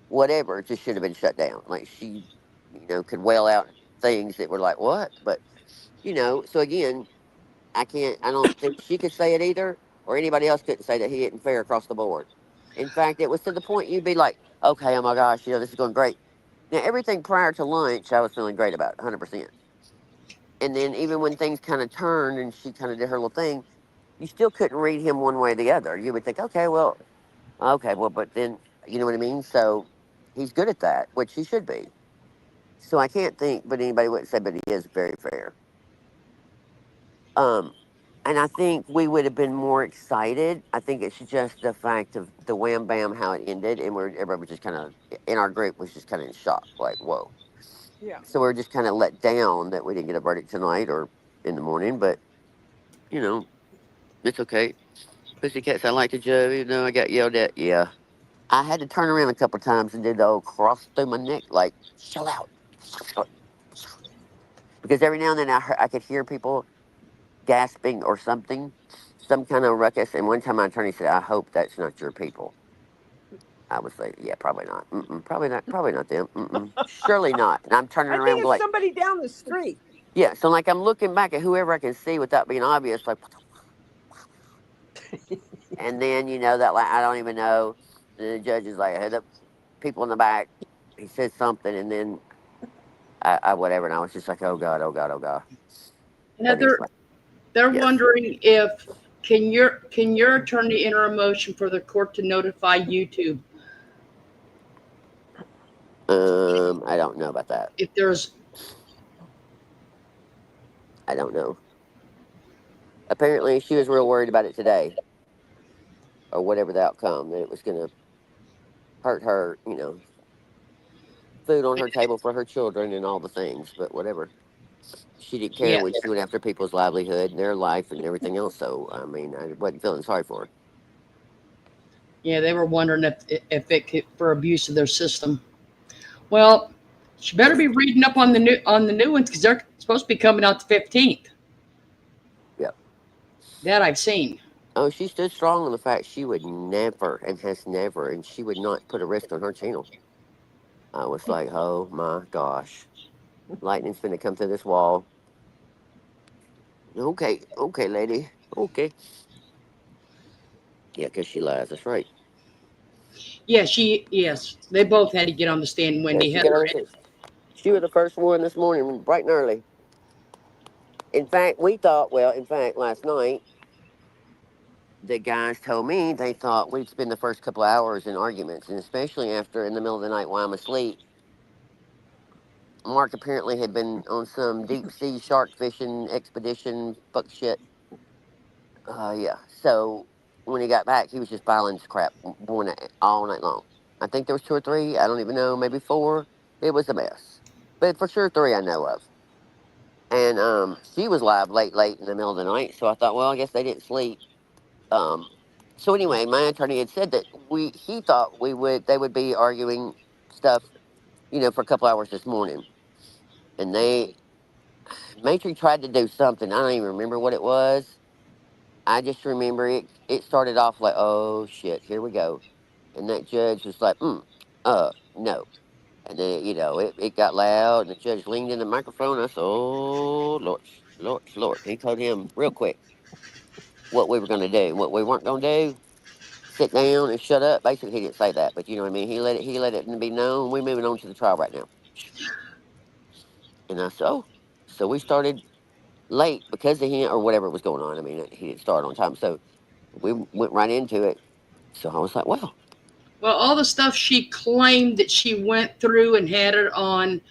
whatever, it just should have been shut down. Like she, could wail out things that were like what, but So again, I don't think she could say it either, or anybody else couldn't say that he isn't fair across the board. In fact, it was to the point you'd be like, okay, oh my gosh, this is going great. Now, everything prior to lunch, I was feeling great about, 100%. And then even when things kind of turned and she kind of did her little thing, you still couldn't read him one way or the other. You would think, okay, well, but then, you know what I mean? So he's good at that, which he should be. So I can't think, but anybody wouldn't say, but he is very fair. Um, and I think we would have been more excited. I think it's just the fact of the wham bam how it ended, and everybody was just kind of in our group was just kind of in shock, like whoa.
Yeah.
So we are just kind of let down that we didn't get a verdict tonight or in the morning, but you know it's okay. Pussycats, I like to Joe, even though I got yelled at. Yeah, I had to turn around a couple times and did the old cross through my neck, like chill out, because every now and then I could hear people gasping or something, some kind of ruckus. And one time my attorney said, "I hope that's not your people." I was like, "Yeah, probably not. Probably not them. Surely not." And I'm turning
I think
around
it's
like,
somebody down the street.
"Yeah." So like I'm looking back at whoever I can see without being obvious, like, and then that like I don't even know. And the judge is like, "Hey, the people in the back." He says something, and then I whatever, and I was just like, "Oh God, oh God, oh God." But he's
Heather,
like,
they're
"Yes."
wondering if can your attorney enter a motion for the court to notify YouTube
I don't know about that.
if there's
I don't know. Apparently, she was real worried about it today, or whatever the outcome, that it was going to hurt her, food on her table for her children and all the things, but whatever. She didn't care
yeah
when she went after people's livelihood and their life and everything else. So, I mean, I wasn't feeling sorry for her.
yeah they were wondering if it could for abuse of their system. Well, she better be reading up on the new ones because they're supposed to be coming out the 15th.
Yep.
That I've seen.
Oh, she stood strong on the fact she would never and has never, and she would not put a risk on her channel. I was like, oh my gosh. Lightning's finna come through this wall. Okay, okay, lady. Okay. Yeah, because she lies. That's right.
Yeah, yes, they both had to get on the stand.
Yeah,
Wendy
she
Heather.
got on the She was the first one this morning, bright and early. In fact, in fact, last night, the guys told me they thought we'd spend the first couple hours in arguments, and especially after in the middle of the night while I'm asleep. Mark apparently had been on some deep sea shark fishing expedition, fuck shit. Yeah. So when he got back, he was just filing his crap all night long. I think there was two or three. I don't even know, maybe four. It was a mess, but for sure three I know of. And she was live late in the middle of the night. So I thought, well, I guess they didn't sleep. Um, so anyway, my attorney had said that he thought they would be arguing stuff, for a couple hours this morning. And Matry tried to do something. I don't even remember what it was. I just remember it started off like, oh shit, here we go. And that judge was like, no. And then, it got loud and the judge leaned in the microphone. I said, oh, Lord, Lord, Lord. He told him real quick what we were going to do. What we weren't going to do, sit down and shut up. Basically, he didn't say that, but you know what I mean? He let it be known. We're moving on to the trial right now. And I said, oh. So we started late because of him or whatever was going on. I mean, he didn't start on time. So we went right into it. So I was like, well,
Well, all the stuff she claimed that she went through and had it on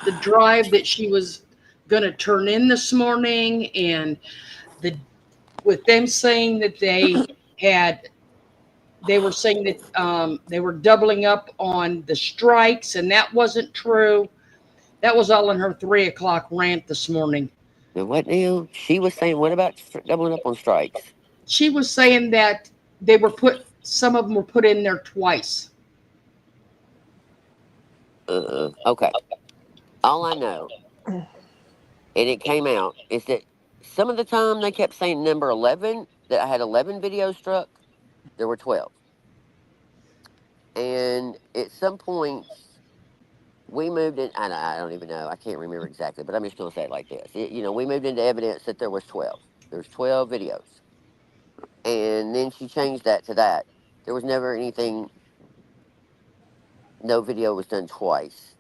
the drive that she was going to turn in this morning, and the with them saying that had they were saying that they were doubling up on the strikes, and that wasn't true. That was all in her 3 o'clock rant this morning.
And what now? She was saying, what about doubling up on strikes?
She was saying that they were some of them were put in there twice.
Okay. All I know, and it came out, is that some of the time they kept saying number 11, that I had 11 videos struck. There were 12. And at some point, we moved in, I don't even know, I can't remember exactly, but I'm just going to say it like this. We moved into evidence that there was 12. There's 12 videos. And then she changed that to that. There was never anything, no video was done twice.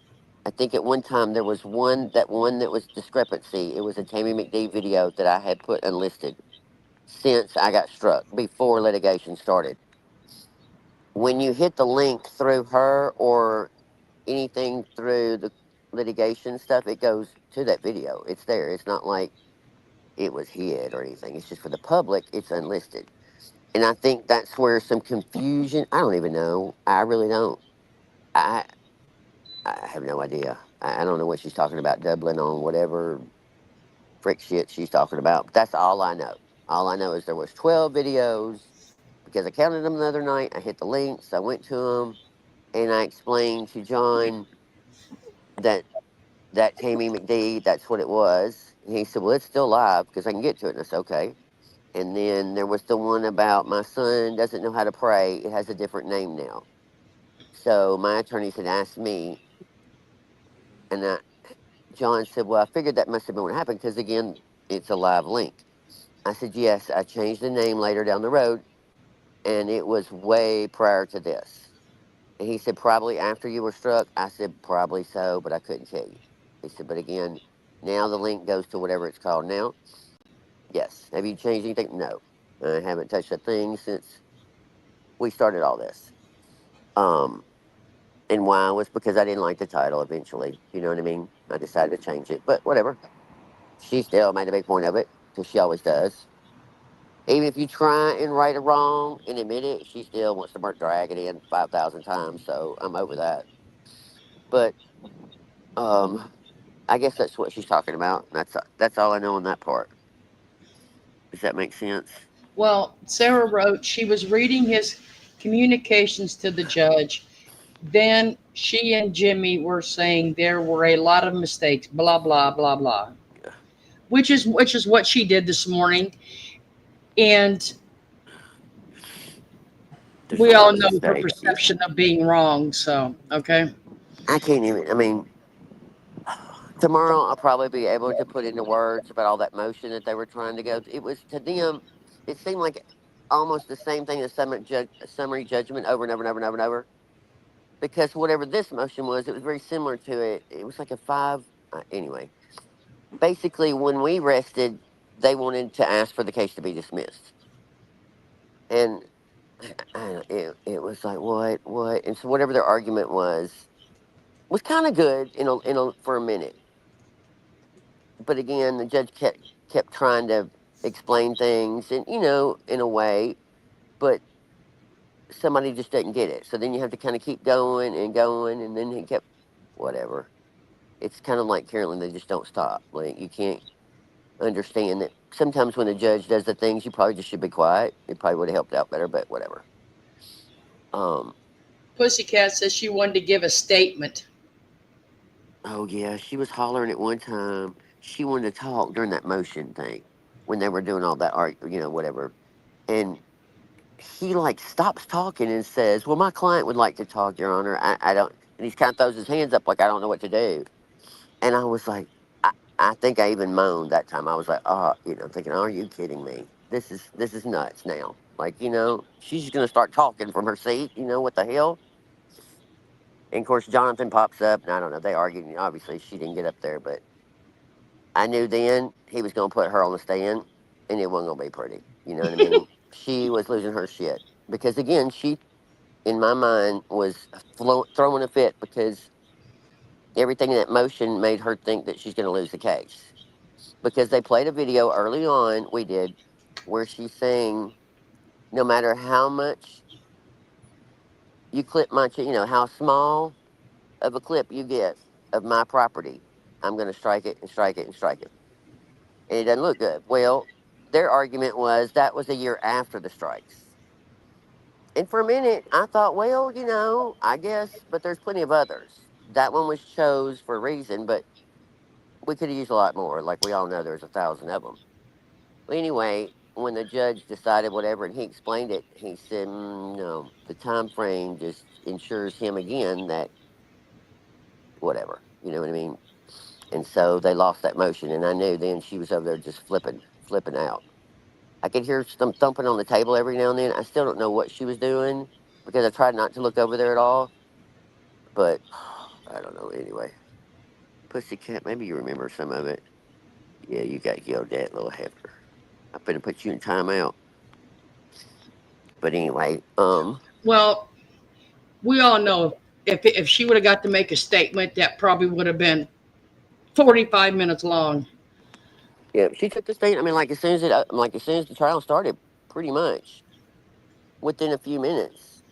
I think at one time there was one that was discrepancy. It was a Tammy McD video that I had put unlisted since I got struck, before litigation started. When you hit the link through her or anything through the litigation stuff, it goes to that video. It's there. It's not like it was hid or anything. It's just for the public, it's unlisted. And I think that's where some confusion, I don't even know. I really don't. I I have no idea. I don't know what she's talking about, doubling on whatever frick shit she's talking about. But that's all I know. All I know is there was 12 videos because I counted them the other night. I hit the links. I went to them and I explained to John that Tammy McD, that's what it was. And he said, well, it's still live because I can get to it. And I said, okay. And then there was the one about my son doesn't know how to pray. It has a different name now. So my attorneys had asked me, and John said, well, I figured that must have been what happened because, again, it's a live link. I said, yes, I changed the name later down the road, and it was way prior to this. And he said, probably after you were struck. I said, probably so, but I couldn't tell you. He said, but again, now the link goes to whatever it's called now. Yes. Have you changed anything? No. I haven't touched a thing since we started all this. Um, and why was because I didn't like the title eventually. You know what I mean? I decided to change it, but whatever. She still made a big point of it, because she always does. Even if you try and right a wrong and admit it, she still wants to drag it in 5,000 times. So I'm over that. But um, I guess that's what she's talking about. That's all I know on that part. Does that make sense?
Well, Sarah wrote she was reading his communications to the judge. Then she and Jimmy were saying there were a lot of mistakes, blah blah blah blah,
Yeah.
which is what she did this morning. And
There's a
we
lot
all
of
know her
mistakes. Yeah.
perception of being wrong. So, okay.
I can't even. I mean, tomorrow I'll probably be able to put into words about all that motion that they were trying to go. It was to them. It seemed like almost the same thing as summary judgment over and over and over and over and over. Because whatever this motion was, it was very similar to it. It was like a five. Anyway, basically, when we rested, they wanted to ask for the case to be dismissed, and it was like what, and so whatever their argument was kind of good for a minute, but again, the judge kept trying to explain things, and in a way, but somebody just didn't get it. So then you have to kind of keep going and going, and then he kept whatever. It's kind of like Carolyn, they just don't stop. Like you can't understand that sometimes when a judge does the things, you probably just should be quiet. It probably would have helped out better, but whatever. Um,
Pussycat says she wanted to give a statement.
oh yeah, she was hollering at one time. She wanted to talk during that motion thing when they were doing all that art, whatever. And he like stops talking and says, "Well, my client would like to talk, Your Honor. I don't." And he kind of throws his hands up like I don't know what to do. And I was like, I think I even moaned that time. I was like, oh, thinking, are you kidding me? This is nuts now. Like, she's just gonna start talking from her seat. What the hell? And of course, Jonathan pops up, and I don't know. They argued. And obviously, she didn't get up there, but I knew then he was gonna put her on the stand, and it wasn't gonna be pretty. You know what I mean? She was losing her shit because again, she, in my mind, was throwing a fit because everything in that motion made her think that she's gonna lose the case. because they played a video early on. We did where she's saying, no matter how much you clip my, how small of a clip you get of my property, I'm going to strike it and strike it and strike it, and it doesn't look good. Well, their argument was that was a year after the strikes. And for a minute, I thought, well, I guess, but there's plenty of others. That one was chose for a reason, but we could have used a lot more. Like we all know, there's 1,000 of them. Well, anyway, when the judge decided whatever, and he explained it, he said, no, the time frame just ensures him again that whatever, you know what I mean? And so they lost that motion, and I knew then she was over there just flipping out. I could hear some thumping on the table every now and then. I still don't know what she was doing because I tried not to look over there at all. But I don't know. Anyway, Pussycat, maybe you remember some of it. Yeah, you got yelled at, little heifer. I'm gonna put you in timeout. But anyway,
Well, we all know if she would have got to make a statement, that probably would have been 45 minutes long.
yeah, she took the stand. I mean, like as soon as the trial started, pretty much within a few minutes.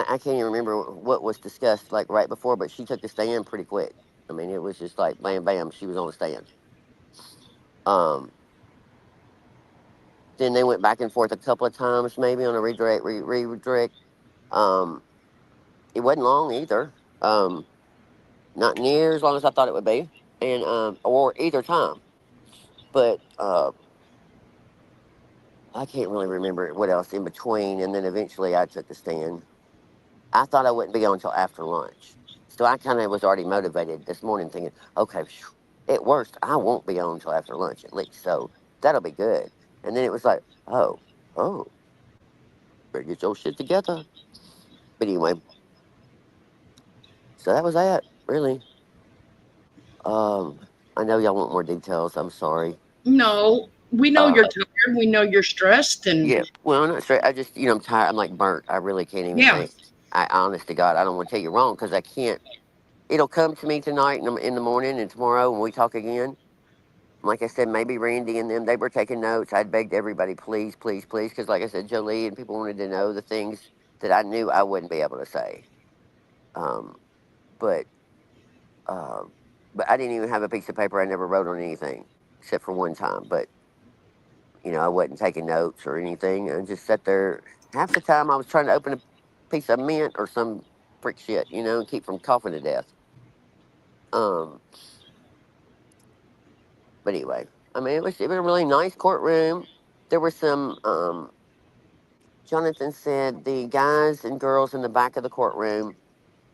I can't even remember what was discussed like right before, but she took the stand pretty quick. I mean, it was just like bam, bam. She was on the stand. Um, then they went back and forth a couple of times, maybe on a redirect, redirect. Um, it wasn't long either. Not near as long as I thought it would be, and or either time. But I can't really remember what else in between. And then eventually I took the stand. I thought I wouldn't be on until after lunch, so I kind of was already motivated this morning, thinking, okay, phew, at worst I won't be on until after lunch at least, so that'll be good. And then it was like, oh, better get your shit together. But anyway, so that was that really. Um, I know y'all want more details. I'm sorry.
No, we know
Uh,
you're tired. We know you're stressed. And
yeah, well, I'm not straight. I just, I'm tired. I'm like burnt. I really can't even
yeah,
think. Honest to God, I don't want to tell you wrong because I can't. It'll come to me tonight in the morning and tomorrow when we talk again. Like I said, maybe Randy and them, they were taking notes. I'd begged everybody, please, please, please, because like I said, Jolie and people wanted to know the things that I knew I wouldn't be able to say. Um, but uh, but I didn't even have a piece of paper. I never wrote on anything except for one time. But I wasn't taking notes or anything. I just sat there. Half the time, I was trying to open a piece of mint or some frick shit, and keep from coughing to death. Um, but anyway, I mean, it was a really nice courtroom. There were some. Jonathan said the guys and girls in the back of the courtroom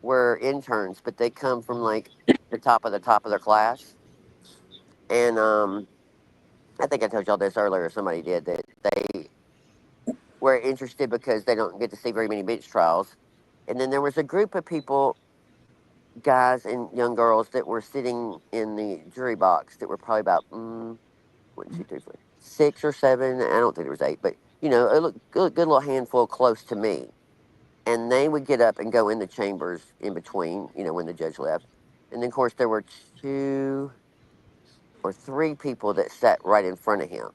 were interns, but they come from like the top of their class. And I think I told y'all this earlier. Somebody did that they were interested because they don't get to see very many bench trials. And then there was a group of people, guys and young girls, that were sitting in the jury box that were probably about one, two, three, four, 6 or 7. I don't think there was 8, but a good little handful close to me. And they would get up and go in the chambers in between, when the judge left. And then, of course, there were 2 or 3 people that sat right in front of him.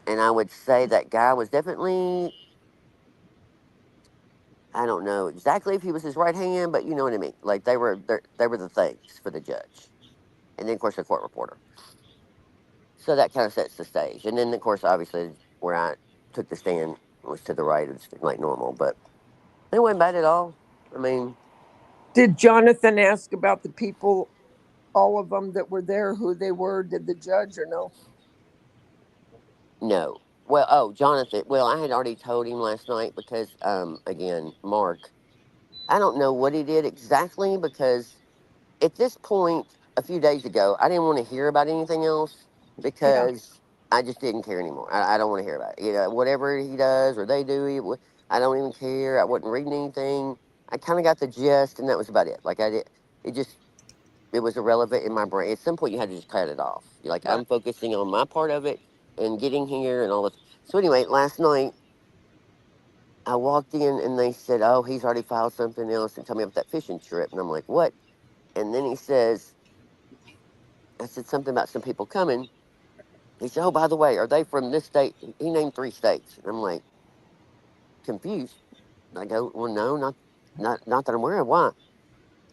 And I would say that guy was definitely, I don't know exactly if he was his right hand, but you know what I mean. Like they were the things for the judge. And then, of course, the court reporter. So that kind of sets the stage. And then, of course, obviously, where I took the stand was to the right of the stand, like normal. But it wasn't bad at all. I mean,
Did Jonathan ask about the people, all of them that were there, who they were? Did the judge or no?
no. Well, oh, Jonathan. Well, I had already told him last night because, again, Mark, I don't know what he did exactly because at this point, a few days ago, I didn't want to hear about anything else
Yeah.
because I just didn't care anymore. I don't want to hear about it. Whatever he does or they do, I don't even care. I wasn't reading anything. I kind of got the gist, and that was about it. Like I did, it just it was irrelevant in my brain. At some point, you had to just cut it off. You're like,
Right.
I'm focusing on my part of it and getting here and all this. So anyway, last night I walked in and they said, "Oh, he's already filed something else and tell me about that fishing trip." And I'm like, "What?" And then he says, I said something about some people coming. He said, "Oh, by the way, are they from this state?" He named 3 states, and I'm like confused. I go, "Well, no, not that I'm aware of. Why?"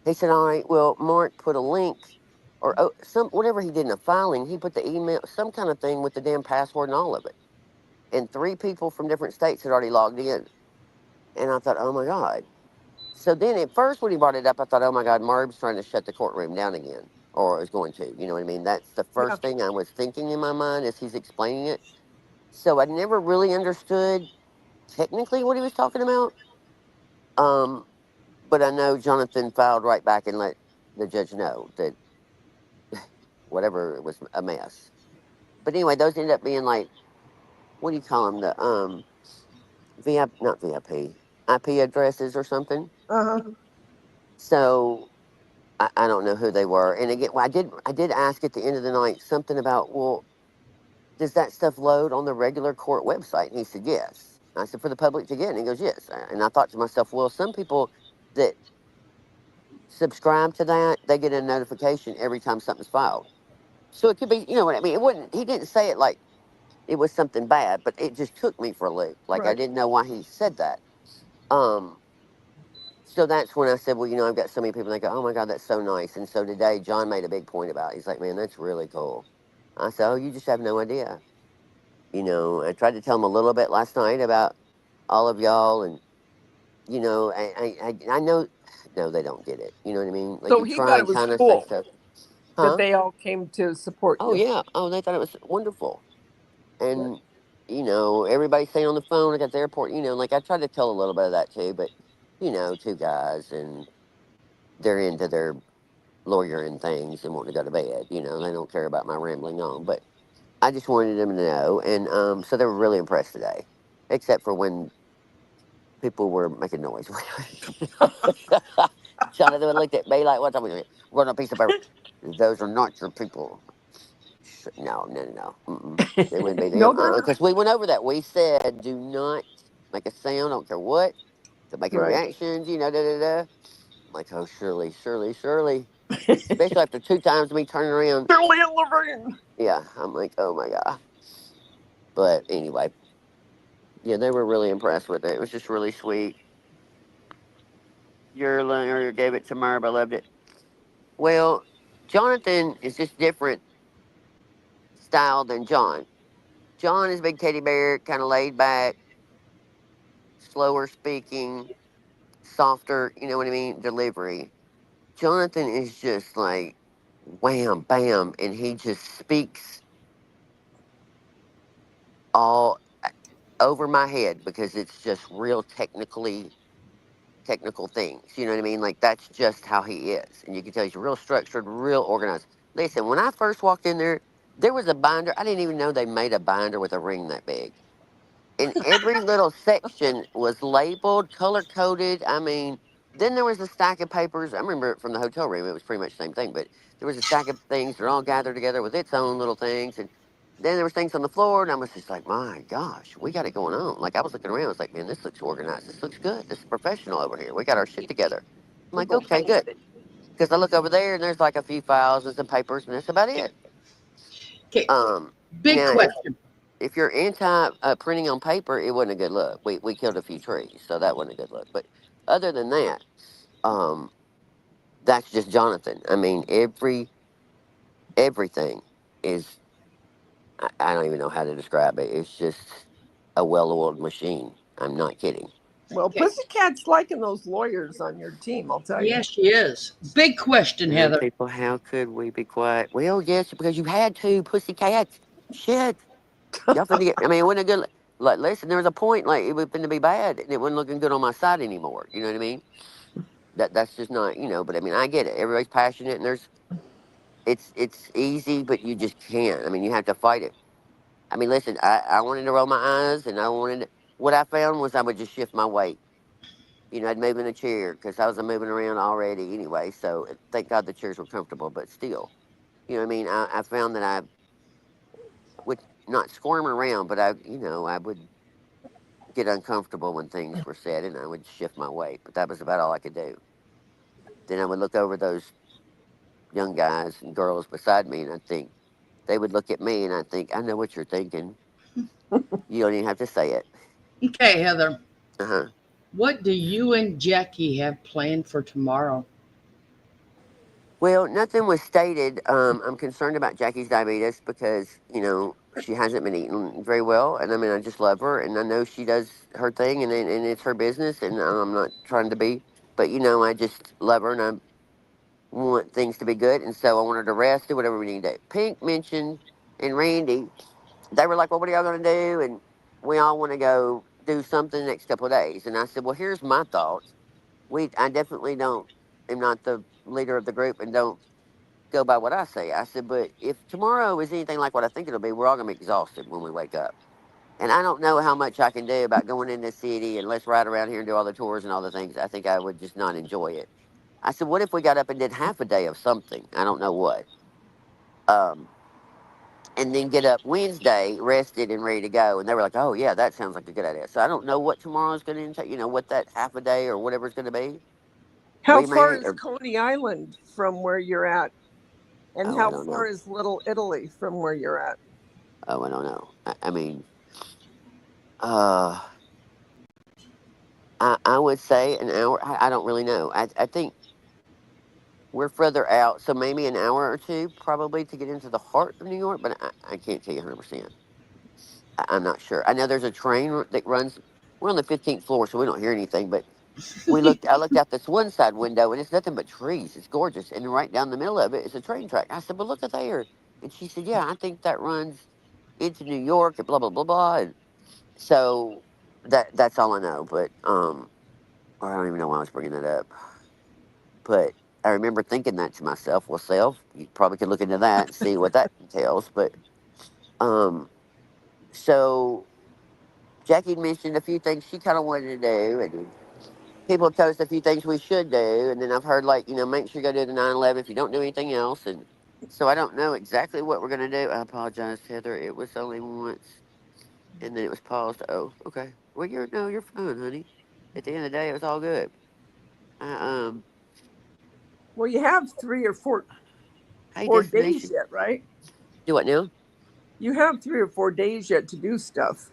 He said, "All right, well, Mark put a link, or some whatever he did in the filing. He put the email, some kind of thing with the damn password and all of it. And 3 people from different states had already logged in. And I thought, oh my god." So then at first when he brought it up, I thought, oh my God, Marb's trying to shut the courtroom down again, or is going to. You know what I mean? That's the
Yeah.
first thing I was thinking in my mind as he's explaining it. So I never really understood technically what he was talking about. Um, but I know Jonathan filed right back and let the judge know that whatever it was a mess. But anyway, those ended up being like, what do you call them? The VIP, not VIP, IP addresses or something.
Uh-huh.
So I don't know who they were. And again, well, I did ask at the end of the night something about, well, does that stuff load on the regular court website? And he said yes. I said, for the public to get, and he goes yes. And I thought to myself, well, some people that subscribe to that, they get a notification every time something's filed. So it could be, you know what I mean? It wouldn't. He didn't say it like it was something bad, but it just took me for a loop. Like I
Right.
didn't know why he said that. Um, So that's when I said, well, I've got so many people. They go, oh my God, that's so nice. And so today, John made a big point about it. He's like, man, that's really cool. I said, oh, you just have no idea. I tried to tell him a little bit last night about all of y'all, and I know, no, they don't get it. You know what I mean? Like
So
you
he
try
thought it
and
was
kind of say
cool
stuff,
that
huh?
they all came to support
Oh
you.
yeah, oh they thought it was wonderful,
Right.
and everybody saying on the phone like at the airport. Like I tried to tell a little bit of that too, but 2 guys and they're into their lawyer and things and wanting to go to bed. They don't care about my rambling on. But I just wanted them to know. And so they were really impressed today, except for when people were making noise. Jonathan looked at me like, what's up with you? We're on a piece of paper. Those are not your people. No, no, no, no. Mm-mm. They wouldn't be them.
No, they're not.
Because we went over that. We said, do not make a sound. I don't care what. To making
Right.
reactions, da da da. I'm like, oh, surely, surely, surely. Especially after 2 times me turning around.
Shirley and Laverne.
Yeah, I'm like, oh my God. But anyway, yeah, they were really impressed with it. It was just really sweet. Your lawyer gave it to Merb. I loved it. Well, Jonathan is just different style than John. John is big teddy bear, kind of laid back, slower speaking, softer, you know what I mean, delivery. Jonathan is just like wham, bam, and he just speaks all over my head because it's just real technical things. You know what I mean? Like that's just how he is, and you can tell he's real structured, real organized. Listen, when I first walked in there, there was a binder. I didn't even know they made a binder with a ring that big, and every little section was labeled, color coded. I mean, then there was a stack of papers. I remember it from the hotel room. It was pretty much the same thing, but there was a stack of things. They're all gathered together with its own little things, and then there was things on the floor, and I was just like, my gosh, we got it going on. Like I was looking around, I was like, man, this looks organized. This looks good. This is professional over here. We got our shit together. I'm like, okay, good. Because I look over there, and there's like a few files and some papers, and that's about it.
Okay,
Um,
big
now
question.
if you're anti printing on paper, it wasn't a good look. We killed a few trees, so that wasn't a good look. But other than that, um, that's just Jonathan. I mean, everything is. I don't even know how to describe it. It's just a well-oiled machine. I'm not kidding.
Well,
Okay,
Pussycat's liking those lawyers on your team, I'll tell you.
yes, she is. Big question,
And then
Heather.
people, how could we be quiet? Well, yes, because you had to, pussycats. Shit. Y'all finna get, I mean, it wasn't a good, like, listen, there was a point, like, it was finna be bad, and it wasn't looking good on my side anymore. You know what I mean? That's just not, but I mean, I get it. Everybody's passionate, and it's easy, but you just can't. I mean, you have to fight it. I mean, listen, I wanted to roll my eyes, and what I found was I would just shift my weight. I'd move in a chair because I was moving around already anyway. So thank God the chairs were comfortable, but still, what I mean? I found that I would not squirm around, but I would get uncomfortable when things were said, and I would shift my weight. But that was about all I could do. Then I would look over those young guys and girls beside me, and I think they would look at me, and I think, I know what you're thinking. You don't even have to say it.
Okay, Heather.
Uh huh.
What do you and Jackie have planned for tomorrow?
Well, nothing was stated. I'm concerned about Jackie's diabetes because, she hasn't been eating very well. And I mean, I just love her and I know she does her thing and it's her business. And I'm not trying to be, but, I just love her and I want things to be good. And so I want her to rest, do whatever we need to do. Pink mentioned and Randy, they were like, well, what are y'all going to do? And we all want to go do something the next couple of days. And I said, well, here's my thoughts. I definitely am not the leader of the group and don't go by what I say. I said, but if tomorrow is anything like what I think it'll be, we're all gonna be exhausted when we wake up. And I don't know how much I can do about going in the city and let's ride around here and do all the tours and all the things. I think I would just not enjoy it. I said, what if we got up and did half a day of something? I don't know what. Um, and then get up Wednesday, rested and ready to go. And they were like, oh yeah, that sounds like a good idea. So I don't know what tomorrow's going to entail, what that half a day or whatever's going to be.
How
We
far
may,
is
or,
Coney Island from where you're at? And
oh, I
how
don't
far
know.
is Little Italy from where you're at?
Oh, I don't know. I mean, uh, I would say an hour. I don't really know. I think we're further out, so maybe an hour or two probably to get into the heart of New York, but I can't tell you 100%. I'm not sure. I know there's a train that runs. We're on the 15th floor, so we don't hear anything, but I looked out this one side window, and it's nothing but trees. It's gorgeous. And right down the middle of it is a train track. I said, well, look at there. And she said, yeah, I think that runs into New York and blah, blah, blah, blah. And so that's all I know, but, I don't even know why I was bringing that up. But I remember thinking that to myself. Well, self, you probably could look into that and see what that entails. But um, so Jackie mentioned a few things she kind of wanted to do, and people have told us a few things we should do. And then I've heard like, make sure you go do the 9/11 if you don't do anything else. And so I don't know exactly what we're gonna do. I apologize, Heather. It was only once, and then it was paused. Oh, okay. Well, you're fine, honey. At the end of the day, it was all good. I,
Well, you have three or four
hey,
4 days
destination.
yet, right?
Do what now?
You have 3 or 4 days yet to do stuff.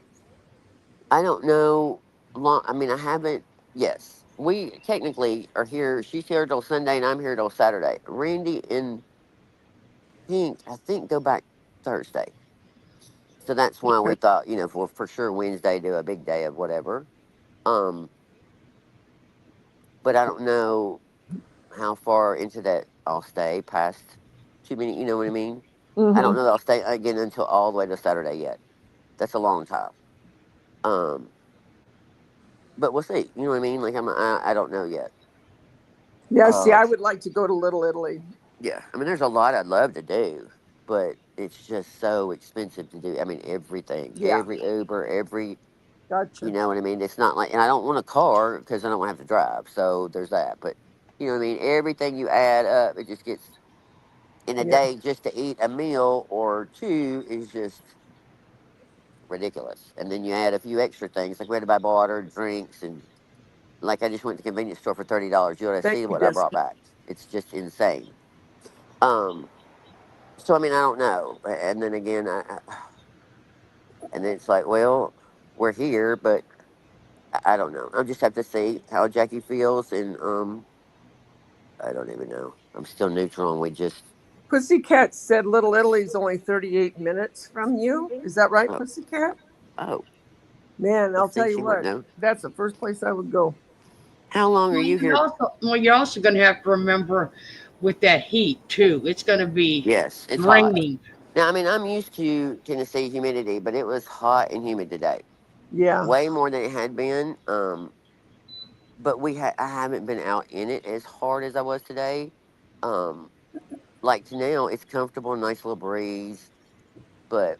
I don't know. Long. I mean, I haven't. Yes, we technically are here. She's here till Sunday, and I'm here till Saturday. Randy and Pink, I think, go back Thursday. So that's why we
Okay.
thought, for sure Wednesday do a big day of whatever. Um, but I don't know how far into that I'll stay past 2 minutes. You know what I mean? I don't
Mm-hmm.
know that I'll stay again until all the way to Saturday yet. That's a long time. Um, but we'll see. You know what I mean? Like I don't know yet.
Yeah, see,
Uh,
I would like to go to Little Italy.
Yeah, I mean, there's a lot I'd love to do, but it's just so expensive to do. I mean, everything,
Yeah,
every Uber, you
gotcha.
know what I mean? It's not like, and I don't want a car because I don't want to have to drive. So there's that. But, you know what I mean? Everything you add up, it just gets, in a
Yeah,
day, just to eat a meal or two is just ridiculous. And then you add a few extra things, like we had to buy water, drinks, and like I just went to the convenience store for $30. You ought to
thank
see
you,
what I brought
Desi.
back. It's just insane. Um, So I mean, I don't know. And then again, and then it's like, well, we're here, but I don't know. I'll just have to see how Jackie feels, and I don't even know. I'm still neutral, and we just
Pussycat said Little Italy's only 38 minutes from you. Is that right,
oh,
Pussycat?
oh,
Man,
well,
I'll
see,
tell you
she would
what,
know.
that's the first place I would go.
How long are
Well,
you here?
you're also going to have to remember with that heat too. It's going to be
Yes, it's hot.
draining.
Now, I mean, I'm used to Tennessee humidity, but it was hot and humid today,
Yeah,
way more than it had been. But I haven't been out in it as hard as I was today. Um, like to now, it's comfortable, nice little breeze. But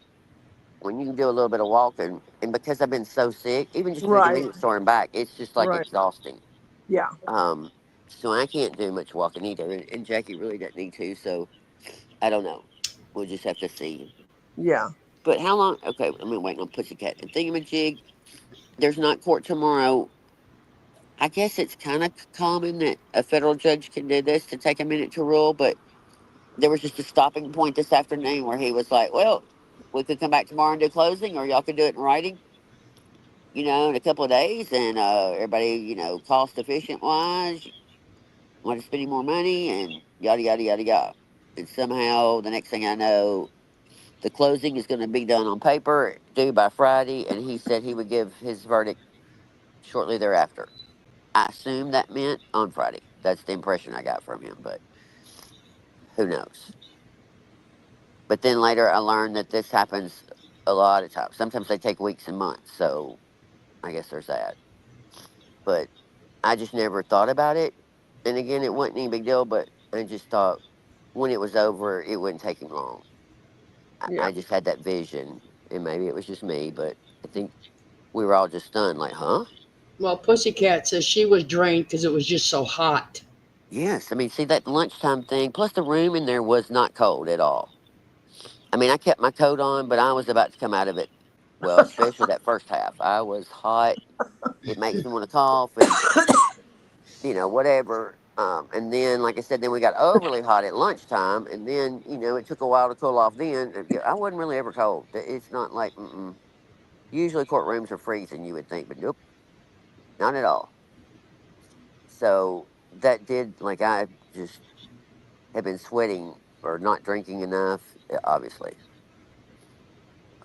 when you do a little bit of walking, and because I've been so sick, even just to the
right,
convenience store and back, it's just like
right.
exhausting.
Yeah,
Um, so I can't do much walking either, and Jackie really doesn't need to. So I don't know. We'll just have to see.
yeah.
But how long? Okay, I mean, waiting on Pussycat and Thingamajig. There's not court tomorrow. I guess it's kind of common that a federal judge can do this to take a minute to rule, but there was just a stopping point this afternoon where he was like, "Well, we could come back tomorrow and do closing, or y'all could do it in writing, in a couple of days, and everybody, cost efficient wise, want to spend any more money, and yada yada yada yada." And somehow, the next thing I know, the closing is going to be done on paper, due by Friday, and he said he would give his verdict shortly thereafter. I assume that meant on Friday. That's the impression I got from him, but who knows? But then later I learned that this happens a lot of times. Sometimes they take weeks and months, so I guess there's that. But I just never thought about it. And again, it wasn't any big deal, but I just thought when it was over, it wouldn't take him long.
Yeah.
I just had that vision, and maybe it was just me, but I think we were all just stunned, like, huh?
Well, Pussycat says she was drained because it was just so hot.
Yes. I mean, see, that lunchtime thing, plus the room in there was not cold at all. I mean, I kept my coat on, but I was about to come out of it. Well, especially that first half. I was hot. It makes me want to cough and, whatever. And then, like I said, then we got overly hot at lunchtime. And then, it took a while to cool off then. Yeah, I wasn't really ever cold. It's not like, usually courtrooms are freezing, you would think, but nope, not at all. So that did, like, I just have been sweating or not drinking enough, obviously.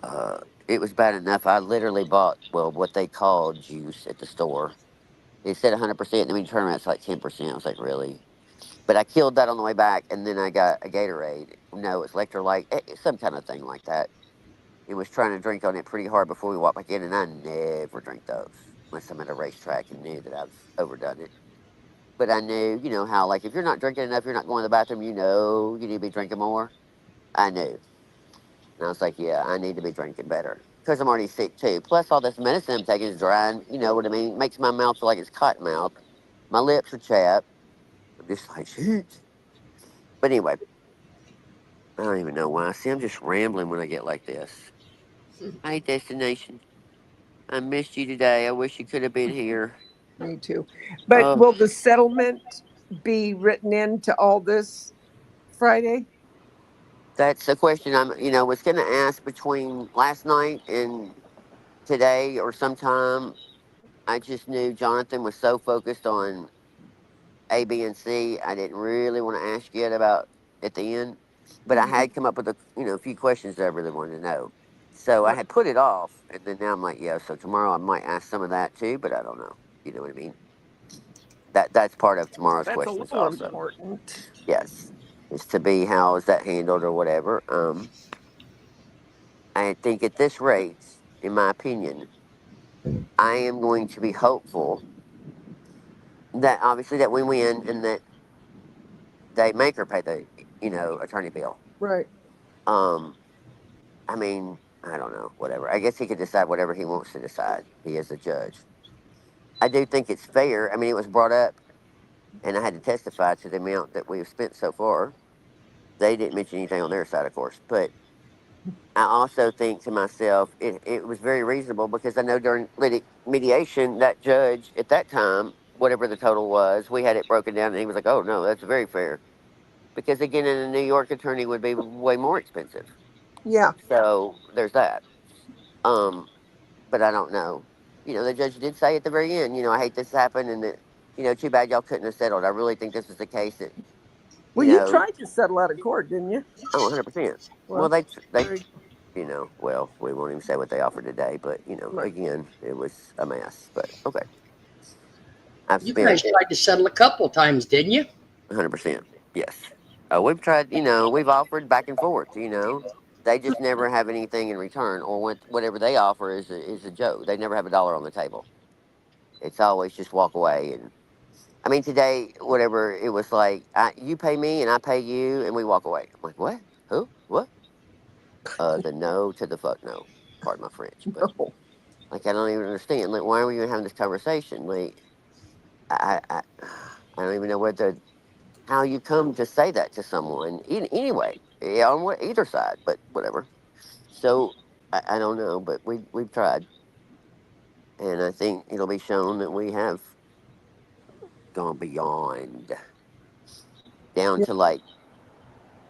Uh, it was bad enough. I literally bought, well, what they call juice at the store. It said 100%, and then we turned around, it's like 10%. I was like, really? But I killed that on the way back, and then I got a Gatorade. No, it's electrolyte, some kind of thing like that. It was trying to drink on it pretty hard before we walked back in, and I never drink those unless I'm at a racetrack and knew that I've overdone it. But I knew, how, like, if you're not drinking enough, you're not going to the bathroom, you need to be drinking more. I knew. And I was like, yeah, I need to be drinking better because I'm already sick too. Plus, all this medicine I'm taking is drying. You know what I mean? It makes my mouth feel like it's cotton mouth. My lips are chapped. I'm just like, shit. But anyway, I don't even know why. See, I'm just rambling when I get like this. Hey, Destination. I missed you today. I wish you could have been here.
Me too. But
Oh,
will the settlement be written into all this Friday?
that's a question was going to ask between last night and today or sometime. I just knew Jonathan was so focused on A, B, and C. I didn't really want to ask yet about at the end, but I
Mhm.
had come up with a few questions that I really wanted to know. So I
Right.
had put it off, and then now I'm like, yeah. So tomorrow I might ask some of that too, but I don't know. You know what I mean? That's part of tomorrow's
That's a
questions
little
also.
important.
Yes, is to be how is that handled or whatever. I think at this rate, in my opinion, I am going to be hopeful that obviously that we win and that they make her pay the attorney bill.
Right.
Um, I mean, I don't know, whatever. I guess he could decide whatever he wants to decide. He is a judge. I do think it's fair. I mean, it was brought up, and I had to testify to the amount that we've spent so far. They didn't mention anything on their side, of course, but I also think to myself, it was very reasonable because I know during mediation, that judge at that time, whatever the total was, we had it broken down, and he was like, "Oh no, that's very fair." Because again, in a New York attorney would be way more expensive.
Yeah.
So there's that. Um, but I don't know. The judge did say at the very end, I hate this happened, and that, too bad y'all couldn't have settled. I really think this was the case that, you
Well, you
know,
tried to settle out of court, didn't you?
oh, 100%. Well,
Well,
they,
very
well, we won't even say what they offered today, but,
right.
again, it was a mess. But okay, I've
You
spent
guys tried to settle a couple times, didn't you?
100%. Yes. We've tried, we've offered back and forth, They just never have anything in return, or whatever they offer is a joke. They never have a dollar on the table. It's always just walk away. And I mean, today, whatever, it was like, you pay me and I pay you and we walk away. I'm like, what? Who? What? The no to the fuck no. Pardon my French. But,
No.
like, I don't even understand. Like, why are we even having this conversation? Like, I don't even know how you come to say that to someone. Anyway, yeah, on either side, but whatever. So, I don't know, but we've tried. And I think it'll be shown that we have gone beyond down
Yeah.
to like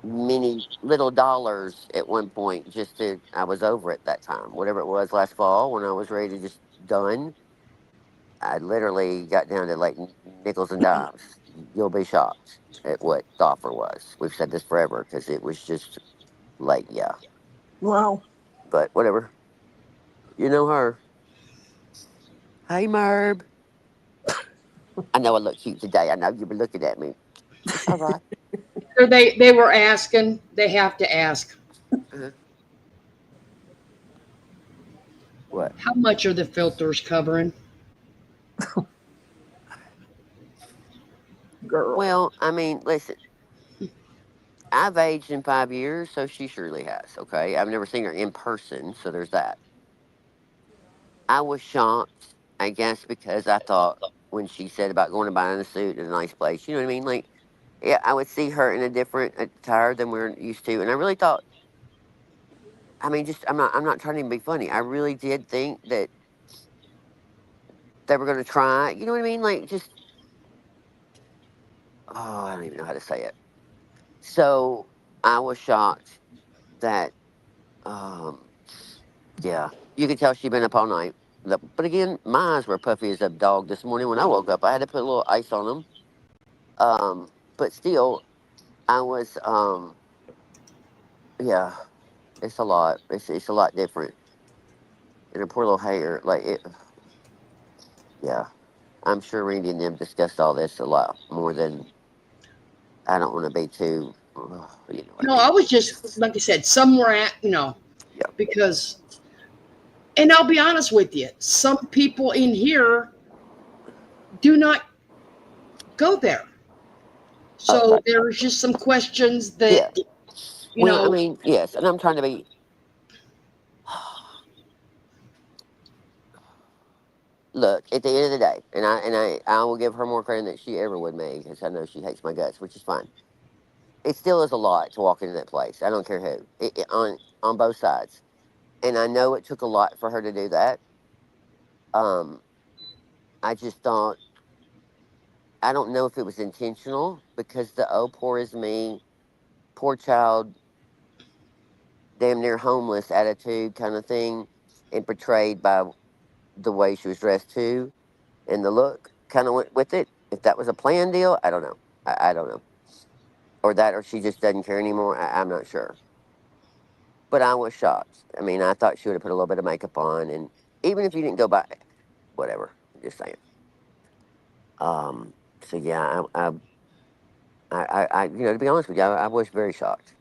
many little dollars at one point. Just to, I was over it that time. Whatever it was last fall when I was ready to just done, I literally got down to like nickels and dimes. You'll be shocked at what the offer was. We've said this forever because it was just like, yeah,
Wow.
but whatever. You know her. Hey, Merb. I know I look cute today. I know you've been looking at me. It's all right.
Or they were asking. They have to ask.
Uh, what?
How much are the filters covering?
Girl.
Well, I mean, listen, I've aged in 5 years, so she surely has. Okay, I've never seen her in person, so there's that. I was shocked, I guess, because I thought when she said about going to buying a suit at a nice place, you know what I mean? Like, yeah, I would see her in a different attire than we're used to, and I really thought, I mean, just I'm not trying to be funny. I really did think that they were going to try. You know what I mean? Like, just oh, I don't even know how to say it. So I was shocked that, um, yeah, you could tell she'd been up all night. But again, my eyes were puffy as a dog this morning when I woke up. I had to put a little ice on them. But still, I was, yeah, it's a lot. It's a lot different. And her poor little hair, like it, yeah. I'm sure Randy and them discussed all this a lot more than I don't want to be too, you know what I
No, I
mean?
was just like I said, somewhere at
Yeah.
because, and I'll be honest with you, some people in here do not go there. So
Okay.
there's just some questions
Yeah.
that you
Well, I
know.
mean, yes, and I'm trying to be. Look, at the end of the day, I will give her more credit than she ever would me, because I know she hates my guts, which is fine. It still is a lot to walk into that place. I don't care who, on both sides, and I know it took a lot for her to do that. Um, I just thought I don't know if it was intentional because the oh poor is me, poor child, damn near homeless attitude kind of thing, and portrayed by the way she was dressed too, and the look kind of went with it. If that was a planned deal, I don't know. I don't know. Or that, or she just doesn't care anymore. I'm not sure. But I was shocked. I mean, I thought she would have put a little bit of makeup on, and even if you didn't go by, whatever. I'm just saying. So yeah, you know, to be honest with you, I was very shocked,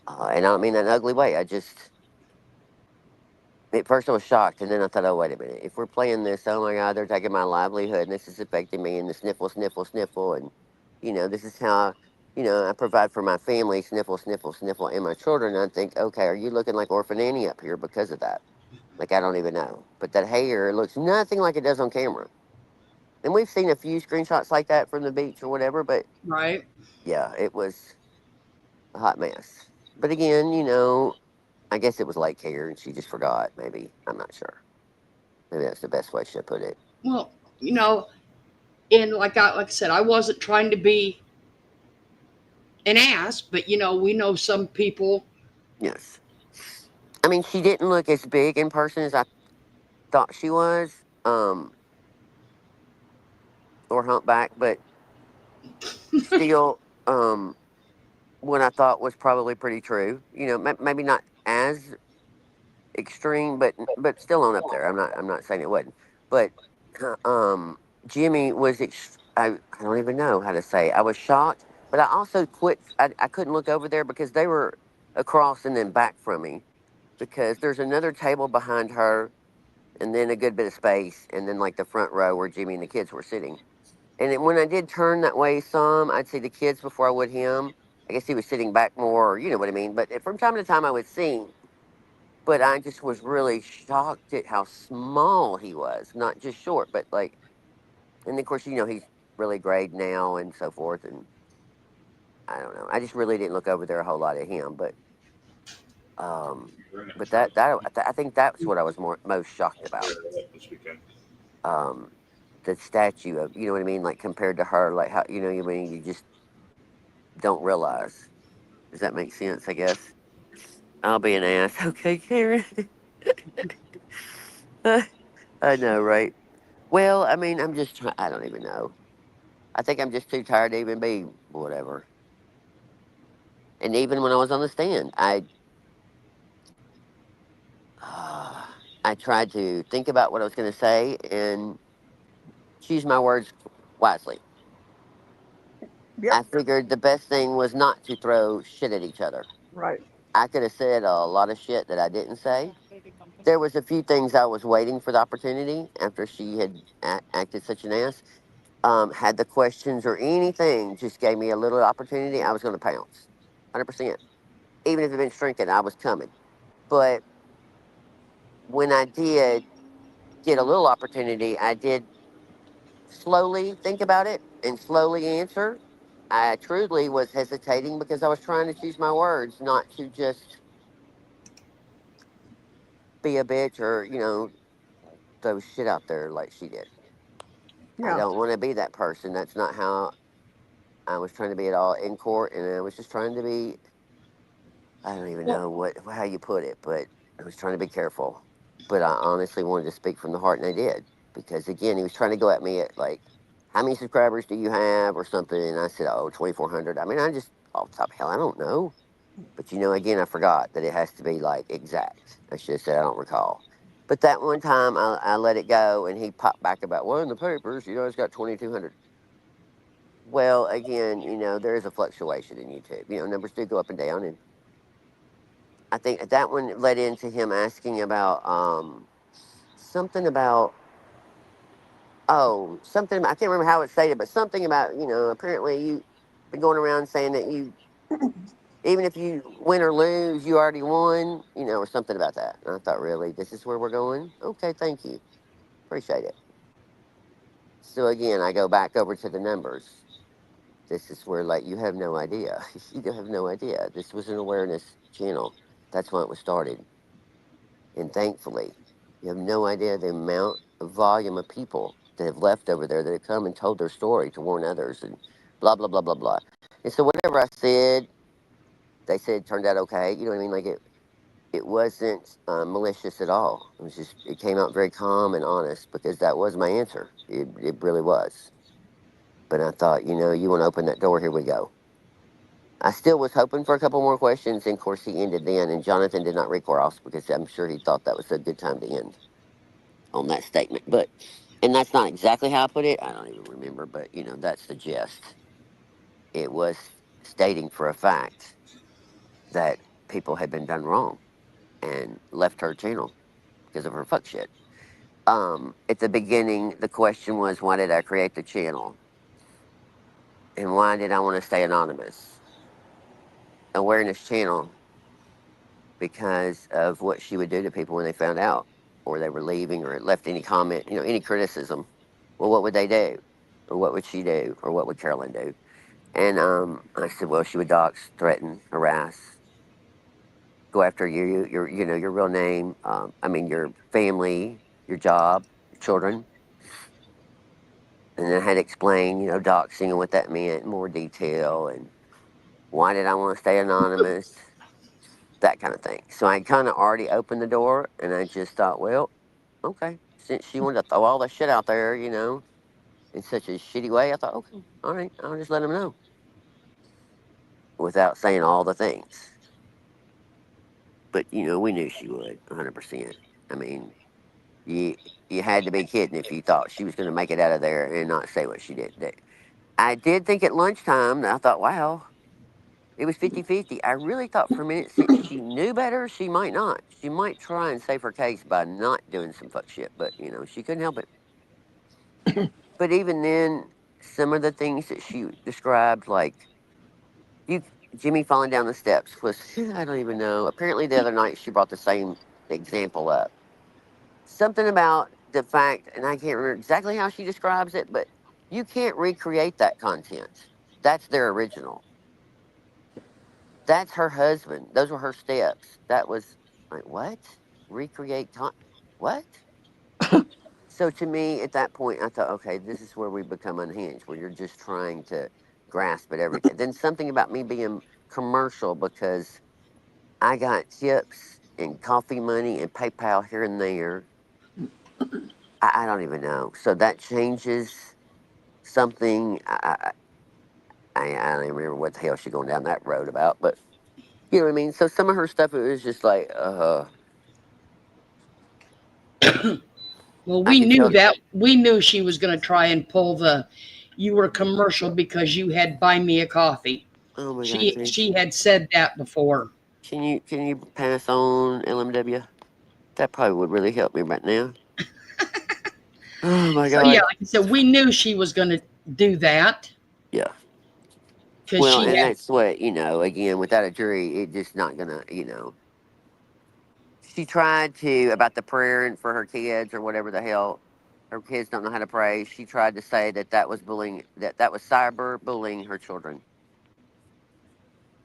and I don't mean that in an ugly way. I just, at first I was shocked, and then I thought, oh wait a minute, if we're playing this, oh my God, they're taking my livelihood, and this is affecting me, and the sniffle, sniffle, sniffle, and you know, this is how, you know, I provide for my family, sniffle, sniffle, sniffle, and my children. And I think, okay, are you looking like Orphan Annie up here because of that? Like I don't even know, but that hair looks nothing like it does on camera. And we've seen a few screenshots like that from the beach or whatever, but
Right.
yeah, it was a hot mess. But again, you know, I guess it was lake hair and she just forgot. Maybe I'm not sure. Maybe that's the best way to put it.
Well, you know, and like I said, I wasn't trying to be an ass, but we know some people.
Yes. I mean, she didn't look as big in person as I thought she was, or humpback, but still, what I thought was probably pretty true. You know, maybe not as extreme, but still on up there. I'm not saying it wasn't, but Jimmy was. I don't even know how to say. I was shocked, but I also quit. I couldn't look over there because they were across and then back from me because there's another table behind her and then a good bit of space and then like the front row where Jimmy and the kids were sitting. And then when I did turn that way some, I'd see the kids before I would him. I guess he was sitting back more, or you know what I mean. But from time to time, I would see him. But I just was really shocked at how small he was. Not just short, but like, and of course, you know, he's really grayed now and so forth. And I don't know. I just really didn't look over there a whole lot at him. Um, but I think that's what I was most shocked about. Um, the statue of, you know what I mean, like compared to her, like how, you know, you mean you just don't realize. Does that make sense? I guess I'll be an ass. Okay, Karen. I know, right? Well, I mean, I'm just trying. I don't even know. I think I'm just too tired to even be whatever. And even when I was on the stand, I tried to think about what I was going to say and choose my words wisely.
Yep.
I figured the best thing was not to throw shit at each other.
Right.
I could have said a lot of shit that I didn't say. There was a few things I was waiting for the opportunity after she had acted such an ass. Had the questions or anything just gave me a little opportunity, I was going to pounce, 100%. Even if it had been shrinking, I was coming. But when I did get a little opportunity, I did slowly think about it and slowly answer. I truly was hesitating because I was trying to choose my words, not to just be a bitch or, throw shit out there like she did. I
Yeah.
don't want to be that person. That's not how I was trying to be at all in court. And I was just trying to be, I don't even
Well,
know how you put it, but I was trying to be careful. But I honestly wanted to speak from the heart, and I did. Because again, he was trying to go at me at like, how many subscribers do you have or something? And I said, oh, 2,400. I mean, I just, off the top, hell, I don't know. But again, I forgot that it has to be like exact. I should have said, I don't recall. But that one time I let it go, and he popped back about, well, in the papers, it's got 2,200. Well, again, there is a fluctuation in YouTube. Numbers do go up and down. And I think that one led into him asking about something about, oh, something, I can't remember how it's stated, but something about, apparently you been going around saying that even if you win or lose, you already won, or something about that. And I thought, really, this is where we're going? Okay, thank you. Appreciate it. So again, I go back over to the numbers. This is where, like, you have no idea. You have no idea. This was an awareness channel. That's why it was started. And thankfully, you have no idea the amount of volume of people that have left over there that have come and told their story to warn others and blah, blah, blah, blah, blah. And so whatever I said, they said it turned out okay. You know what I mean? Like it wasn't malicious at all. It was just, it came out very calm and honest because that was my answer. It really was. But I thought, you want to open that door, here we go. I still was hoping for a couple more questions, and of course he ended then, and Jonathan did not recross because I'm sure he thought that was a good time to end on that statement. But, and that's not exactly how I put it. I don't even remember, but that's the gist. It was stating for a fact that people had been done wrong and left her channel because of her fuck shit. At the beginning, the question was, why did I create the channel? And why did I want to stay anonymous? Awareness channel, because of what she would do to people when they found out, or they were leaving, or left any comment, any criticism. Well, what would they do? Or what would she do? Or what would Carolyn do? And I said, well, she would dox, threaten, harass, go after your real name. I mean, your family, your job, your children. And then I had to explain, doxing and what that meant in more detail, and why did I want to stay anonymous, that kind of thing. So I kind of already opened the door, and I just thought, well, okay, since she wanted to throw all that shit out there, in such a shitty way, I thought, okay, all right, I'll just let them know without saying all the things. But we knew she would, 100%. I mean, you you had to be kidding if you thought she was going to make it out of there and not say what she did do. I did think at lunchtime, I thought, wow, it was 50-50. I really thought for a minute, since she knew better, she might not. She might try and save her case by not doing some fuck shit, but, she couldn't help it. But even then, some of the things that she described, like you, Jimmy falling down the steps, was, I don't even know. Apparently, the other night she brought the same example up. Something about the fact, and I can't remember exactly how she describes it, but you can't recreate that content. That's their original. That's her husband. Those were her steps. That was like, what? Recreate what? So to me, at that point, I thought, okay, this is where we become unhinged, where you're just trying to grasp at everything. Then something about me being commercial because I got tips and coffee money and PayPal here and there. I don't even know. So that changes something. I don't even remember what the hell she's going down that road about, but you know what I mean? So some of her stuff, it was just like,
Well,
I
we
could
knew
tell.
that. We knew she was going to try and pull the you were commercial because you had buy me a coffee.
Oh my God,
She had said that before.
can you pass on LMW? That probably would really help me right now. Oh my
So yeah,
God.
like I said, we knew she was going to do that
Yeah.
because
Well,
she
and
had.
that's what, again, without a jury, it just not gonna. She tried to, about the prayer and for her kids or whatever the hell, her kids don't know how to pray. She tried to say that that was bullying, that was cyber bullying her children.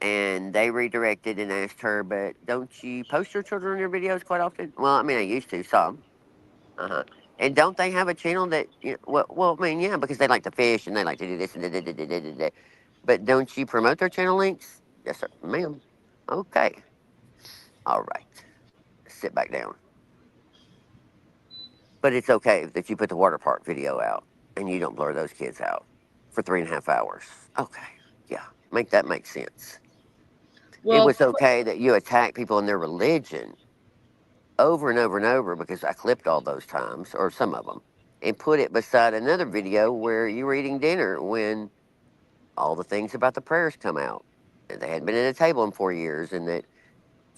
And they redirected and asked her, but don't you post your children in your videos quite often? Well, I mean, I used to, some. Uh-huh. And don't they have a channel that, well, I mean, yeah, because they like to fish and they like to do this and da, da, da, da, da, da, da. But don't you promote their channel links? Yes, sir. Ma'am. Okay. All right. Sit back down. But it's okay that you put the water park video out and you don't blur those kids out for 3.5 hours. Okay. Yeah. Make that make sense. It
Well,
was okay that you attack people in their religion over and over and over because I clipped all those times, or some of them, and put it beside another video where you were eating dinner when all the things about the prayers come out. And they hadn't been at a table in 4 years, and that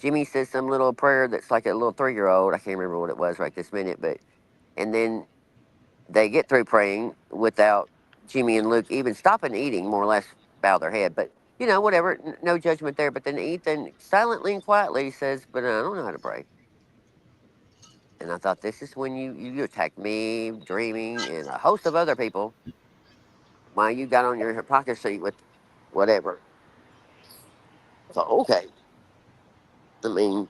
Jimmy says some little prayer that's like a little 3-year-old. I can't remember what it was right this minute, but and then they get through praying without Jimmy and Luke even stopping eating, more or less bow their head. But whatever, no judgment there. But then Ethan silently and quietly says, "But I don't know how to pray." And I thought, this is when you attacked me, Dreaming, and a host of other people. Why you got on your hypocrisy with whatever. So, okay. I mean,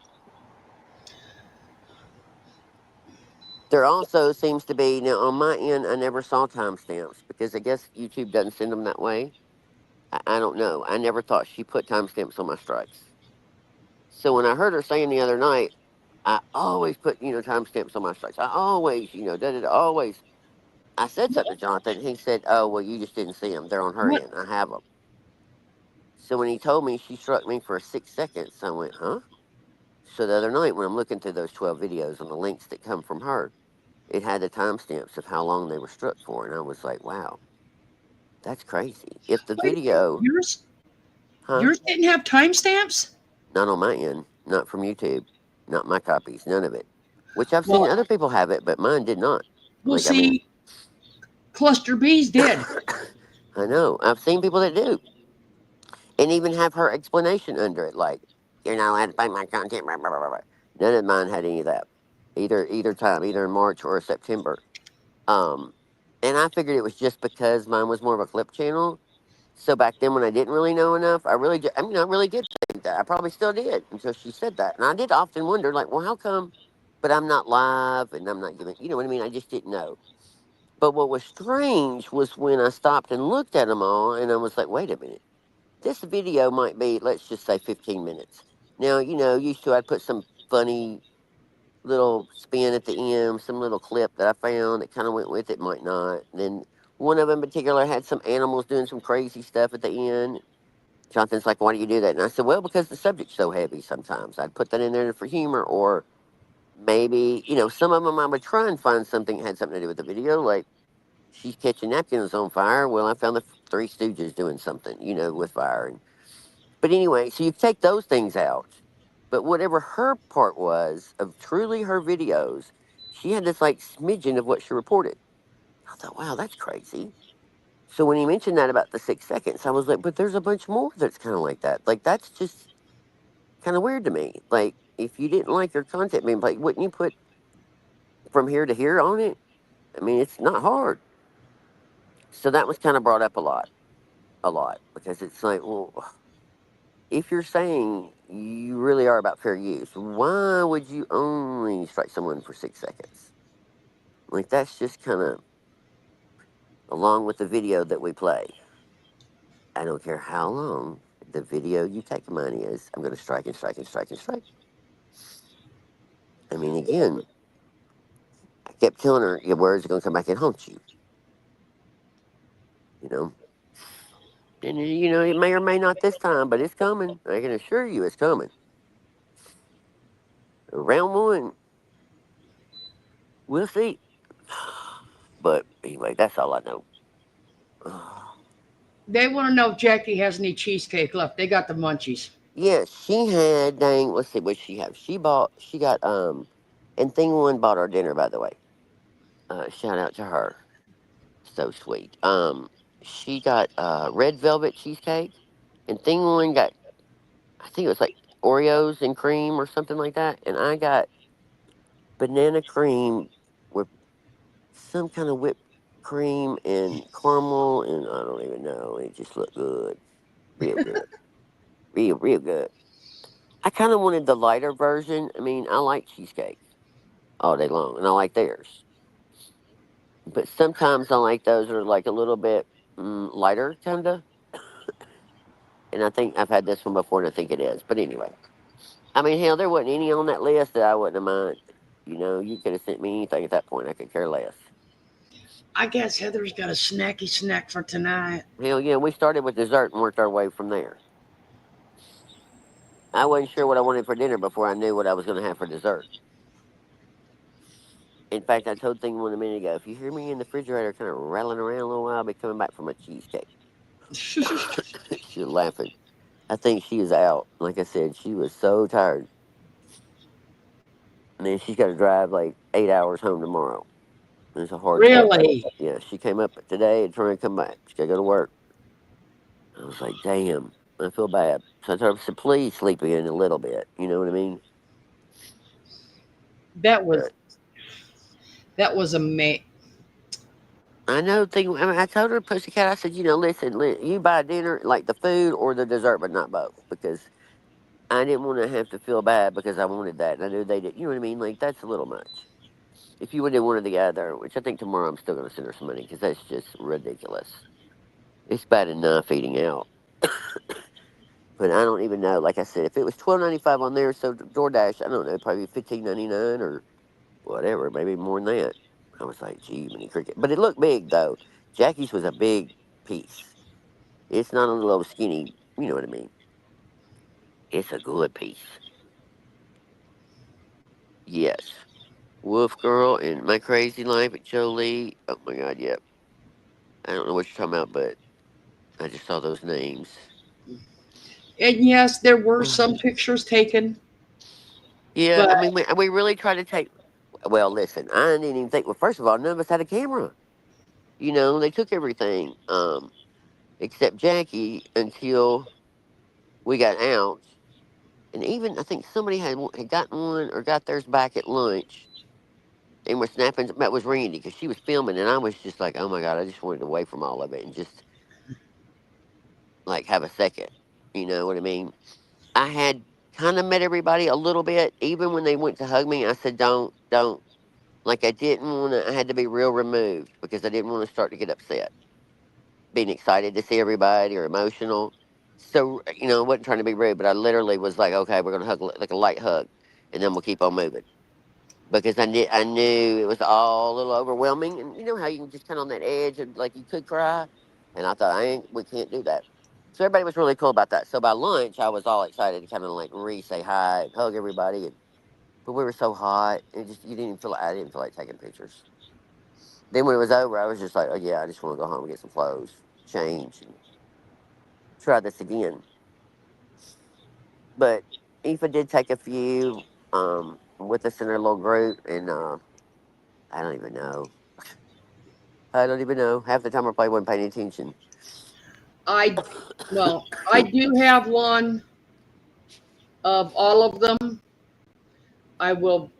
there also seems to be, now on my end, I never saw timestamps because I guess YouTube doesn't send them that way. I don't know. I never thought she put timestamps on my strikes. So when I heard her saying the other night, I always put, timestamps on my strikes. I always, always. I said something to Jonathan. He said, "Oh, well, you just didn't see them. They're on her
what?
end. I have them." So when he told me she struck me for 6 seconds, I went, huh? So the other night when I'm looking through those 12 videos on the links that come from her, it had the timestamps of how long they were struck for. And I was like, wow, that's crazy. If the
Wait a minute.
video, huh?
Yours didn't have timestamps.
Not on my end, not from YouTube, not my copies, none of it. Which I've seen
Well,
other people have it, but mine did not.
we'll
Like, I mean,
see. Cluster B's did.
I know. I've seen people that do. And even have her explanation under it, like, "You're not allowed to pay my content, blah, blah, blah, blah." None of mine had any of that, either time, either in March or September. Um, and I figured it was just because mine was more of a clip channel. So back then, when I didn't really know enough, I really did think that. I probably still did until she said that, and I did often wonder, like, well, how come? But I'm not live, and I'm not giving. You know what I mean? I just didn't know. But what was strange was when I stopped and looked at them all, and I was like, wait a minute, this video might be, let's just say, 15 minutes. Now, used to I'd put some funny little spin at the end, some little clip that I found that kind of went with it, might not. And then one of them in particular had some animals doing some crazy stuff at the end. Jonathan's like, why do you do that? And I said, well, because the subject's so heavy sometimes. I'd put that in there for humor, or maybe, some of them I would try and find something that had something to do with the video, like she's catching napkins on fire. Well, I found the Three Stooges doing something, with fire. But anyway, so you take those things out. But whatever her part was of truly her videos, she had this like smidgen of what she reported. I thought, wow, that's crazy. So when he mentioned that about the 6 seconds, I was like, but there's a bunch more that's kind of like that. Like, that's just kind of weird to me. Like, if you didn't like your content being played, wouldn't you put from here to here on it? I mean, it's not hard. So that was kind of brought up a lot, because it's like, well, if you're saying you really are about fair use, why would you only strike someone for 6 seconds? Like, that's just kind of along with the video that we play. I don't care how long, the video you take money is, I'm going to strike and strike and strike and strike. I mean, again, I kept telling her, your words are going to come back and haunt you, you know. And, it may or may not this time, but it's coming. I can assure you it's coming. Round one, we'll see. But anyway, that's all I know.
They want to know if Jackie has any cheesecake left. They got the munchies.
Yeah, she had, dang, let's see what she have. She got, and Thing One bought our dinner, by the way. Shout out to her. So sweet. She got red velvet cheesecake, and Thing One got, I think it was like Oreos and cream or something like that, and I got banana cream with some kind of whipped cream and caramel, and I don't even know. It just looked good, real good, real good. I kind of wanted the lighter version. I mean, I like cheesecake all day long, and I like theirs, but sometimes I like those that are like a little bit lighter, kinda. And I think I've had this one before, and I think it is. But anyway, I mean, hell, there wasn't any on that list that I wouldn't have mind. You could have sent me anything at that point. I could care less.
I guess Heather's got a snacky snack for tonight.
Hell yeah, we started with dessert and worked our way from there. I wasn't sure what I wanted for dinner before I knew what I was going to have for dessert. In fact, I told Thing One a minute ago, if you hear me in the refrigerator kind of rattling around a little while, I'll be coming back from a cheesecake. She was laughing. I think she is out. Like I said, she was so tired. And then she's got to drive like 8 hours home tomorrow. It's a hard day.
Really?
Yeah, she came up today and trying to come back. She got to go to work. I was like, damn, I feel bad. So I told her, I said, please sleep in a little bit. You know what I mean?
That was
But
that was amazing.
I know. I mean, I told her, Pussycat, I said, listen, you buy dinner, like the food or the dessert, but not both. Because I didn't want to have to feel bad because I wanted that. And I knew they did. You know what I mean? Like, that's a little much. If you would have wanted the other, which I think tomorrow I'm still going to send her some money because that's just ridiculous. It's bad enough eating out. But I don't even know. Like I said, if it was $12.95 on there, so DoorDash, I don't know, probably $15.99 or whatever, maybe more than that. I was like, gee, mini cricket. But it looked big though. Jackie's was a big piece. It's not a little skinny. You know what I mean? It's a good piece. Yes. Wolf Girl and My Crazy Life at Jolie. Oh my God, yep. I don't know what you're talking about, but I just saw those names.
And yes, there were some pictures taken,
Yeah, I
but
mean, we really try to take. Well, listen, I didn't even think. Well, first of all, none of us had a camera. They took everything, except Jackie until we got out. And even I think somebody had gotten one or got theirs back at lunch and was snapping. That was Randy because she was filming, and I was just like, oh my God, I just wanted away from all of it and just like have a second. You know what I mean? I had kind of met everybody a little bit. Even when they went to hug me, I said, don't. Like I didn't want to. I had to be real removed because I didn't want to start to get upset, being excited to see everybody or emotional. So I wasn't trying to be rude, but I literally was like, okay, we're gonna hug like a light hug, and then we'll keep on moving because I knew it was all a little overwhelming, and you know how you can just kind of on that edge and like you could cry, and I thought we can't do that. So everybody was really cool about that. So by lunch, I was all excited to kind of like say hi and hug everybody, but we were so hot, and just you didn't even feel like I didn't feel like taking pictures. Then when it was over, I was just like, oh yeah, I just want to go home and get some clothes, change, and try this again. But Aoife did take a few with us in her little group, and I don't even know. I don't even know. Half the time I probably wasn't paying attention.
I well, I do have one of all of them. I will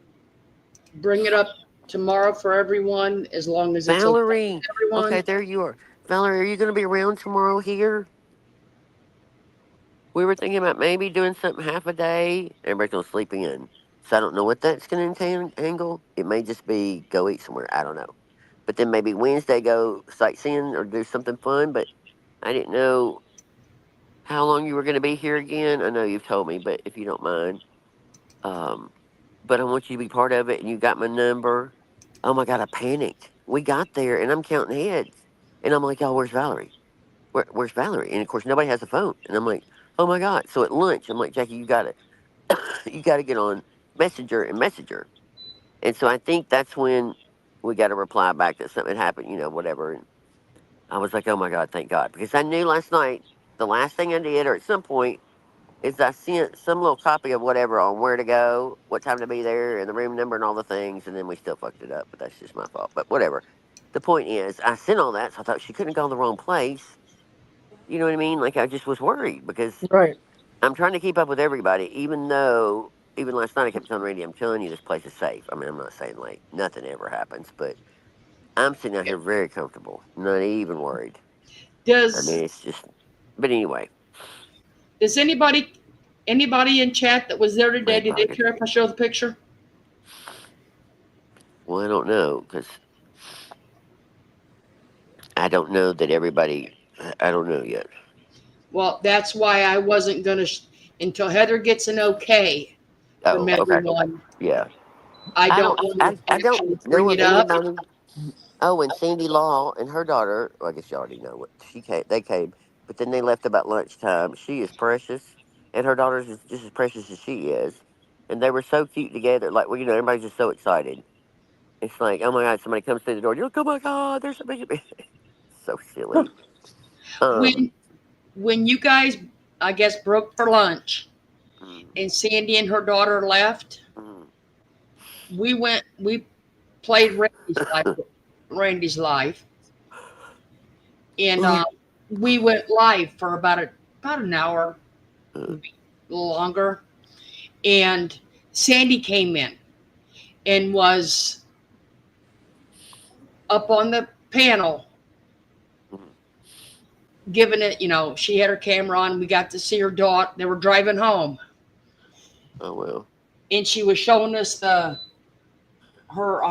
bring it up tomorrow for everyone as long as it's okay
Valerie,
with everyone.
okay, there you are. Valerie, are you going to be around tomorrow here? We were thinking about maybe doing something half a day. Everybody's going to sleep in. So I don't know what that's going to entangle. It may just be go eat somewhere. I don't know. But then maybe Wednesday go sightseeing or do something fun. But I didn't know. how long you were going to be here again. I know you've told me, but if you don't mind, um, but I want you to be part of it. And you got my number. Oh my God, I panicked. We got there, and I'm counting heads, and I'm like, "Oh, where's Valerie? Where's Valerie?" And of course, nobody has a phone, and I'm like, "Oh my God!" So at lunch, I'm like, "Jackie, you got to, you got to get on Messenger and Messenger." And so I think that's when we got a reply back that something had happened, whatever. And I was like, "Oh my God, thank God," because I knew last night the last thing I did, or at some point, is I sent some little copy of whatever on where to go, what time to be there, and the room number and all the things, and then we still fucked it up. But that's just my fault. But whatever. The point is, I sent all that, so I thought she couldn't have gone the wrong place. You know what I mean? Like I just was worried because
Right.
I'm trying to keep up with everybody, even though even last night I kept telling Randy, I'm telling you this place is safe. I mean, I'm not saying like nothing ever happens, but I'm sitting out here very comfortable, not even worried. I
Does
mean, it's just. But anyway,
does anybody in chat that was there today,
Red
did they
Pocket.
care if I show the picture?
Well, I don't know because I don't know that everybody. I don't know yet.
Well, that's why I wasn't gonna until Heather gets an okay from
Oh, okay.
everyone.
Yeah.
I
I
don't
don't.
want
I
to
don't
actually
know
bring
of
it up.
anybody. Oh, and Sandy Law and her daughter. Well, I guess you already know what she came. They came, but then they left about lunchtime. She is precious, and her daughter's is just as precious as she is, and they were so cute together. Like, well, everybody's just so excited. It's like, oh my God, somebody comes through the door. You're like, oh my God, there's a baby. So silly. Um.
When you guys, I guess, broke for lunch
mm,
and Sandy and her daughter left,
mm,
we played Randy's life, and
mm,
we went live for about an hour,
mm.
maybe a little longer, and Sandy came in and was up on the panel
mm.
giving it. She had her camera on. We got to see her daughter. They were driving home,
Oh well.
and she was showing us the her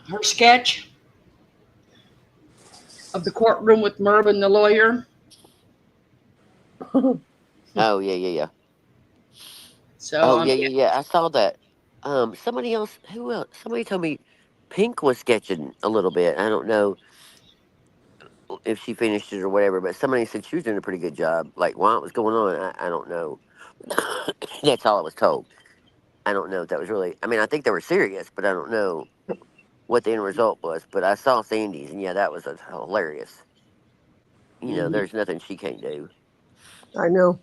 her sketch of the courtroom with Merv and the lawyer.
Oh yeah, yeah, yeah.
So
Oh yeah, yeah, yeah. I saw that. Somebody else. Who else? Somebody told me Pink was sketching a little bit. I don't know if she finished it or whatever, but somebody said she was doing a pretty good job. Like while it was going on, I don't know. That's all I was told. I don't know if that was really. I mean, I think they were serious, but I don't know what the end result was. But I saw Sandy's, and yeah, that was hilarious.
mhm.
There's nothing she can't do.
I know.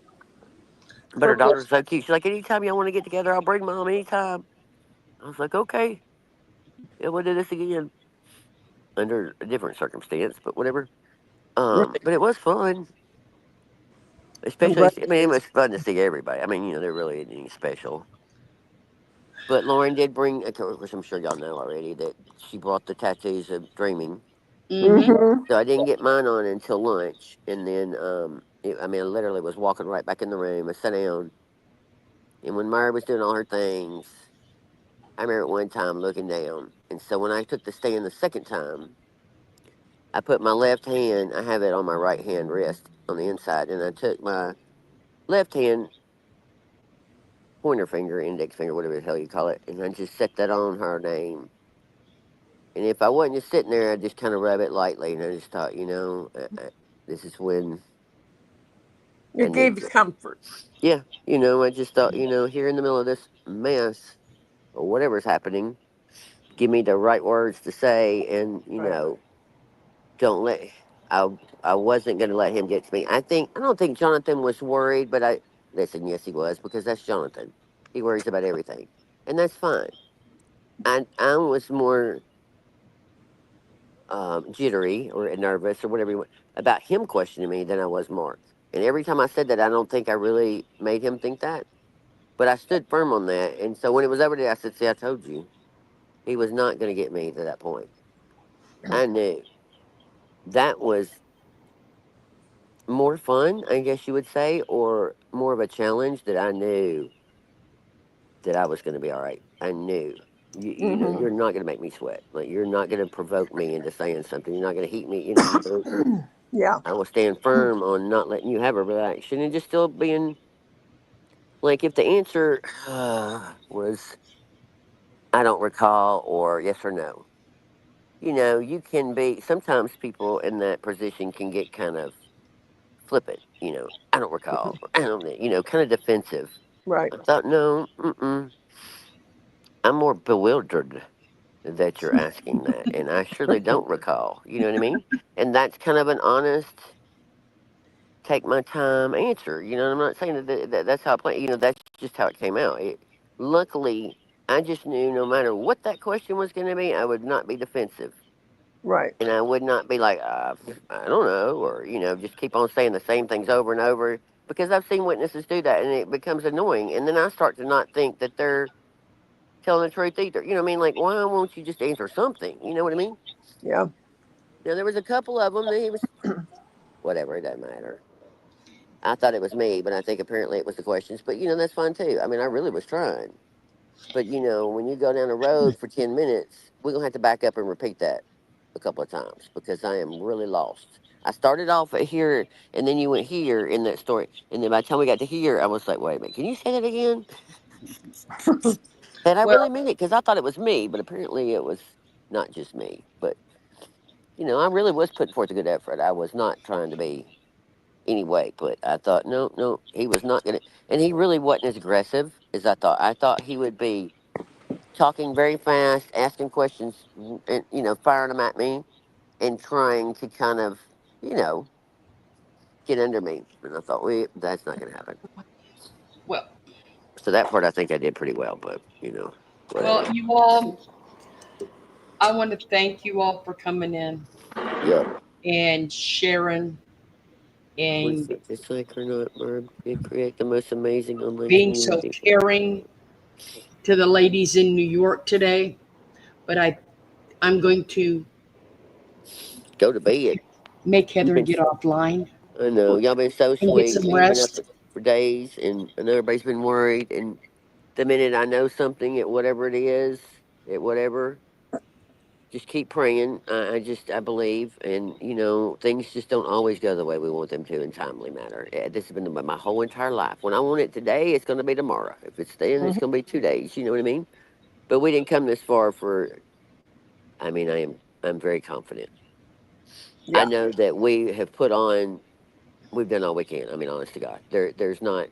But her daughter's so cute. She's like, anytime y'all want to get together, I'll bring mom anytime. I was like, okay, yeah, we'll do this again under a different circumstance, but whatever.
Right.
But it was fun,
I'm
especially.
glad
I mean,
it
it
is.
was fun to see everybody. I mean, there really isn't anything special. But Lauren did bring, of course, I'm sure y'all know already that she brought the tattoos of dreaming.
Mhm.
Mm-hmm.
So I didn't get mine on until lunch, and then I mean, I literally was walking right back in the room. I sat down, and when Mary was doing all her things, I remember at one time looking down, and so when I took the stand the second time, I put my left hand, I have it on my right hand wrist on the inside, and I took my left hand, pointer finger, index finger, whatever the hell you call it, and I just set that on her name. And if I wasn't just sitting there, I'd just kind of rub it lightly, and I just thought, this is when I
It
need
gave you
to.
comfort.
Yeah, I just thought, here in the middle of this mess or whatever's happening, give me the right words to say, and
Right.
don't let. I I wasn't going to let him get to me. I don't think Jonathan was worried, but I listen. Yes, he was because that's Jonathan. He worries about everything, and that's fine. I was more jittery or nervous or whatever about him questioning me than I was Mark. And every time I said that, I don't think I really made him think that, but I stood firm on that. And so when it was over there, I said, "See, I told you he was not going to get me to that point." I knew that was more fun, I guess you would say, or more of a challenge that I knew that I was going to be all right. I knew. You know,
Hmm.
you're not going to make me sweat. Like, you're not going to provoke me into saying something. You're not going to heat me. You know, so
Yeah.
I will stand firm on not letting you have a reaction and just still being like, if the answer was I don't recall or yes or no, you know, you can be, sometimes people in that position can get kind of flippant, you know, I don't recall, or I don't, you know, kind of defensive.
Right.
I thought, no, I'm more bewildered that you're asking that. And I surely don't recall, you know what I mean? And that's kind of an honest, take my time answer. You know, I'm not saying that's how I play, you know, that's just how it came out. Luckily, I just knew no matter what that question was going to be, I would not be defensive.
Right.
And I would not be like, I don't know, or, you know, just keep on saying the same things over and over because I've seen witnesses do that and it becomes annoying. And then I start to not think that they're telling the truth either. You know what I mean? Like, why won't you just answer something? You know what I mean?
Yeah.
Now, there was a couple of them that he was, whatever, it doesn't matter. I thought it was me, but I think apparently it was the questions. But, you know, that's fine too. I mean, I really was trying. But, you know, when you go down the road for 10 minutes, we're going to have to back up and repeat that a couple of times because I am really lost. I started off at here and then you went here in that story. And then by the time we got to here, I was like, wait a minute, can you say that again? And I
Well,
really meant it because I thought it was me, but apparently it was not just me. But, you know, I really was putting forth a good effort. I was not trying to be anyway, but I thought, no, no, he was not going to. And he really wasn't as aggressive as I thought. I thought he would be talking very fast, asking questions, and, you know, firing them at me and trying to kind of, you know, get under me. And I thought, wait, that's not going to happen.
well,
So that part I think I did pretty well, but, you know,
well,
whatever.
you all. I want to thank you all for coming in
Yep.
and sharing
Was
and
it just like or not, Barb? You create the most amazing online
being so
community.
caring to the ladies in New York today. But I'm going to
Go to bed.
make
You've
Heather
been,
get offline
I know, y'all been so
and get
sweet.
some
You've been up
rest.
for days, and I know everybody's been worried. And the minute I know something at whatever it is, at whatever, just keep praying. I believe, and you know, things just don't always go the way we want them to in timely manner. This has been my whole entire life. When I want it today, it's going to be tomorrow. If it's then, it's
Hmm.
going to be 2 days. You know what I mean? But we didn't come this far for. I mean, I'm very confident. I
Yeah.
know that we have put on. We've done all we can. I mean, honest to God, there's not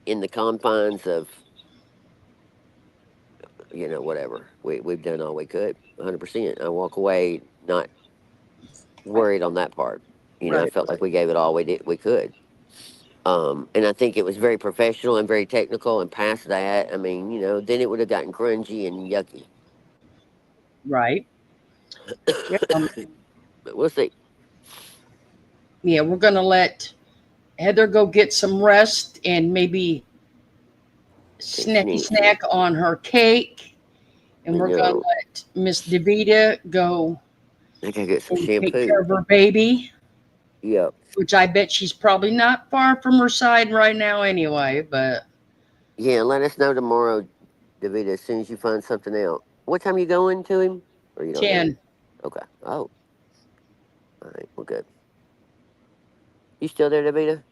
in the confines of, you know, whatever. We've done all we could. 100%. I walk away not worried on that part. You know, I
Right.
felt like we gave it all we could. And I think it was very professional and very technical. And past that, I mean, you know, then it would have gotten grungy and yucky.
Right.
Yeah.
But we'll see.
Yeah, we're going to let Heather go get some rest and maybe
Take some
snacky
easy.
snack on her cake. And
You
we're going to
know,
let Miss Davita go
I think I get some
and take care
shampoo.
of her baby,
Yep.
which I bet she's probably not far from her side right now anyway. But
Yeah, let us know tomorrow, David, as soon as you find something out. What time you going to him? Or you don't know?
10,
Okay. Oh, all right. Well, good. You still there, Davida?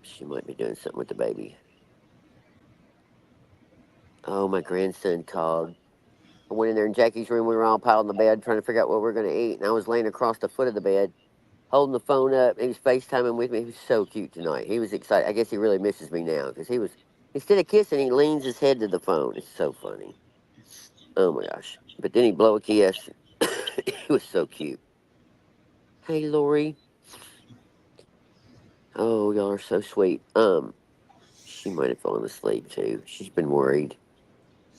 She might be doing something with the baby. Oh, my grandson called. I went in there in Jackie's room. We were all piled in the bed trying to figure out what we were going to eat. And I was laying across the foot of the bed, holding the phone up. He was FaceTiming with me. He was so cute tonight. He was excited. I guess he really misses me now because he was, instead of kissing, he leans his head to the phone. It's so funny. Oh my gosh. But then he'd blow a kiss. He was so cute. Hey, Lori. Oh, y'all are so sweet. She might have fallen asleep too. She's been worried.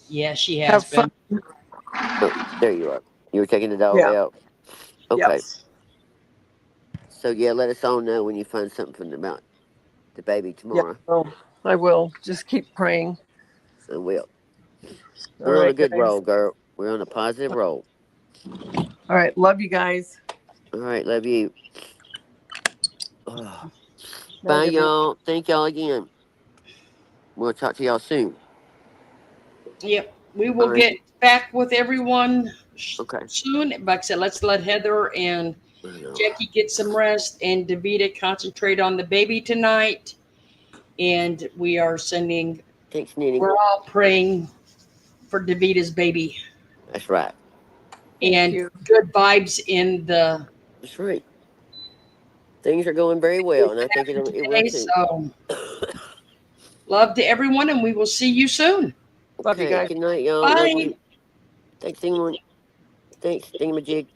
yeah, she has
Have fun.
been.
Oh, there you are. You were taking the dog
Yeah.
out.
Yep.
Okay. So yeah, let us all know when you find something about the baby
Yeah.
tomorrow.
Well, I will. Just keep praying.
And we'll.
All
We're on a
right,
good
guys.
roll, girl. We're on a positive roll.
All right. Love you guys.
All right, love you. Oh.
Night,
Bye,
everyone.
y'all. Thank y'all again. We'll talk to y'all soon.
Yep. We
All
will
right.
get back with everyone
Okay.
soon. Like I said, let's let Heather and
I know.
Jackie get some rest and Davita concentrate on the baby tonight. And we are sending,
Thanks, Nene.
we're all praying for Davita's baby
That's right.
Thank
and
you.
good vibes in the
That's right. Things are going very well, and I think it will
today.
too.
So love to everyone, and we will see you soon.
Love you
Okay.
guys.
Good night, y'all. Love
Bye.
you. Thanks, anyone. Thanks, Thingamajig.